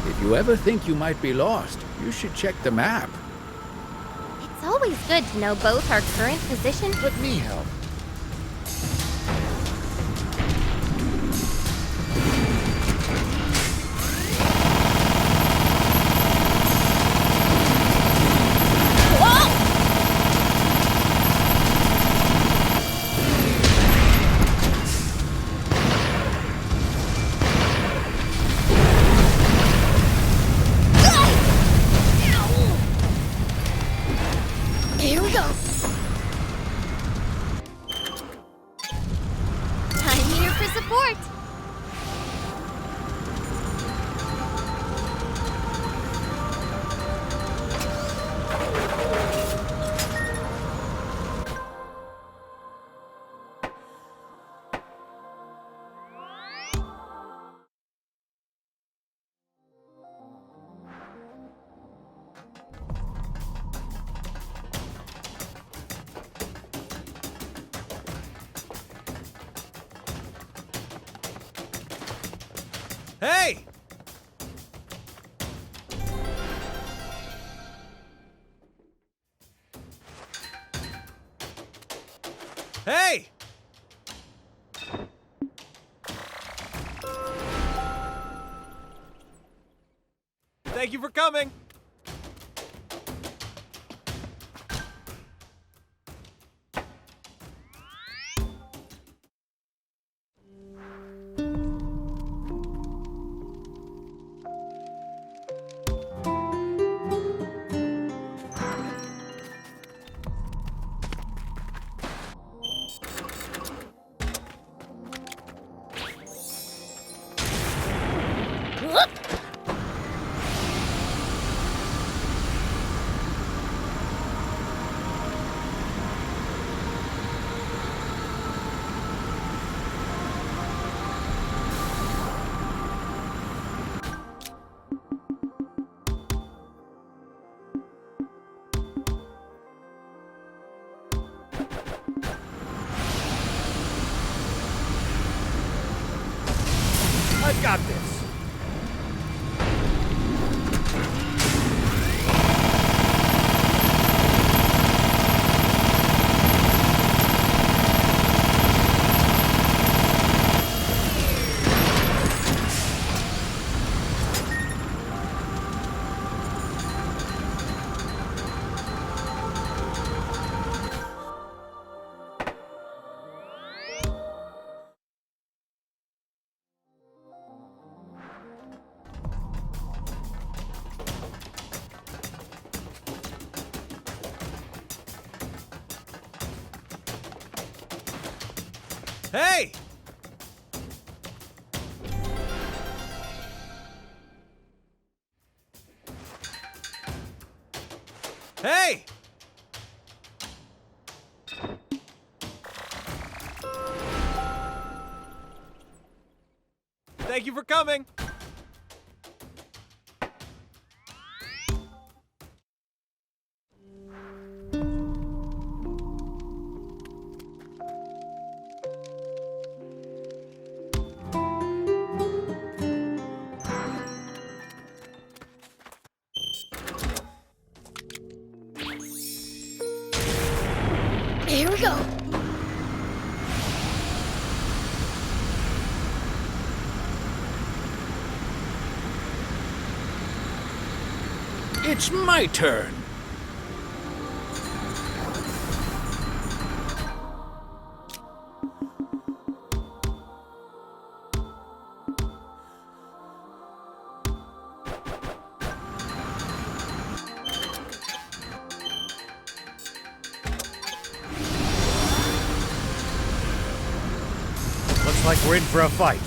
I: If you ever think you might be lost, you should check the map.
P: It's always good to know both our current position.
B: Let me help.
P: Here we go. I'm here for support.
H: Hey! Hey! Thank you for coming.
B: I've got this.
H: Hey! Hey! Thank you for coming.
P: Here we go.
I: It's my turn.
B: Looks like we're in for a fight.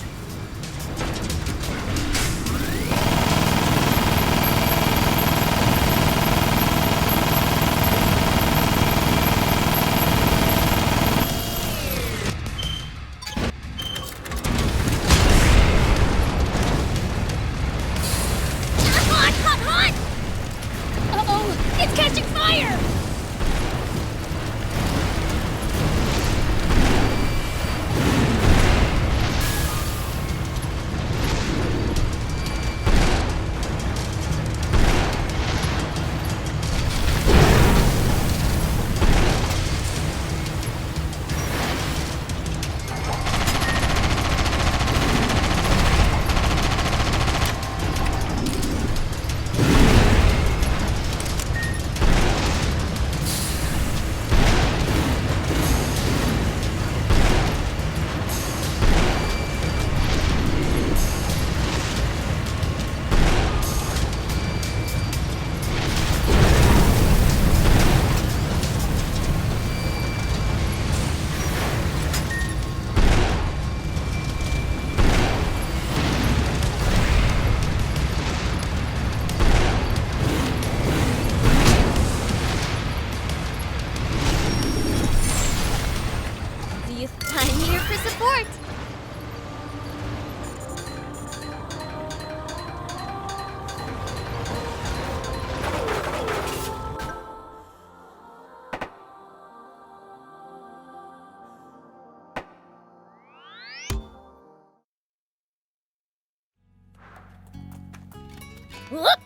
P: I'm here for support.
A: Whoop!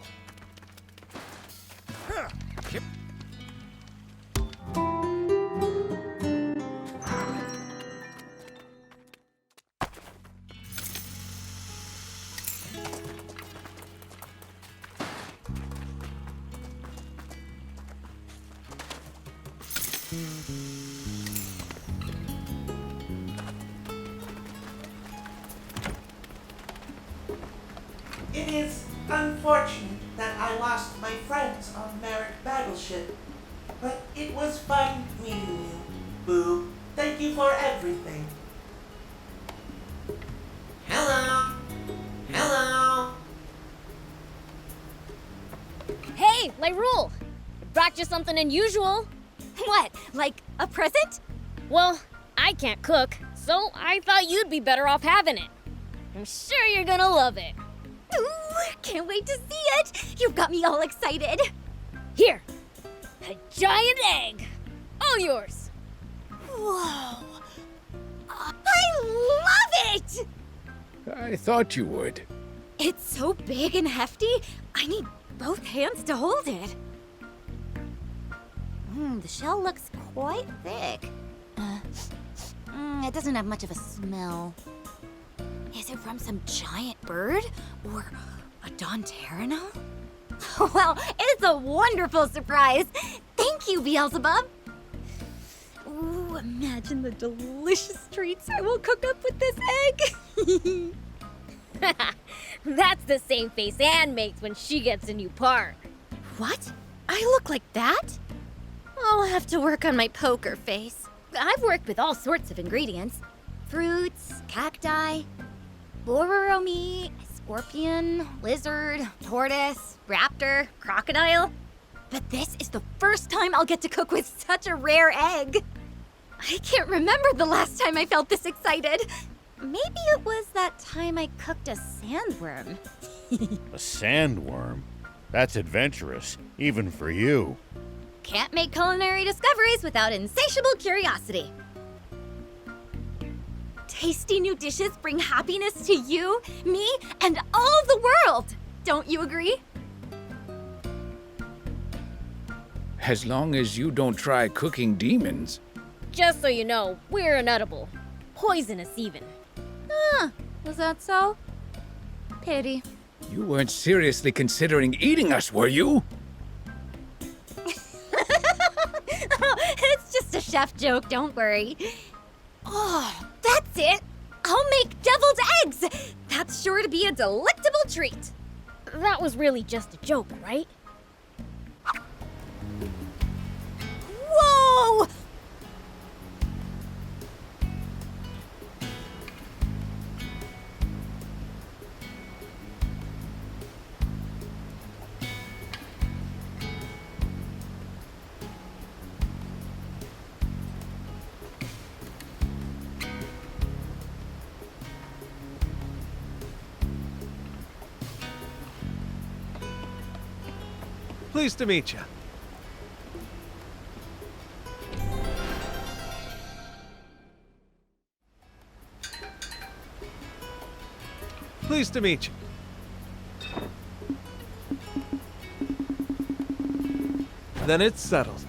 T: It is unfortunate that I lost my friends on Merrick Battleship, but it was fun meeting you, Boo. Thank you for everything. Hello. Hello.
A: Hey, Lyrule! I brought you something unusual.
J: What, like a present?
A: Well, I can't cook, so I thought you'd be better off having it. I'm sure you're gonna love it.
J: Ooh, can't wait to see it! You've got me all excited.
A: Here, a giant egg. All yours.
J: Whoa. I love it!
I: I thought you would.
J: It's so big and hefty, I need both hands to hold it. The shell looks quite thick. It doesn't have much of a smell. Is it from some giant bird? Or a Donterrano? Well, it's a wonderful surprise. Thank you, Beelzebub. Ooh, imagine the delicious treats I will cook up with this egg.
A: That's the same face Anne makes when she gets a new part.
J: What? I look like that? I'll have to work on my poker face. I've worked with all sorts of ingredients. Fruits, cacti, Bororo meat, scorpion, lizard, tortoise, raptor, crocodile. But this is the first time I'll get to cook with such a rare egg. I can't remember the last time I felt this excited. Maybe it was that time I cooked a sandworm.
C: A sandworm? That's adventurous, even for you.
J: Can't make culinary discoveries without insatiable curiosity. Tasty new dishes bring happiness to you, me, and all of the world. Don't you agree?
I: As long as you don't try cooking demons.
A: Just so you know, we're inedible. Poisonous even.
J: Was that so? Pity.
I: You weren't seriously considering eating us, were you?
J: It's just a chef joke, don't worry. Oh, that's it! I'll make deviled eggs! That's sure to be a delectable treat.
A: That was really just a joke, right?
J: Whoa!
H: Pleased to meet you. Pleased to meet you. Then it's settled.